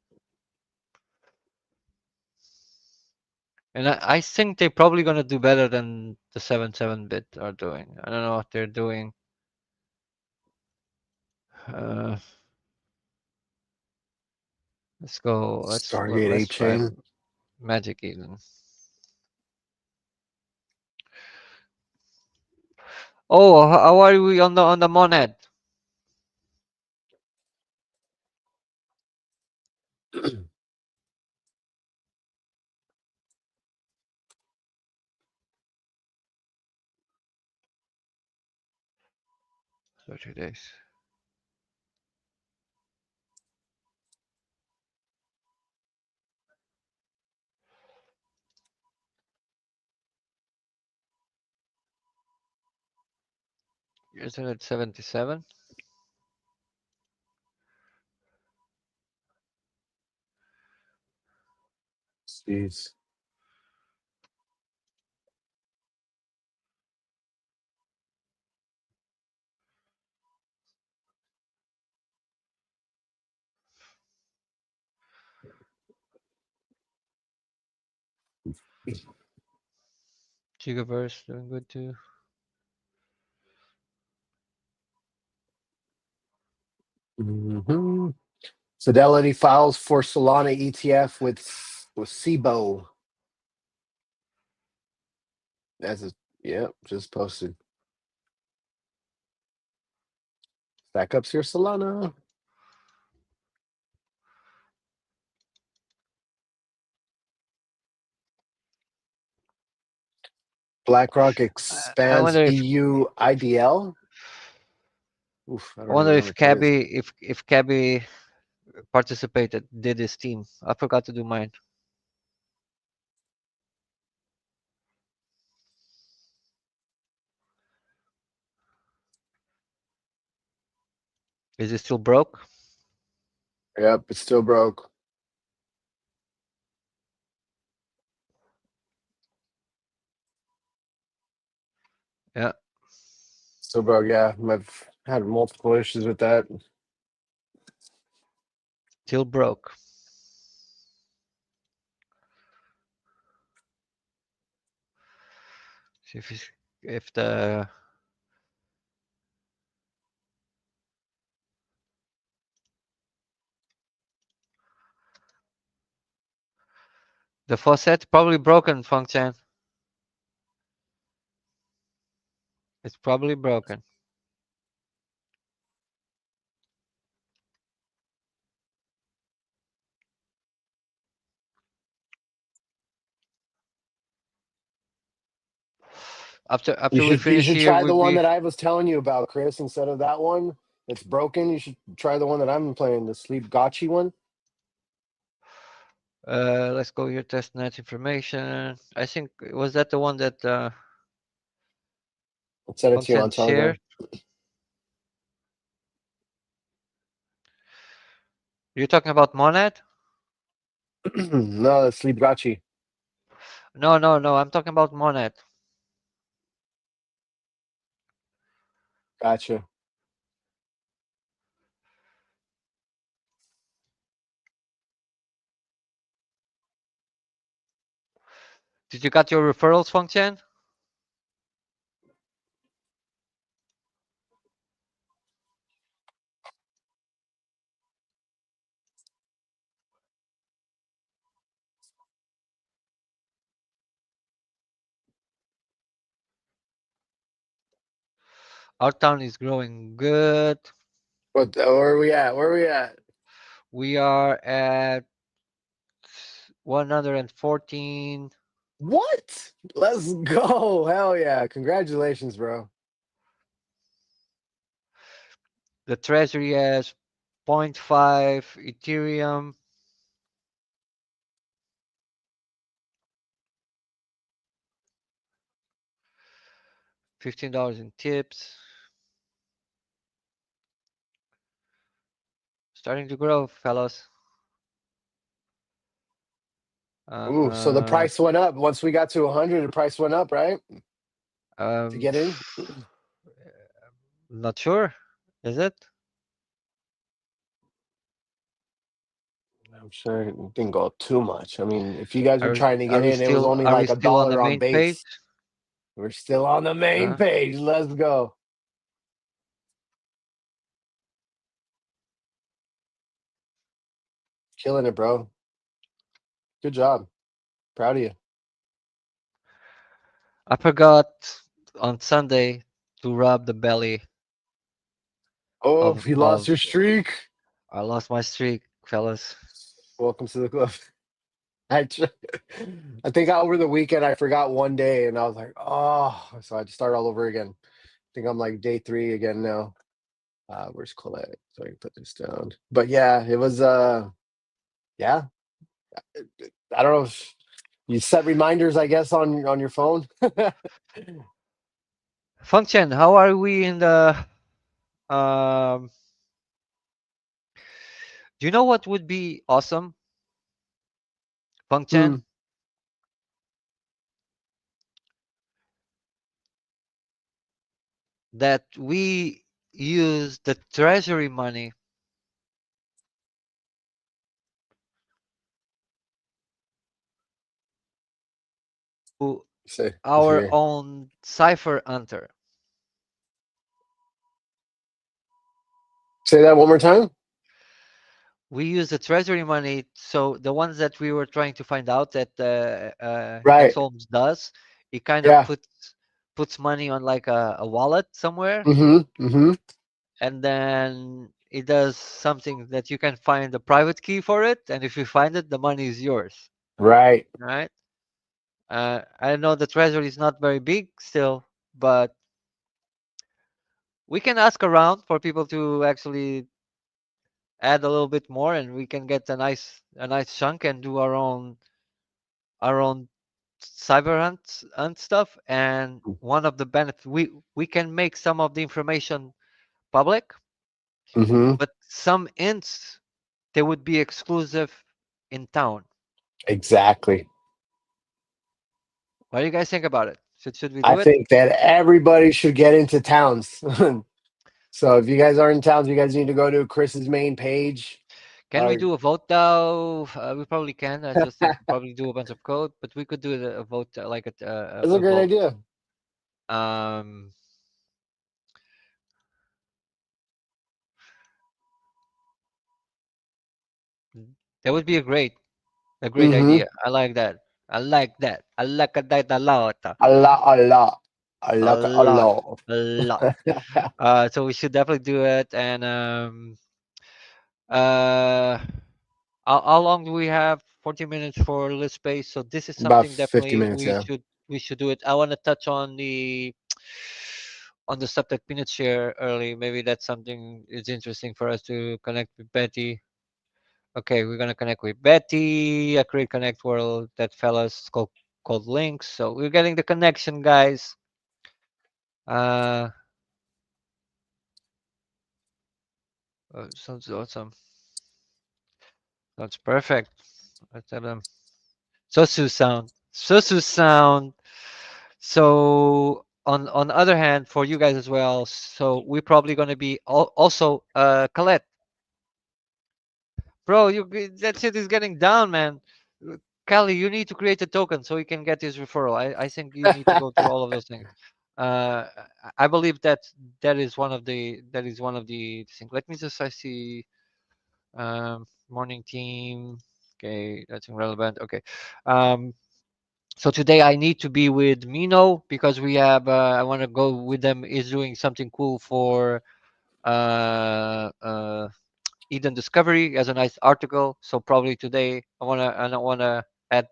Speaker 2: And I think they're probably gonna do better than the 7/7 bit are doing. I don't know what they're doing. Uh, let's go.
Speaker 1: Stargate
Speaker 2: Let's
Speaker 1: 8
Speaker 2: try
Speaker 1: chain.
Speaker 2: Magic Eden. Oh, how are we on the Monad? So 2 days. Isn't it 77?
Speaker 1: Jeez.
Speaker 2: Gigaverse doing good too.
Speaker 1: Hmm. Fidelity files for Solana ETF with SIBO. As a just posted. Backups your Solana. BlackRock
Speaker 2: I
Speaker 1: expands
Speaker 2: wonder if
Speaker 1: EU IDL. Oof, I
Speaker 2: I
Speaker 1: don't even
Speaker 2: wonder
Speaker 1: know
Speaker 2: if
Speaker 1: what that is.
Speaker 2: Cabby participated, did his team. I forgot to do mine. Is it still broke?
Speaker 1: Yep, it's still broke.
Speaker 2: Yeah,
Speaker 1: Still broke. Yeah, I've had multiple issues with that.
Speaker 2: still broke. See if the faucet probably broken, Fengchan. It's probably broken.
Speaker 1: You
Speaker 2: After we
Speaker 1: should you
Speaker 2: finish
Speaker 1: should
Speaker 2: here,
Speaker 1: try
Speaker 2: we
Speaker 1: the one
Speaker 2: be
Speaker 1: that I was telling you about, Chris, instead of that one that's broken. You should try the one that I'm playing, the Sleep Gotchi one.
Speaker 2: let's go here, test net information. I think, was that the one that
Speaker 1: I'll send it to you on
Speaker 2: Fengchan
Speaker 1: Telegram.
Speaker 2: shared? You're talking about Monad?
Speaker 1: No, the Sleep Gotchi.
Speaker 2: No, I'm talking about Monad.
Speaker 1: Gotcha.
Speaker 2: Did you got your referrals, Fengchan? Our town is growing good.
Speaker 1: What? Where are we at? Where are we at?
Speaker 2: We are at 114.
Speaker 1: What? Let's go! Hell yeah! Congratulations, bro.
Speaker 2: The treasury has 0.5 Ethereum. $15 in tips. Starting to grow, fellas.
Speaker 1: Ooh, so the price went up once we got to 100. The price went up, right? To get in.
Speaker 2: Not sure. Is it?
Speaker 1: I'm sure it didn't go up too much. I mean, if you guys were trying to get in, it was only
Speaker 2: Are we
Speaker 1: like a
Speaker 2: still on the
Speaker 1: dollar on
Speaker 2: main page?
Speaker 1: base. We're still on the main page. Let's go. Killing it, bro. Good job. Proud of you.
Speaker 2: I forgot on Sunday to rub the belly
Speaker 1: Oh,
Speaker 2: of
Speaker 1: you lost your streak.
Speaker 2: I lost my streak, fellas.
Speaker 1: Welcome to the club. I think over the weekend I forgot one day and I was like, oh, so I had to start all over again. I think I'm like day 3 again now. Where's Colette? So I can put this down. But yeah, it was yeah. I don't know if you set reminders, I guess, on your phone.
Speaker 2: Function, how are we in the um do you know what would be awesome? Function?
Speaker 1: Hmm.
Speaker 2: That we use the treasury money to
Speaker 1: Say
Speaker 2: our
Speaker 1: here.
Speaker 2: own cipher hunter.
Speaker 1: Say that one more time.
Speaker 2: We use the treasury money, so the ones that we were trying to find out that
Speaker 1: Right.
Speaker 2: Exolms does, it kind of
Speaker 1: Yeah.
Speaker 2: puts money on like a wallet somewhere,
Speaker 1: Mm-hmm. Mm-hmm.
Speaker 2: and then it does something that you can find a private key for it, and if you find it, the money is yours,
Speaker 1: Right.
Speaker 2: right? I know the treasury is not very big still, but we can ask around for people to actually add a little bit more, and we can get a nice chunk and do our own cyber hunt and stuff. And one of the benefits, we can make some of the information public,
Speaker 1: Mm-hmm.
Speaker 2: but some ints they would be exclusive in town.
Speaker 1: Exactly.
Speaker 2: What do you guys think about it? Should we
Speaker 1: I
Speaker 2: do it?
Speaker 1: think that everybody should get into towns. So if you guys are in towns, you guys need to go to Chris's main page.
Speaker 2: Can we
Speaker 1: Or
Speaker 2: do a vote now? We probably can. I just need to probably do a bunch of code, but we could do a vote, like
Speaker 1: that's a
Speaker 2: a
Speaker 1: great
Speaker 2: vote.
Speaker 1: idea.
Speaker 2: Um, that would be a great
Speaker 1: Mm-hmm.
Speaker 2: idea. I like that. I like that. I like that a lot.
Speaker 1: A lot, a lot, a
Speaker 2: A
Speaker 1: lot, a
Speaker 2: lot.
Speaker 1: lot.
Speaker 2: A lot. So we should definitely do it. And uh, how long do we have? 40 minutes for list space. So this is
Speaker 1: About
Speaker 2: something
Speaker 1: 50
Speaker 2: definitely
Speaker 1: minutes,
Speaker 2: we
Speaker 1: yeah.
Speaker 2: should we should do it. I want to touch on the stuff that Peanut shared early. Maybe that's something is interesting for us to connect with Betty. Okay, we're gonna connect with Betty. A create connect world. That fella's called links. So we're getting the connection, guys. Uh, sounds awesome. That's perfect. Let's have them. Sosu sound. Sosu sound. So on the other hand, for you guys as well. So we're probably gonna be also Colette. Bro, that shit is getting down, man. Kali, you need to create a token so you can get this referral. I think you need to go through all of those things. I believe that is one of the things. Let me just I see morning team. Okay, that's irrelevant. Okay. Um, so today I need to be with Mino because we have I want to go with them is doing something cool for uh uh Eden Discovery as a nice article. So probably today I wanna add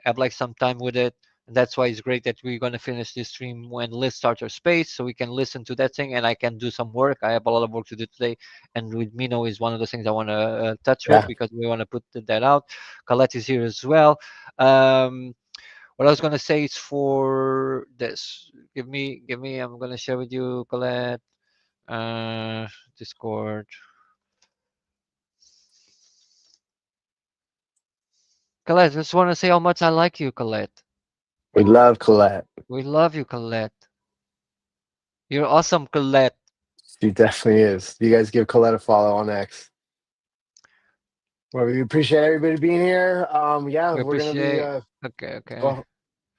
Speaker 2: have like some time with it. And that's why it's great that we're gonna finish this stream when Liz starts her space, so we can listen to that thing and I can do some work. I have a lot of work to do today, and with Mino is one of the things I want to touch with
Speaker 1: Yeah,
Speaker 2: because we want to put that out. Colette is here as well. Um, what I was gonna say is for this. Give me. I'm gonna share with you, Colette. Uh, Discord. Colette, just want to say how much I like you, Colette.
Speaker 1: we love Colette.
Speaker 2: We love you, Colette. You're awesome, Colette.
Speaker 1: She definitely is. You guys give Colette a follow on X. Well, we appreciate everybody being here. Yeah,
Speaker 2: We
Speaker 1: we're gonna be
Speaker 2: appreciate. Okay, okay.
Speaker 1: go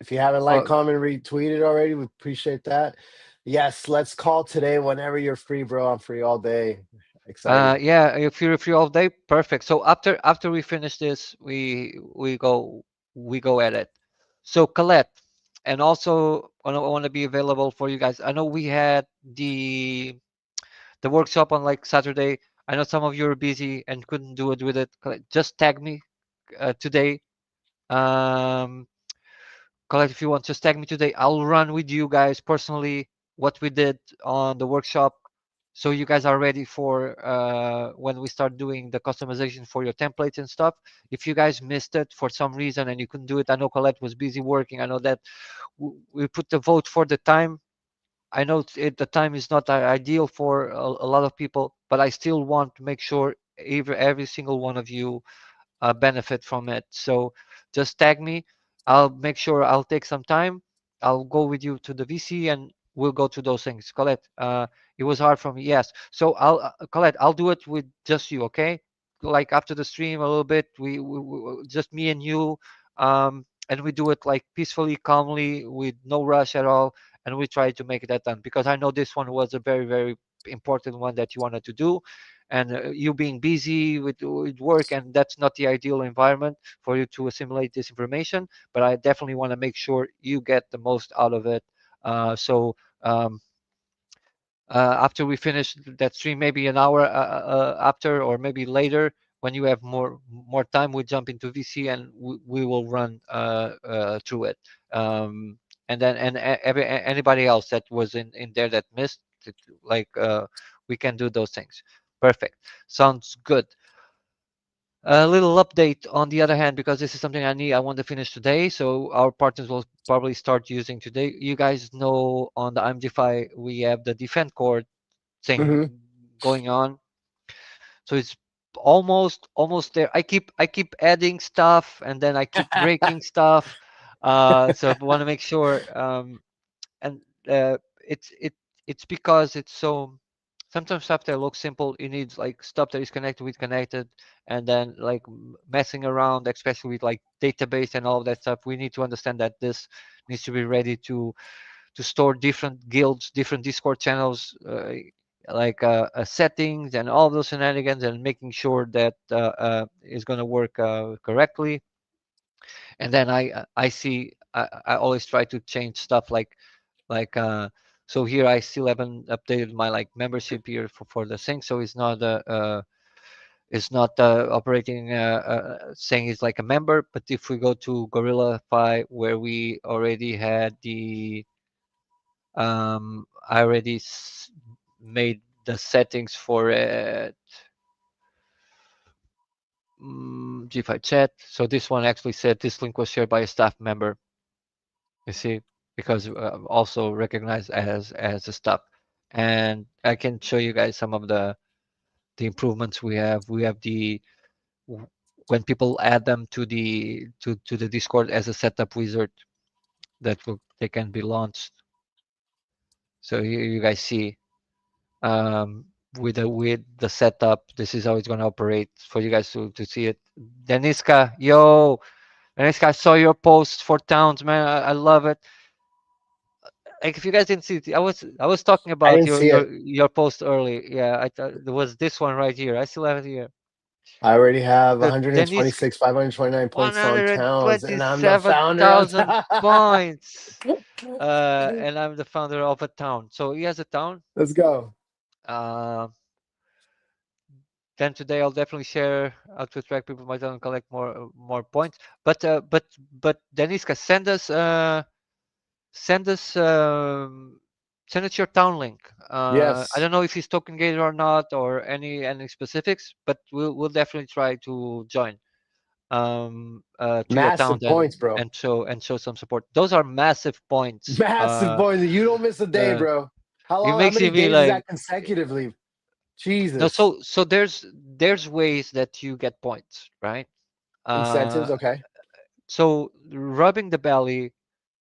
Speaker 1: if you haven't liked,
Speaker 2: Oh,
Speaker 1: comment, retweeted already, we appreciate that. Yes, let's call today whenever you're free, bro. I'm free all day. Excited.
Speaker 2: yeah. If you're all day, perfect. So after we finish this, we go at it. So Colette, and also I want to be available for you guys. I know we had the workshop on like Saturday. I know some of you are busy and couldn't do it with it. Just tag me today. Um, Collect, if you want, just tag me today. I'll run with you guys personally what we did on the workshop, so you guys are ready for when we start doing the customization for your templates and stuff. If you guys missed it for some reason and you couldn't do it, I know Colette was busy working. I know that we put the vote for the time. I know the time is not ideal for a lot of people, but I still want to make sure every single one of you benefit from it. So just tag me. I'll make sure I'll take some time. I'll go with you to the VC and we'll go to those things. Colette, it was hard for me. Yes. So Colette, I'll do it with just you. Okay. Like after the stream a little bit, just me and you, and we do it like peacefully, calmly, with no rush at all, and we try to make that done because I know this one was a very, very important one that you wanted to do, and you being busy with work, and that's not the ideal environment for you to assimilate this information, but I definitely want to make sure you get the most out of it. So after we finish that stream, maybe an hour after or maybe later, when you have more time, we jump into VC and we will run through it. Um, and then anybody else that was in there that missed it, like we can do those things. Perfect. Sounds good. A little update on the other hand, because this is something I want to finish today, so our partners will probably start using today. You guys know on the IMDFI we have the defend core thing
Speaker 1: Hmm.
Speaker 2: going on, so it's almost there. I keep adding stuff and then I keep breaking stuff. So I want to make sure. And it's it's because it's so sometimes stuff that looks simple it needs like stuff that is connected with connected, and then like messing around especially with like database and all of that stuff. We need to understand that this needs to be ready to store different guilds, different Discord channels, like settings and all of those shenanigans, and making sure that is going to work correctly. And then I see I always try to change stuff like so here I still haven't updated my like membership here for the thing, so it's not operating saying it's like a member. But if we go to Gorilla Fi where we already had the I already made the settings for it. G5 chat. So this one actually said this link was shared by a staff member. You see, because also recognized as a staff. And I can show you guys some of the improvements we have. We have the when people add them to the Discord as a setup wizard that will they can be launched. So here you guys see um, with the setup. This is how it's going to operate for you guys to see it. Deniska, yo, Deniska, I saw your post for towns, man. I love it. Like if you guys didn't see it, I was talking
Speaker 1: I
Speaker 2: about
Speaker 1: didn't
Speaker 2: your
Speaker 1: see it.
Speaker 2: your post early. Yeah, I thought there was this one right here. I still have it here.
Speaker 1: I already have
Speaker 2: The Deniska
Speaker 1: 126, 529 points on towns, and I'm the founder of.
Speaker 2: 127,000 points. And I'm the founder of a town. So he has a town.
Speaker 1: Let's go.
Speaker 2: Uh, then today I'll definitely share how to attract people to my town and collect more points. But Deniska, send us send us your town link. I
Speaker 1: Yes,
Speaker 2: don't know if he's token gated or not or any specifics, but we'll definitely try to join to your town
Speaker 1: massive points, bro.
Speaker 2: and show some support. Those are massive points.
Speaker 1: Massive points. You don't miss a day,
Speaker 2: Uh,
Speaker 1: bro. How
Speaker 2: it
Speaker 1: long? How
Speaker 2: makes
Speaker 1: many
Speaker 2: me
Speaker 1: days is
Speaker 2: like
Speaker 1: that consecutively?
Speaker 2: no.
Speaker 1: Jesus.
Speaker 2: So there's ways that you get points, right?
Speaker 1: Incentives.
Speaker 2: Uh,
Speaker 1: Okay.
Speaker 2: so rubbing the belly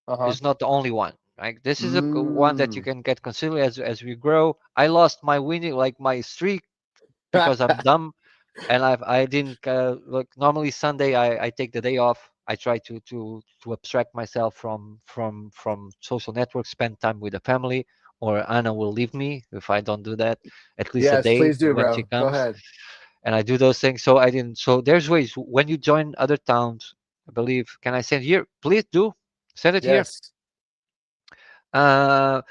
Speaker 1: Uh huh.
Speaker 2: is not the only one. Right? This is one that you
Speaker 1: Mm.
Speaker 2: can get constantly as we grow. I lost my winning like my streak because I'm dumb and I didn't look. Normally Sunday I take the day off. I try to abstract myself from social networks, spend time with the family. Or Anna will leave me if I don't do that at least a
Speaker 1: Yes,
Speaker 2: day
Speaker 1: please do,
Speaker 2: when she
Speaker 1: bro. Go
Speaker 2: comes.
Speaker 1: ahead.
Speaker 2: And I do those things. So I didn't. So there's ways when you join other towns. I believe. Can I send here? Please do send it here.
Speaker 1: Yes.
Speaker 2: Uh,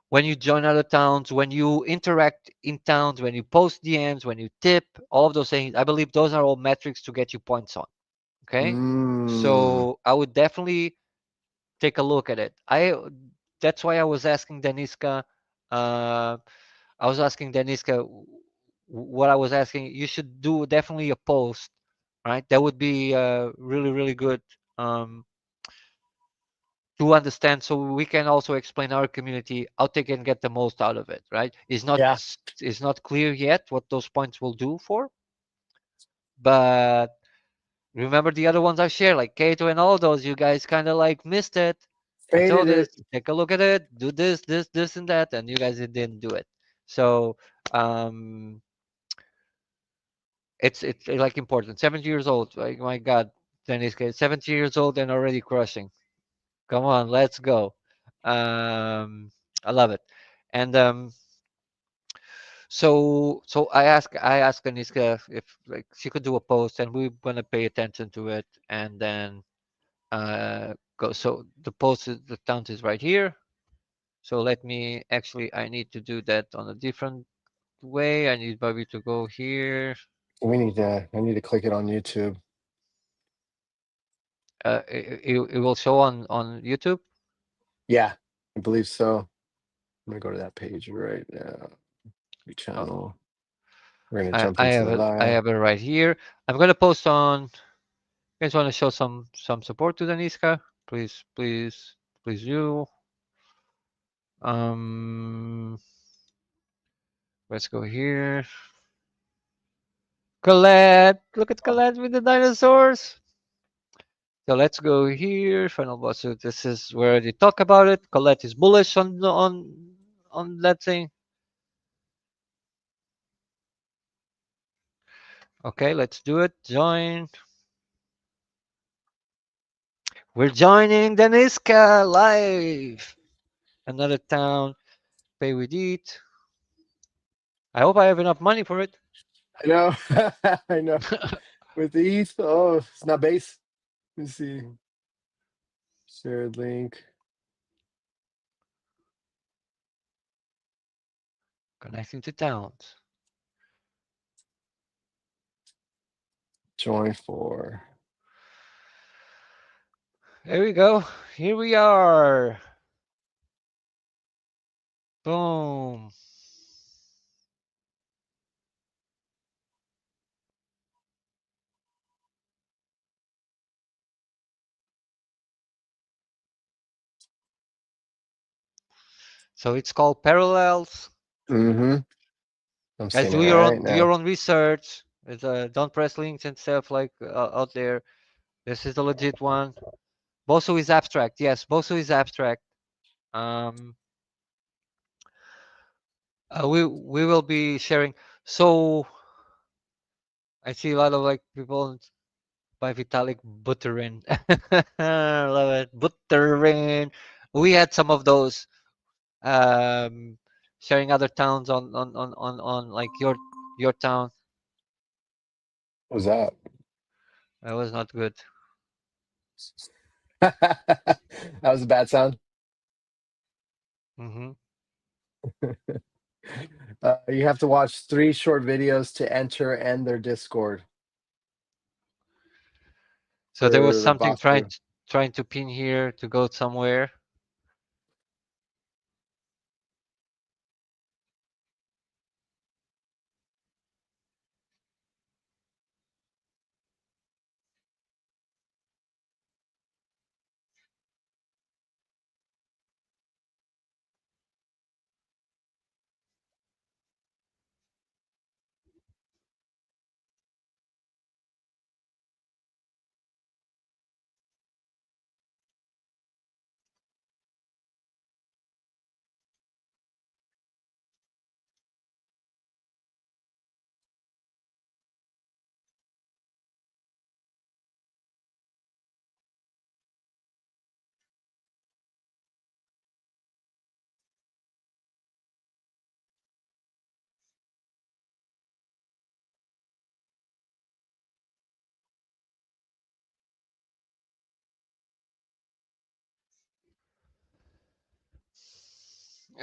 Speaker 2: when you join other towns, when you interact in towns, when you post DMs, when you tip, all of those things, I believe those are all metrics to get you points on. Okay,
Speaker 1: Mm.
Speaker 2: so I would definitely take a look at it. That's why I was asking Deniska. Uh, I was asking Deniska what I was asking. You should do definitely a post, right? That would be really good. Um, to understand so we can also explain our community how they can get the most out of it, right?
Speaker 1: Yeah.
Speaker 2: It's not clear yet what those points will do for, but remember the other ones I shared like Kato and all of those, you guys kind of like missed it. I
Speaker 1: Faded
Speaker 2: told
Speaker 1: it.
Speaker 2: this, take a look at it, do this and that, and you guys didn't do it. So um it's like important. 70 years old, like my god, Dennis, 70 years old and already crushing. Come on, let's go. Um, I love it. And so I asked Aniska if like she could do a post, and we're gonna pay attention to it, and then go. So the post is the count is right here. So let me actually I need to do that on a different way. I need Bobby to go here.
Speaker 1: I need to click it on YouTube.
Speaker 2: It will show on YouTube.
Speaker 1: Yeah, I believe so. I'm gonna go to that page right now. Your
Speaker 2: Oh,
Speaker 1: channel. We're gonna
Speaker 2: I
Speaker 1: jump
Speaker 2: I
Speaker 1: into
Speaker 2: have
Speaker 1: the
Speaker 2: it. I
Speaker 1: live.
Speaker 2: have it right here. I'm gonna post on. You guys want to show some support to Daniska? Please, please, please do. Let's go here. Colette, look at
Speaker 1: Oh,
Speaker 2: Colette with the dinosaurs. So let's go here. Final boss. So this is where they talk about it. Colette is bullish on that thing. Okay, let's do it. Join. We're joining Daniska live. Another town. Pay with it. I hope I have enough money for it.
Speaker 1: I know. I know. With the ETH. Oh, it's not base. Let me see. Shared link.
Speaker 2: Connecting to towns.
Speaker 1: Join for.
Speaker 2: There we go. Here we are. Boom. So it's called Parallels.
Speaker 1: Mm-hmm. I'm
Speaker 2: Guys,
Speaker 1: seeing it right
Speaker 2: do your
Speaker 1: now.
Speaker 2: own research. Don't press links and stuff like out there. This is a legit one. Boso is abstract. Yes, Boso is abstract. Um, we will be sharing. So I see a lot of like people by Vitalik Buterin. Love it, Buterin. We had some of those um, sharing other towns on like your town.
Speaker 1: What was that?
Speaker 2: That was not good.
Speaker 1: That was a bad sound.
Speaker 2: Hmm.
Speaker 1: You have to watch 3 short videos to enter and their Discord
Speaker 2: So there was
Speaker 1: for the
Speaker 2: something
Speaker 1: boss to.
Speaker 2: trying to pin here to go somewhere.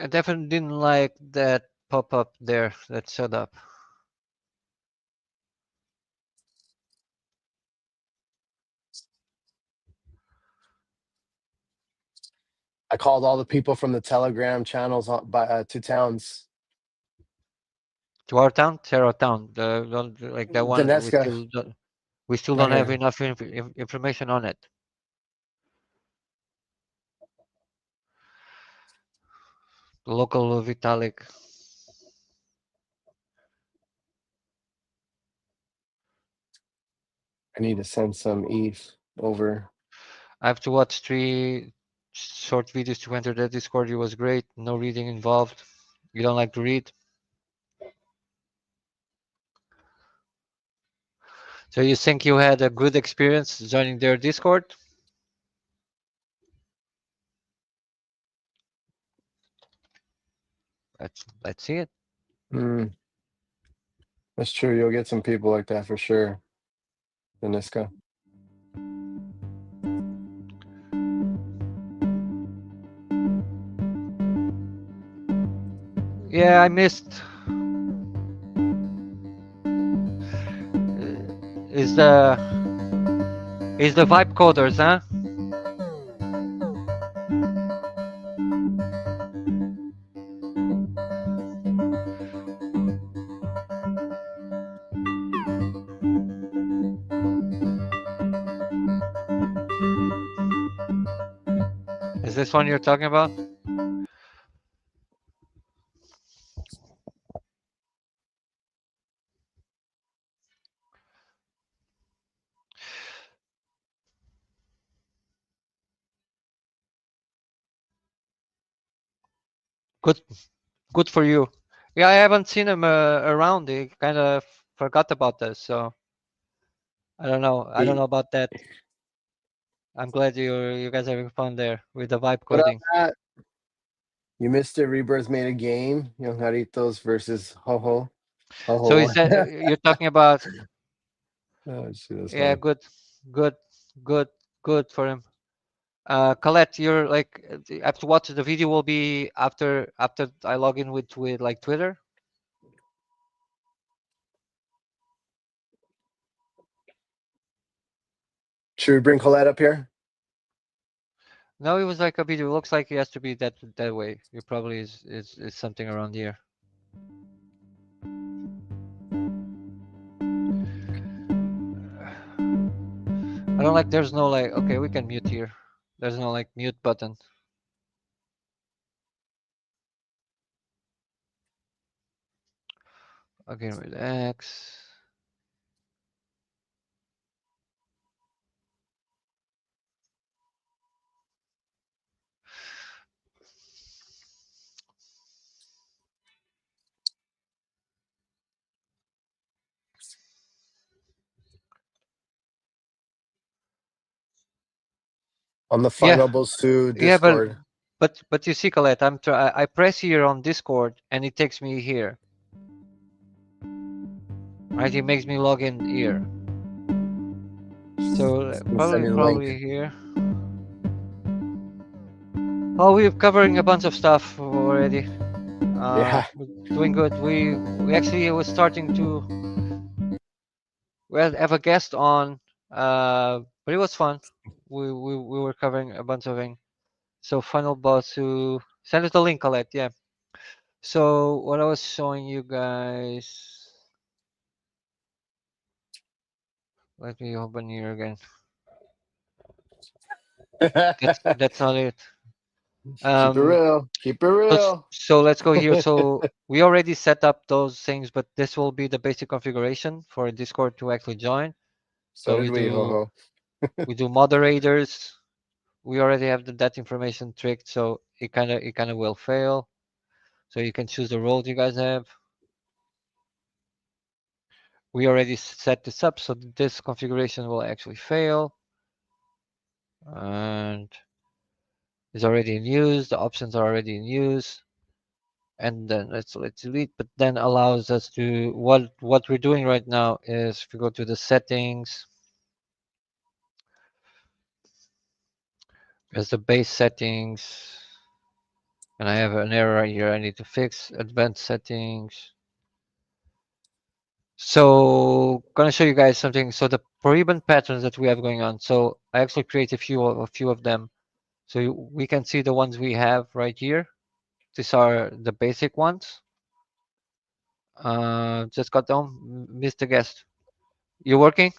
Speaker 2: I definitely didn't like that pop up there that showed up.
Speaker 1: I called all the people from the Telegram channels to towns.
Speaker 2: To our town, Terra Town, like that one.
Speaker 1: Daneska,
Speaker 2: We still
Speaker 1: right
Speaker 2: don't have
Speaker 1: here.
Speaker 2: enough information on it. The local Vitalik.
Speaker 1: I need to send some ETH over.
Speaker 2: I have to watch 3 short videos to enter the Discord. It was great. No reading involved. You don't like to read. So you think you had a good experience joining their Discord? Let's see it.
Speaker 1: Mm, that's true. You'll get some people like that for sure. Daneska.
Speaker 2: Yeah, I missed. is the vibe coders, huh? Is this one you're talking about? Good, good for you. Yeah, I haven't seen him around. He kind of forgot about this, so I don't know. I don't know
Speaker 1: He,
Speaker 2: about that. I'm glad you guys are having fun there with the vibe
Speaker 1: what up,
Speaker 2: coding.
Speaker 1: Matt? You missed it. Rebirth made a game. Young Jaritos versus Ho Ho. Ho
Speaker 2: So
Speaker 1: Ho
Speaker 2: is that
Speaker 1: won.
Speaker 2: you're talking about?
Speaker 1: Oh, shit, that's
Speaker 2: Yeah,
Speaker 1: funny.
Speaker 2: good, good, good, good for him. Colette, you're like I have to watch the video. Will be after I log in with like Twitter.
Speaker 1: Should we bring Colette up here?
Speaker 2: No, it was like a video. It looks like it has to be that way. It probably is something around here. I don't like. There's no like. Okay, we can mute here. There's no like mute button. Okay, relax.
Speaker 1: On the
Speaker 2: Yeah,
Speaker 1: Final Bosu
Speaker 2: yeah,
Speaker 1: Discord.
Speaker 2: but you see, Colette, I press here on Discord and it takes me here. Right, it makes me log in here. So
Speaker 1: I'll send
Speaker 2: probably
Speaker 1: you the link.
Speaker 2: probably here. Oh, we're covering a bunch of stuff already.
Speaker 1: Yeah.
Speaker 2: We're doing good. We actually was starting to well have a guest on, but it was fun. We were covering a bunch of things. So final boss who send us the link, Colette. Yeah. So what I was showing you guys. Let me open here again. That's not it.
Speaker 1: Keep it
Speaker 2: Um.
Speaker 1: real. Keep it
Speaker 2: So,
Speaker 1: real.
Speaker 2: so let's go here. So we already set up those things, but this will be the basic configuration for Discord to actually join.
Speaker 1: So
Speaker 2: So
Speaker 1: did we, Ho Ho.
Speaker 2: we do moderators. We already have that information tricked, so it kind of will fail. So you can choose the roles you guys have. We already set this up, so this configuration will actually fail, and is already in use. The options are already in use, and then let's delete. But then allows us to what we're doing right now is if we go to the settings, there's the base settings, and I have an error right here. I need to fix advanced settings. So gonna show you guys something. So the ribbon patterns that we have going on. So I actually create a few of them. So we can see the ones we have right here. These are the basic ones. Just got done. Missed the guest. You working?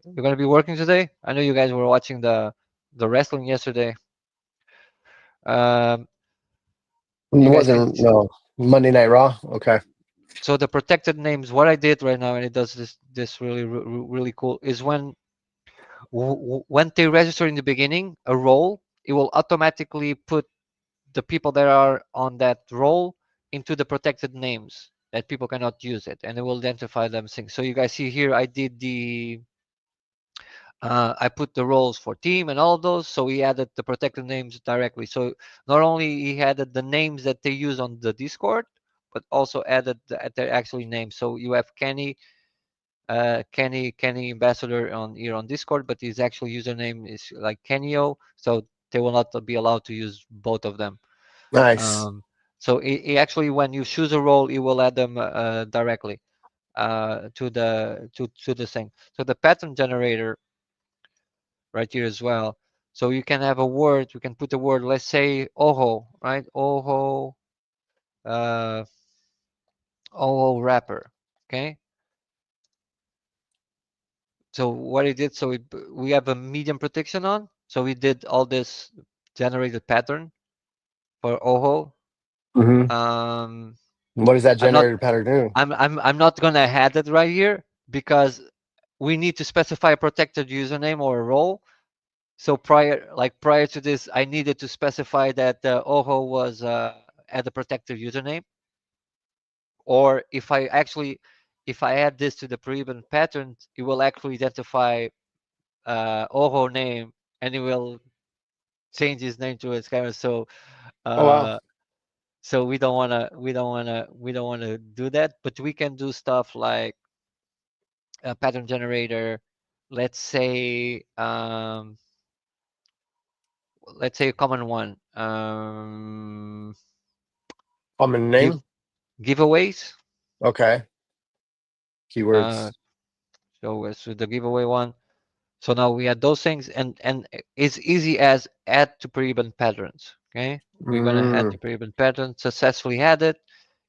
Speaker 2: You're gonna be working today? I know you guys were watching the wrestling yesterday. Um,
Speaker 1: It
Speaker 2: you guys can.
Speaker 1: wasn't, no. Monday Night Raw? Okay.
Speaker 2: So the protected names. What I did right now, and it does this really cool, is when they register in the beginning a role, it will automatically put the people that are on that role into the protected names that people cannot use it, and it will identify them things. So you guys see here, I did I put the roles for team and all of those, so he added the protected names directly. So not only he added the names that they use on the Discord, but also added their actually names. So you have Kenny ambassador on here on Discord, but his actual username is like Kenio, so they will not be allowed to use both of them.
Speaker 1: Nice.
Speaker 2: Um, so it actually, when you choose a role, it will add them directly. to the thing. So the pattern generator right here as well. So you can have a word. We can put the word. Let's say ojo, right? Ojo, uh, ojo wrapper. Okay. So what it did, so we have a medium protection on. So we did all this generated pattern for ojo.
Speaker 1: Hmm.
Speaker 2: Um,
Speaker 1: What does that
Speaker 2: I'm not
Speaker 1: generated pattern do?
Speaker 2: I'm not gonna add it right here because we need to specify a protected username or a role. So prior to this, I needed to specify that Oho was at a protected username. Or if I add this to the proven pattern, it will actually identify Oho name and it will change his name to its camera.
Speaker 1: Oh wow.
Speaker 2: Uh, so we don't wanna do that. But we can do stuff like a pattern generator. Let's say a common one.
Speaker 1: Common
Speaker 2: Give
Speaker 1: name.
Speaker 2: giveaways.
Speaker 1: Okay.
Speaker 2: Uh,
Speaker 1: Keywords.
Speaker 2: so the giveaway one. So now we add those things, and it's easy as add to pre-event patterns. Okay, we're gonna add
Speaker 1: Mm.
Speaker 2: to pre-event pattern. Successfully add it.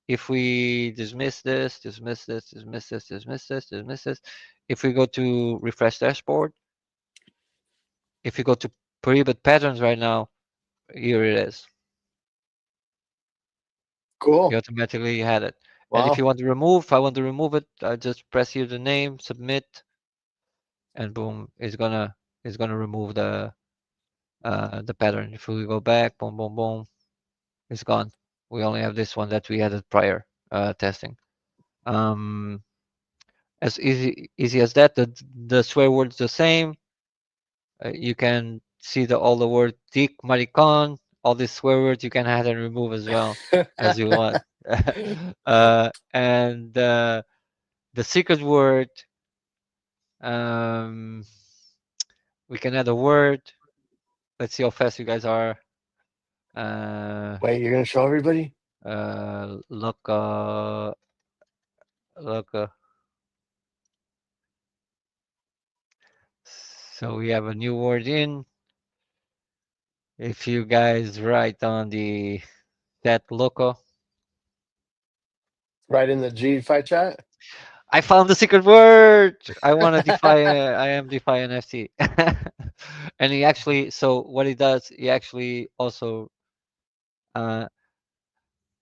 Speaker 2: If we dismiss this, dismiss this, dismiss this, dismiss this, dismiss this. If we go to refresh dashboard, if you go to pre-event patterns right now, here it is. You
Speaker 1: Cool.
Speaker 2: automatically had it. And if you
Speaker 1: Wow.
Speaker 2: want to remove, if I want to remove it, I just press here the name, submit, and boom, it's gonna remove the pattern. If we go back, boom, boom, boom, it's gone. We only have this one that we added prior testing. Um, as easy as that. The swear word's the same. You can see all the word dick, maricon, all these swear words you can add and remove as well as you want. And the secret word, um, we can add a word. Let's see how fast you guys are. Uh,
Speaker 1: Wait, you're gonna show everybody?
Speaker 2: look, look. So we have a new word in. If you guys write on the chat loco,
Speaker 1: Right in the G fight chat?
Speaker 2: I found the secret word. I want to defy. I am defy NFT. And he actually. So what he does, he actually also uh,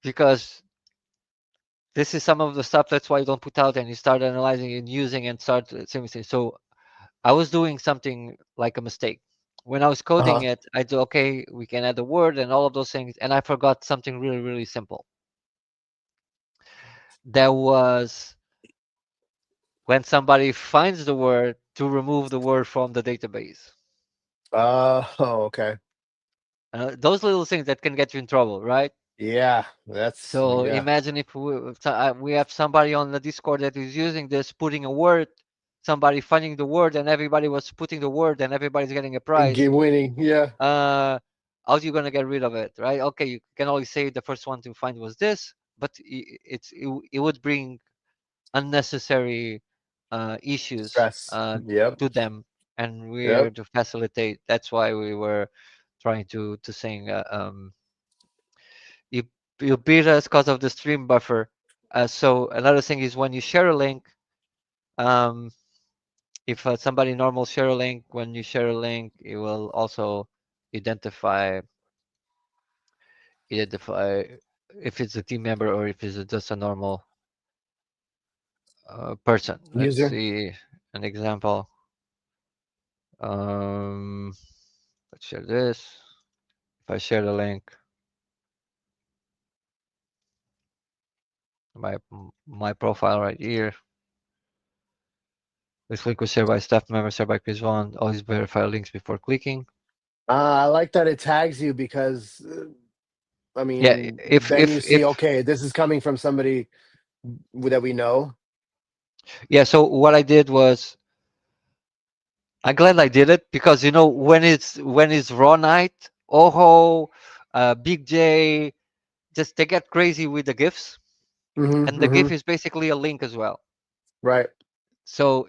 Speaker 2: because this is some of the stuff. That's why you don't put out and you start analyzing and using and start saying. So I was doing something like a mistake. When I was coding
Speaker 1: Uh-huh.
Speaker 2: it, I do okay, we can add a word and all of those things, and I forgot something really, really simple. There was when somebody finds the word to remove the word from the database.
Speaker 1: Oh, okay.
Speaker 2: Those little things that can get you in trouble, right?
Speaker 1: Yeah, that's
Speaker 2: So
Speaker 1: yeah.
Speaker 2: imagine if we have somebody on the Discord that is using this, putting a word, somebody finding the word, and everybody was putting the word, and everybody's getting a prize.
Speaker 1: Game winning. Yeah.
Speaker 2: How are you gonna get rid of it, right? Okay, you can always say the first one to find was this, but it would bring unnecessary issues
Speaker 1: Stress. Yep.
Speaker 2: to them, and we're
Speaker 1: Yep.
Speaker 2: to facilitate. That's why we were trying to sing. You you beat us because of the stream buffer. So another thing is when you share a link, um, if somebody normal share a link, when you share a link, it will also identify identify if it's a team member or if it's just a normal person. Let's
Speaker 1: User.
Speaker 2: see an example. Um, let's share this. If I share the link, my my profile right here. This link was shared by staff member, shared by Chris Vaughn. Always verify links before clicking.
Speaker 1: I like that it tags you because I
Speaker 2: Yeah,
Speaker 1: mean, then you see,
Speaker 2: if
Speaker 1: okay, this is coming from somebody that we know.
Speaker 2: yeah. So what I did was I'm glad I did it because when it's raw night, Oho, Big J, just they get crazy with the gifs,
Speaker 1: Hmm.
Speaker 2: and the
Speaker 1: Hmm.
Speaker 2: GIF is basically a link as well.
Speaker 1: Right.
Speaker 2: So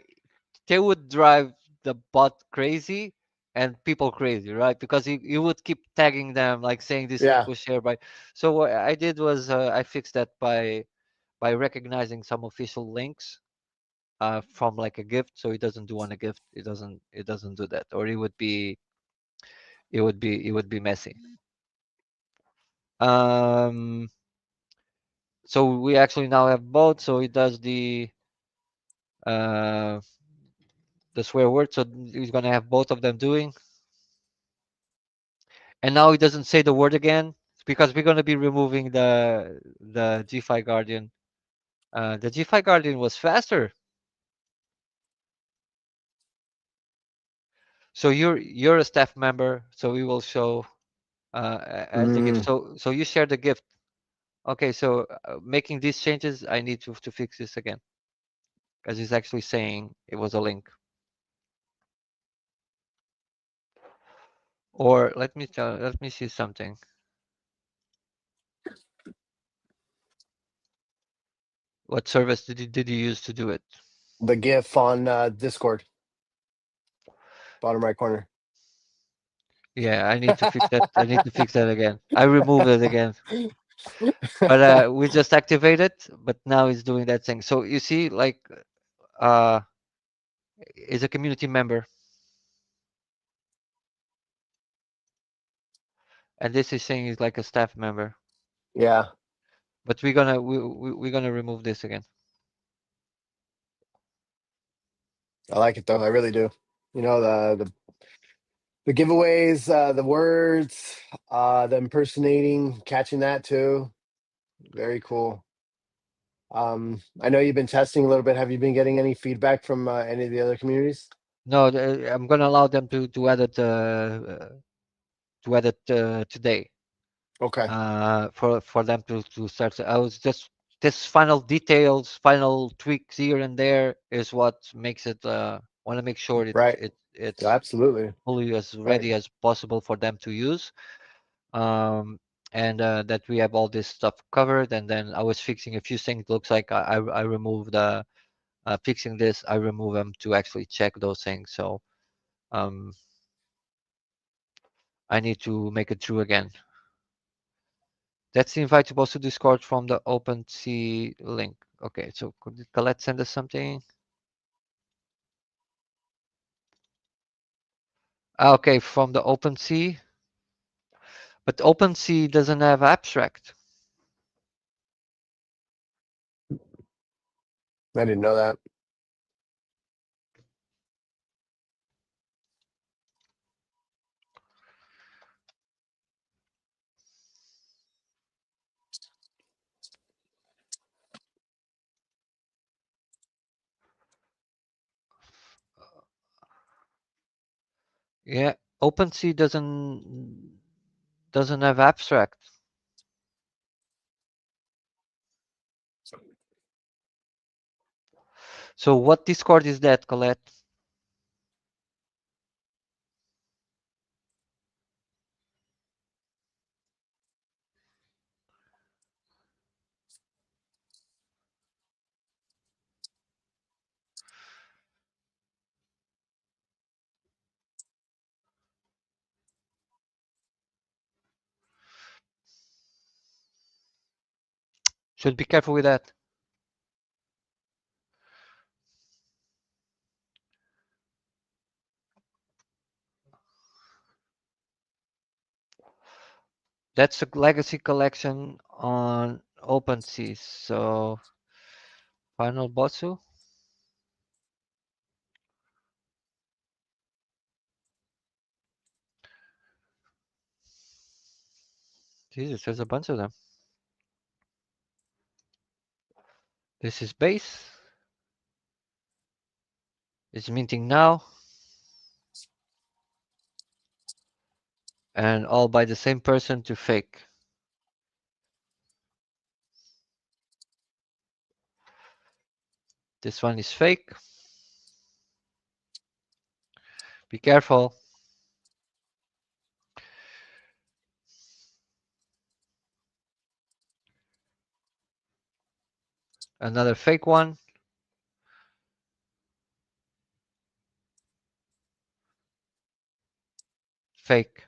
Speaker 2: they would drive the bot crazy and people crazy, right? Because you would keep tagging them, like saying this link
Speaker 1: Yeah.
Speaker 2: was shared by. So what I did was I fixed that by recognizing some official links from like a gift, so it doesn't do on a gift. It doesn't do that, or it would be messy. Um, so we actually now have both. So it does uh the swear word. So he's gonna have both of them doing. And now it doesn't say the word again because we're going to be removing the GFI Guardian. The GFI Guardian was faster. So you're a staff member, so we will show as the gift.
Speaker 1: Mm.
Speaker 2: So you share the gift. Okay, so making these changes, I need to fix this again because it's actually saying it was a link. Or let me see something. What service did you use to do it?
Speaker 1: The GIF on Discord, bottom right corner.
Speaker 2: Yeah, I need to fix that. I need to fix that again. I removed it again. But we just activate it, but now it's doing that thing. So you see, like, uh, is a community member, and this is saying he's like a staff member.
Speaker 1: Yeah,
Speaker 2: But we're gonna remove this again.
Speaker 1: I like it though. I really do. You know, the giveaways, the words, the impersonating, catching that too. Very cool. I know you've been testing a little bit. Have you been getting any feedback from any of the other communities?
Speaker 2: No, I'm gonna allow them to edit today.
Speaker 1: Okay.
Speaker 2: For them to start. I was just this final details, final tweaks here and there is what makes it. Want to make sure
Speaker 1: Right.
Speaker 2: it's
Speaker 1: Absolutely.
Speaker 2: fully as
Speaker 1: Right.
Speaker 2: ready as possible for them to use. um, and that we have all this stuff covered. And then I was fixing a few things. Looks like I removed fixing this. I remove them to actually check those things. So um, I need to make it true again. That's the invite to post to Discord from the OpenSea link. Okay, so could Colette send us something? Okay, from the OpenSea, but OpenSea doesn't have abstract.
Speaker 1: I didn't know that.
Speaker 2: Yeah, OpenSea doesn't have abstract. So what Discord is that, Colette? Should be careful with that. That's a legacy collection on OpenSea. So final Botsu. Jesus, there's a bunch of them. This is base. It's minting now. And all by the same person to fake. This one is fake. Be careful. Another fake one. fake.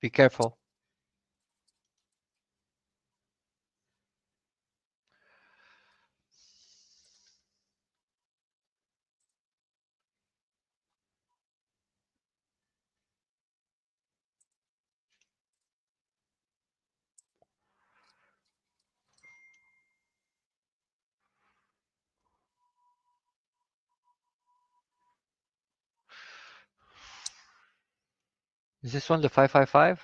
Speaker 2: Be careful. Is this one the 555?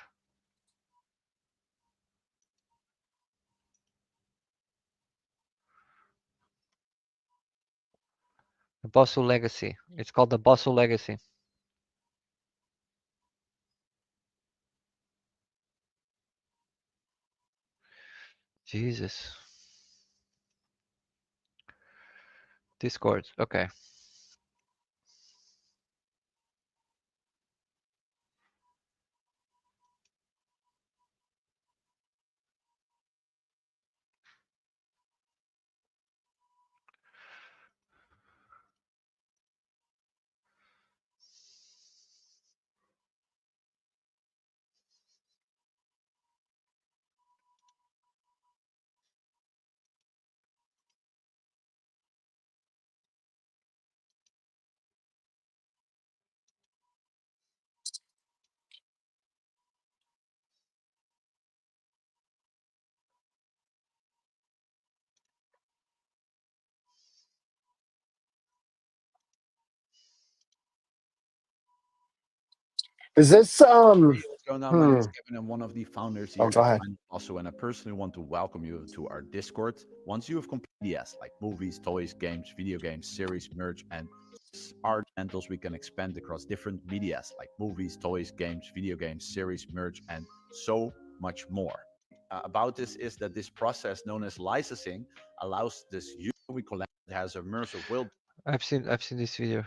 Speaker 2: The Bosu Legacy. It's called the Bosu Legacy. Jesus. Discord. Okay.
Speaker 1: Is this
Speaker 5: Hey, what's going on? My name
Speaker 1: Hmm.
Speaker 5: is Kevin. I'm one of the founders
Speaker 1: Oh,
Speaker 5: here
Speaker 1: go
Speaker 5: at
Speaker 1: ahead.
Speaker 5: Also, and I personally want to welcome you to our Discord. Once you have completed ideas like movies, toys, games, video games, series, merch, and art rentals, we can expand across different medias like movies, toys, games, video games, series, merch, and so much more. About this is that this process known as licensing allows this user we collect has immersive will.
Speaker 2: I've seen this video.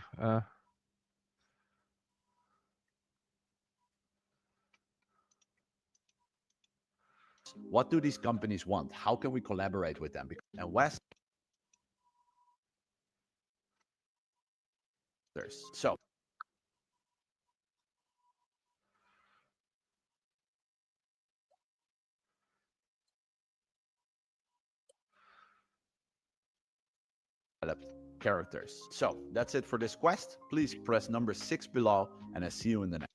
Speaker 5: What do these companies want? How can we collaborate with them? And Wes, so characters. So that's it for this quest. Please press number 6 below, and I see you in the next.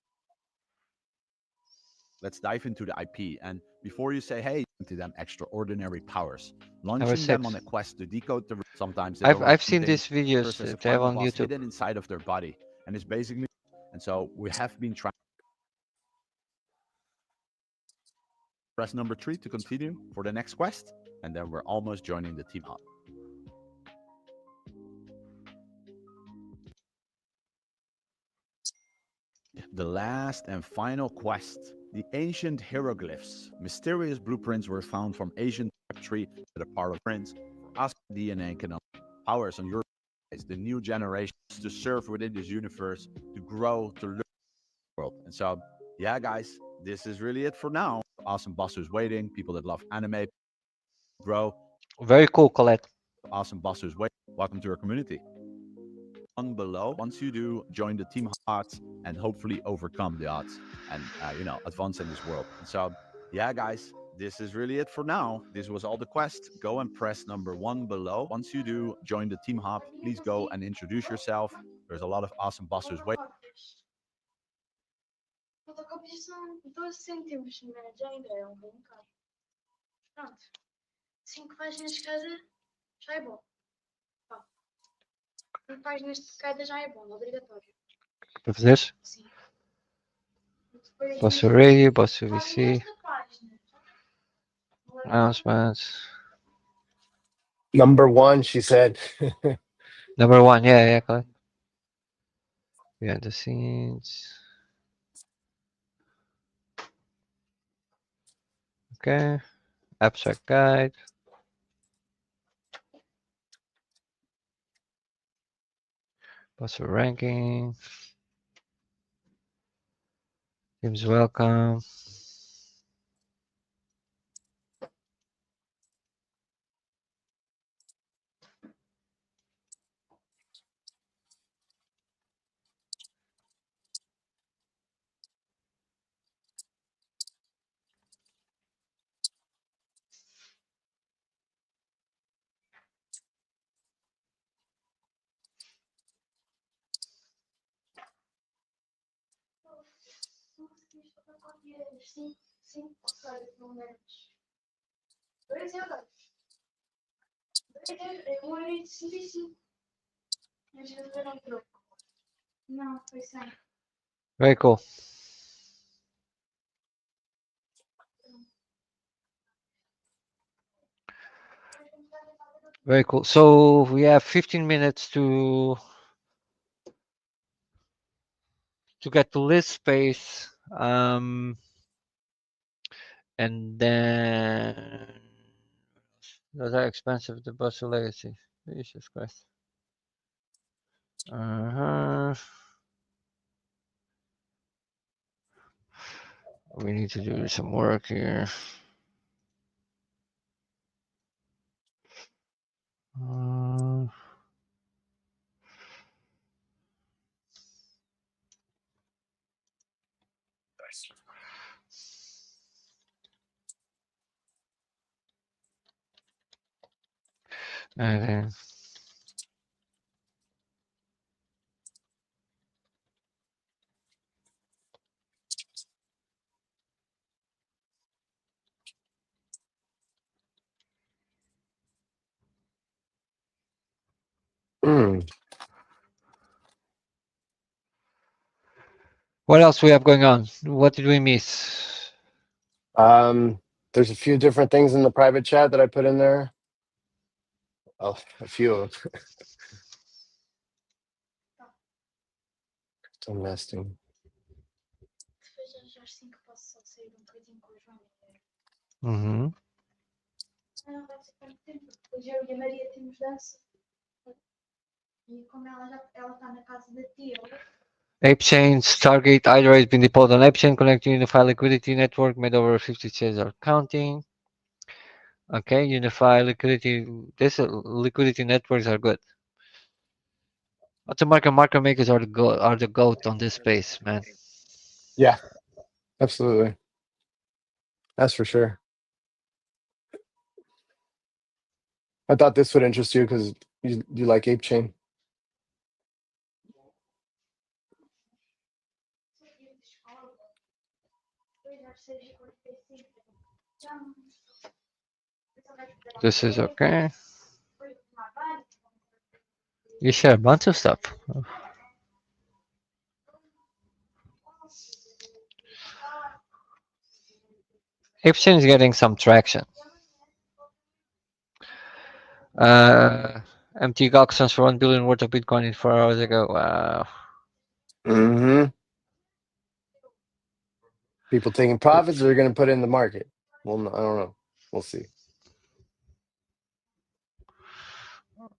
Speaker 5: Let's dive into the IP. And before you say, hey, to them extraordinary powers,
Speaker 2: Number
Speaker 5: launching them on
Speaker 2: 6.
Speaker 5: a quest to decode the. Sometimes they don't
Speaker 2: I've
Speaker 5: like
Speaker 2: seen
Speaker 5: things.
Speaker 2: these videos.
Speaker 5: First, there's a
Speaker 2: They have
Speaker 5: final
Speaker 2: on
Speaker 5: boss
Speaker 2: YouTube.
Speaker 5: hidden inside of their body, and it's basically. And so we have been trying. Press number 3 to continue for the next quest, and then we're almost joining the team hub. The last and final quest. The ancient hieroglyphs. Mysterious blueprints were found from ancient Web3 that are part of prints. For us, DNA can powers on your the new generations to serve within this universe, to grow, to learn the world. And so, yeah, guys, this is really it for now. Awesome boss who's waiting, people that love anime, grow.
Speaker 2: Very cool, Colette.
Speaker 5: Awesome boss who's waiting. Welcome to our community. On below, once you do, join the team odds and hopefully overcome the odds and advance in this world. And so, yeah, guys, this is really it for now. This was all the quest. Go and press number 1 below. Once you do, join the team hop. Please go and introduce yourself. There's a lot of awesome bosses waiting.
Speaker 6: Fotocopias são 12 cêntimos, mas ainda é um bom caro. Pronto. 5 páginas cada já é bom. Pá. 5 páginas de cada já é bom, obrigatório.
Speaker 2: Para fazer?
Speaker 6: Sim. Depois,
Speaker 2: Boss Radio, Boss
Speaker 6: fazem
Speaker 2: VC,
Speaker 6: esta página.
Speaker 2: announcements.
Speaker 1: Number 1, she said.
Speaker 2: Number 1, yeah, Colette. Behind the scenes. Okay. Abstract guide. Boss ranking. Teams welcome.
Speaker 6: cinco coçadas, pelo menos. 2 euros. 2 euros é 1,65 €. Mas eles deram troco. Não, foi 100.
Speaker 2: Very cool. Very cool. So we have 15 minutes to get to list space. And then those are expensive. The bus legacy. Jesus Christ. We need to do some work here. And then what else we have going on? What did we miss?
Speaker 1: There's a few different things in the private chat that I put in there. Oh, a few of them. Still nesting.
Speaker 6: Depois às 5 posso só sair bocadinho com o João.
Speaker 2: Mm-hmm.
Speaker 6: Não vai ser tanto tempo. Depois eu e a Maria temos dança. E como ela está na casa da tia.
Speaker 2: ApeChain, Stargate, Hydra has been deployed on ApeChain, connecting Unified Liquidity Network, made over 50 chains are counting. Okay, Unified Liquidity, this liquidity networks are good. Automarket market makers are the goat on this space, man.
Speaker 1: Yeah, absolutely. That's for sure. I thought this would interest you because you like ApeChain.
Speaker 2: This is okay. You share a bunch of stuff. ApeChain is getting some traction. MT auctions for 1 billion worth of Bitcoin in 4 hours ago. Wow.
Speaker 1: Mm-hmm. People taking profits, or they're going to put it in the market. Well, no, I don't know. We'll see.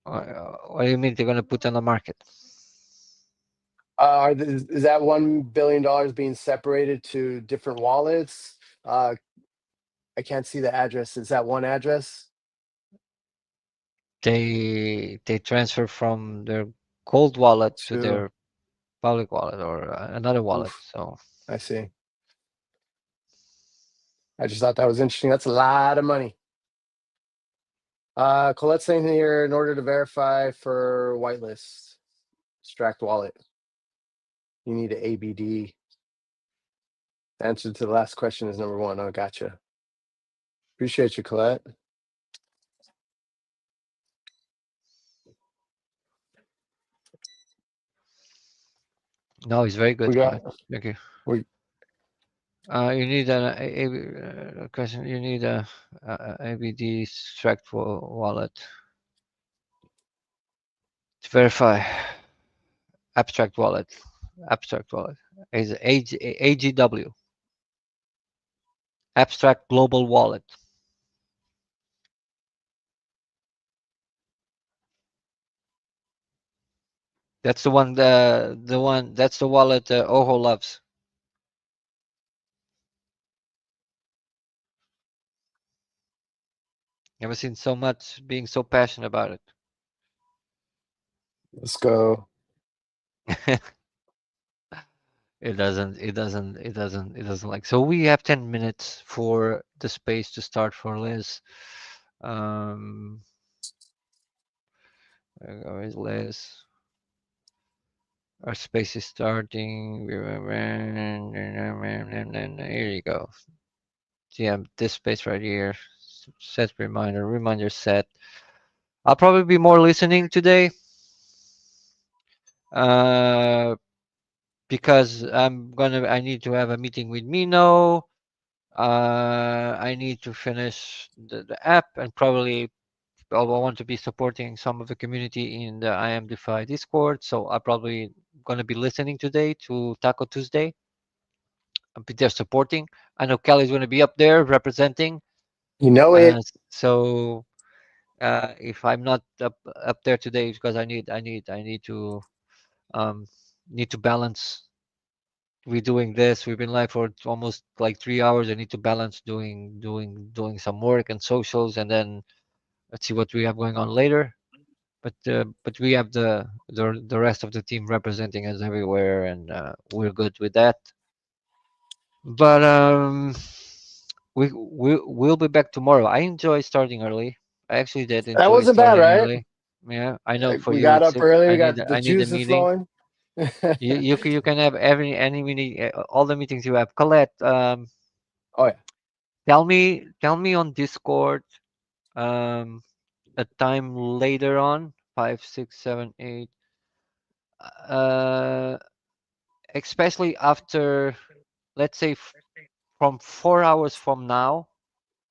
Speaker 2: What do you mean they're going to put on the market?
Speaker 1: Is that $1 billion being separated to different wallets? I can't see the address. Is that one address?
Speaker 2: They transfer from their cold wallet to
Speaker 1: Two.
Speaker 2: their public wallet or another wallet.
Speaker 1: Oof.
Speaker 2: So
Speaker 1: I see. I just thought that was interesting. That's a lot of money. Colette's saying here, in order to verify for whitelist, extract wallet, you need an ABD. The answer to the last question is number 1. Oh, gotcha. Appreciate you, Colette.
Speaker 2: no, it's very good.
Speaker 1: We got.
Speaker 2: Thank you.
Speaker 1: We.
Speaker 2: You need a question. You need a ABD extract wallet to verify. Abstract wallet is AGW. Abstract Global Wallet. That's the one. That's the wallet Oho loves. Never seen so much being so passionate about it.
Speaker 1: Let's go.
Speaker 2: It doesn't like. So we have 10 minutes for the space to start for Liz. Where is Liz? Our space is starting. Here you go. Yeah, this space right here. Set reminder. Reminder set. I'll probably be more listening today. Uh, because I need to have a meeting with Mino. I need to finish the app and probably I want to be supporting some of the community in the I am DeFi Discord. So I'm probably gonna be listening today to Taco Tuesday. I'll be there supporting. I know Kelly's gonna be up there representing.
Speaker 1: You know it.
Speaker 2: So if I'm not up there today, it's because um need to balance. We're doing this. We've been live for almost like 3 hours. I need to balance doing some work and socials, and then let's see what we have going on later. But we have the rest of the team representing us everywhere, and we're good with that. But we'll be back tomorrow. I enjoy starting early. I actually did
Speaker 1: That
Speaker 2: enjoy
Speaker 1: wasn't bad,
Speaker 2: starting
Speaker 1: right?
Speaker 2: early. Yeah, I know for
Speaker 1: We
Speaker 2: you
Speaker 1: got
Speaker 2: it's
Speaker 1: up early. We got the
Speaker 2: I need a
Speaker 1: juices
Speaker 2: meeting.
Speaker 1: flowing.
Speaker 2: You can have any meeting, all the meetings you have. Colette,
Speaker 1: Oh yeah.
Speaker 2: tell me on Discord um a time later on 5, 6, 7, 8 uh especially after, let's say, from 4 hours from now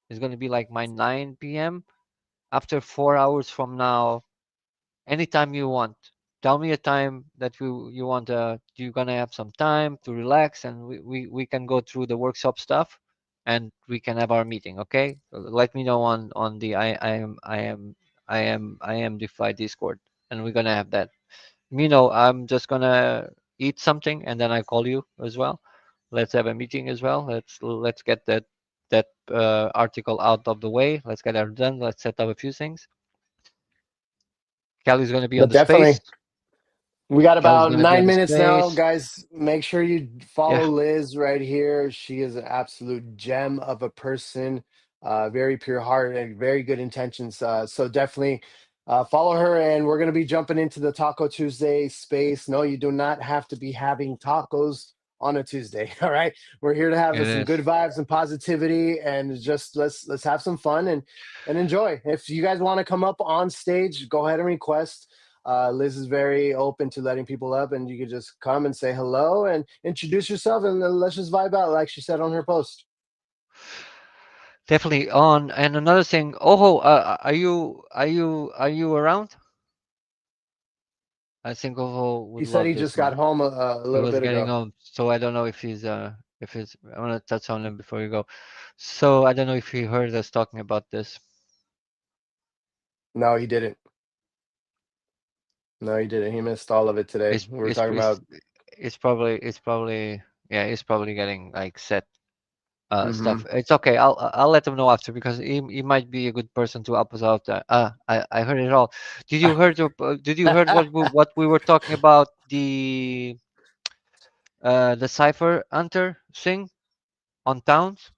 Speaker 2: is going to be like my 9 p.m. After 4 hours from now, anytime you want, tell me a time that you want. You're gonna have some time to relax, and we can go through the workshop stuff, and we can have our meeting. Okay, let me know on the I am DeFi Discord, and we're gonna have that. I'm just gonna eat something, and then I call you as well. Let's have a meeting as well. Let's get that article out of the way. Let's get that done. Let's set up a few things. Kelly's gonna be on
Speaker 1: But
Speaker 2: the space.
Speaker 1: definitely, we got
Speaker 2: Kelly's
Speaker 1: about
Speaker 2: gonna be on
Speaker 1: 9
Speaker 2: the
Speaker 1: minutes now,
Speaker 2: space.
Speaker 1: guys. Make sure you
Speaker 2: Yeah,
Speaker 1: follow Liz right here. She is an absolute gem of a person, very pure heart and very good intentions. So definitely follow her. And we're going to be jumping into the Taco Tuesday space. No, you do not have to be having tacos on a Tuesday. All right, we're here to have
Speaker 2: it
Speaker 1: some
Speaker 2: is.
Speaker 1: good vibes and positivity, and just let's have some fun and enjoy. If you guys want to come up on stage, go ahead and request. Liz is very open to letting people up, and you could just come and say hello and introduce yourself, and then let's just vibe out, like she said on her post.
Speaker 2: Definitely on. And another thing, Oho, are you around? I think Oho
Speaker 1: He
Speaker 2: would
Speaker 1: said
Speaker 2: love
Speaker 1: he
Speaker 2: this
Speaker 1: just got
Speaker 2: one.
Speaker 1: home a
Speaker 2: He
Speaker 1: little
Speaker 2: was
Speaker 1: bit
Speaker 2: getting
Speaker 1: ago.
Speaker 2: home, so I don't know if he's. I want to touch on him before you go. So I don't know if he heard us talking about this.
Speaker 1: No, he didn't. No, he didn't. He missed all of it today.
Speaker 2: It's
Speaker 1: We were
Speaker 2: it's
Speaker 1: talking
Speaker 2: it's
Speaker 1: about.
Speaker 2: it's probably yeah. It's probably getting like set
Speaker 1: Hmm.
Speaker 2: stuff. It's okay. I'll let him know after because he might be a good person to help us out. I heard it all. Did you heard what we were talking about the cipher hunter thing on towns?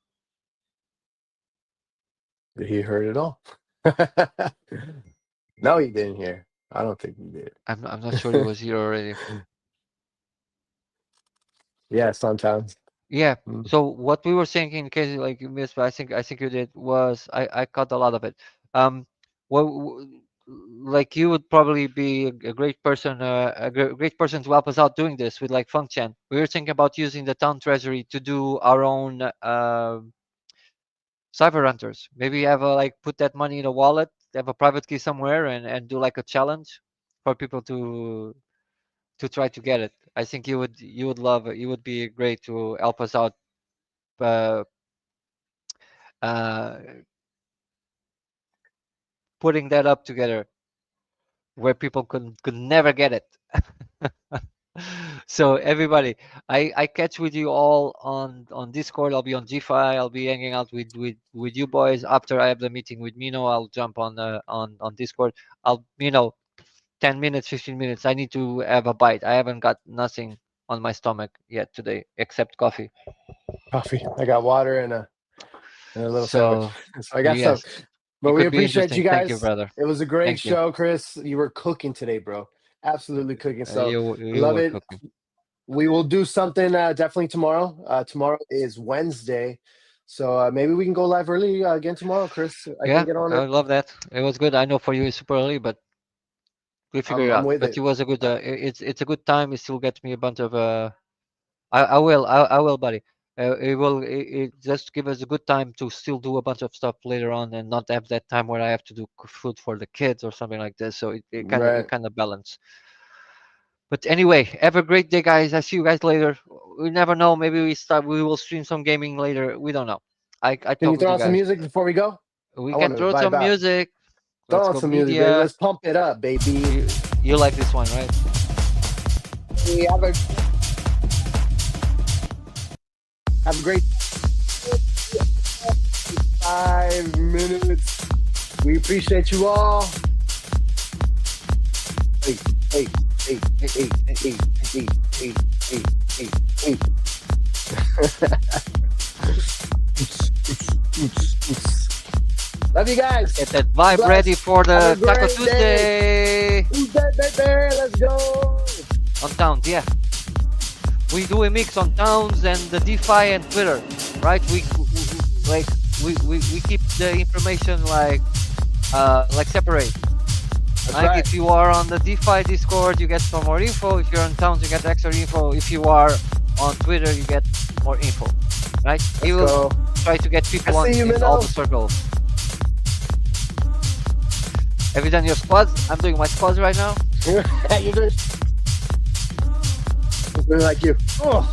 Speaker 1: He heard it all. No, he didn't hear. I don't think he did.
Speaker 2: I'm not sure he was here already.
Speaker 1: Yeah, sometimes.
Speaker 2: Yeah.
Speaker 1: Mm.
Speaker 2: So what we were saying, in case like you missed, but I think you did, was I caught a lot of it. Um, well, like you would probably be a great person, great person to help us out doing this with like function. We were thinking about using the town treasury to do our own cyber hunters. Maybe have a like put that money in a wallet, have a private key somewhere, and do like a challenge for people to try to get it. I think you would love it. You would be great to help us out uh, uh, putting that up together where people could never get it. So everybody, I catch with you all on Discord. I'll be on GFI. I'll be hanging out with you boys after I have the meeting with Mino. I'll jump on Discord. 10 minutes, 15 minutes. I need to have a bite. I haven't got nothing on my stomach yet today except coffee.
Speaker 1: Coffee. I got water and a little sandwich.
Speaker 2: So
Speaker 1: So I got some.
Speaker 2: yes,
Speaker 1: But
Speaker 2: it
Speaker 1: we
Speaker 2: could be
Speaker 1: appreciate
Speaker 2: interesting.
Speaker 1: you
Speaker 2: Thank you,
Speaker 1: guys.
Speaker 2: brother.
Speaker 1: It was a great
Speaker 2: Thank you.
Speaker 1: show, Chris. You were cooking today, bro. absolutely cooking. So
Speaker 2: you
Speaker 1: love
Speaker 2: were
Speaker 1: it.
Speaker 2: cooking.
Speaker 1: We will do something definitely tomorrow. Tomorrow is Wednesday, so maybe we can go live early again tomorrow, Chris. I
Speaker 2: Yeah,
Speaker 1: can get on
Speaker 2: I
Speaker 1: it.
Speaker 2: love that. It was good. I know for you it's super early, but we figure it
Speaker 1: I'm
Speaker 2: out.
Speaker 1: with
Speaker 2: But
Speaker 1: it.
Speaker 2: it was a good. It's a good time. It still gets me a bunch of. I will, buddy. It just give us a good time to still do a bunch of stuff later on, and not have that time where I have to do food for the kids or something like this. So
Speaker 1: Right.
Speaker 2: it kind of balance. But anyway, have a great day, guys. I see you guys later. We never know. Maybe we will stream some gaming later. We don't know. I
Speaker 1: Can you
Speaker 2: talk with
Speaker 1: throw
Speaker 2: you
Speaker 1: on some
Speaker 2: guys.
Speaker 1: music before we go?
Speaker 2: We
Speaker 1: I
Speaker 2: can
Speaker 1: want to
Speaker 2: throw
Speaker 1: vibe
Speaker 2: some
Speaker 1: out.
Speaker 2: music.
Speaker 1: Throw
Speaker 2: Let's
Speaker 1: on
Speaker 2: go
Speaker 1: some music, baby.
Speaker 2: media.
Speaker 1: Let's pump it up, baby.
Speaker 2: You like this one, right?
Speaker 1: Hey, have a great 5 minutes. We appreciate you all. Hey, hey, hey, hey, hey, hey, hey, hey, hey, hey. Love you guys.
Speaker 2: Get that vibe
Speaker 1: Bless.
Speaker 2: ready for
Speaker 1: Have
Speaker 2: the
Speaker 1: a
Speaker 2: Taco
Speaker 1: great
Speaker 2: Tuesday
Speaker 1: Tuesday, baby. Let's go.
Speaker 2: on Towns. Yeah, we do a mix on Towns and the DeFi and Twitter, right? We keep the information like separate.
Speaker 1: That's
Speaker 2: Like
Speaker 1: right.
Speaker 2: if you are on the DeFi Discord, you get some more info. If you're on Towns, you get extra info. If you are on Twitter, you get more info, right? We
Speaker 1: Let's
Speaker 2: will
Speaker 1: go.
Speaker 2: try to get people
Speaker 1: I
Speaker 2: on
Speaker 1: see you,
Speaker 2: in all
Speaker 1: Minnow.
Speaker 2: the circles. Have you done your squads? I'm doing my squads right now.
Speaker 1: You're doing like you. Oh,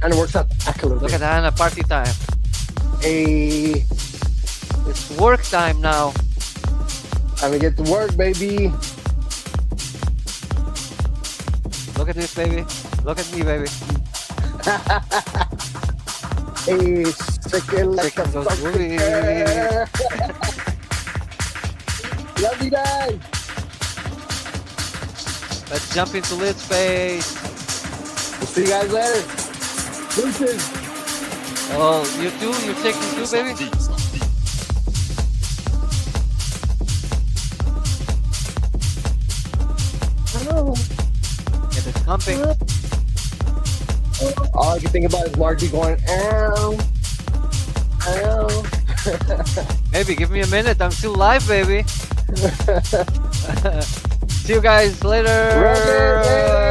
Speaker 1: kind of works out back a little
Speaker 2: Look
Speaker 1: bit.
Speaker 2: at Hannah, party time.
Speaker 1: Hey,
Speaker 2: It's work time now.
Speaker 1: time to get to work, baby.
Speaker 2: Look at this, baby. Look at me, baby.
Speaker 1: Hey, chicken like a
Speaker 2: Chicken goes
Speaker 1: fucking
Speaker 2: wooey.
Speaker 1: bear. Love you guys.
Speaker 2: Let's jump into lit space.
Speaker 1: We'll see you guys later. Deuces.
Speaker 2: Oh, you too? You're taking too, baby?
Speaker 1: Hello.
Speaker 2: Get it pumping.
Speaker 1: All I can think about is Margie going, ow, ow.
Speaker 2: Maybe give me a minute. I'm still live, baby. See you guys later.
Speaker 1: Rocket,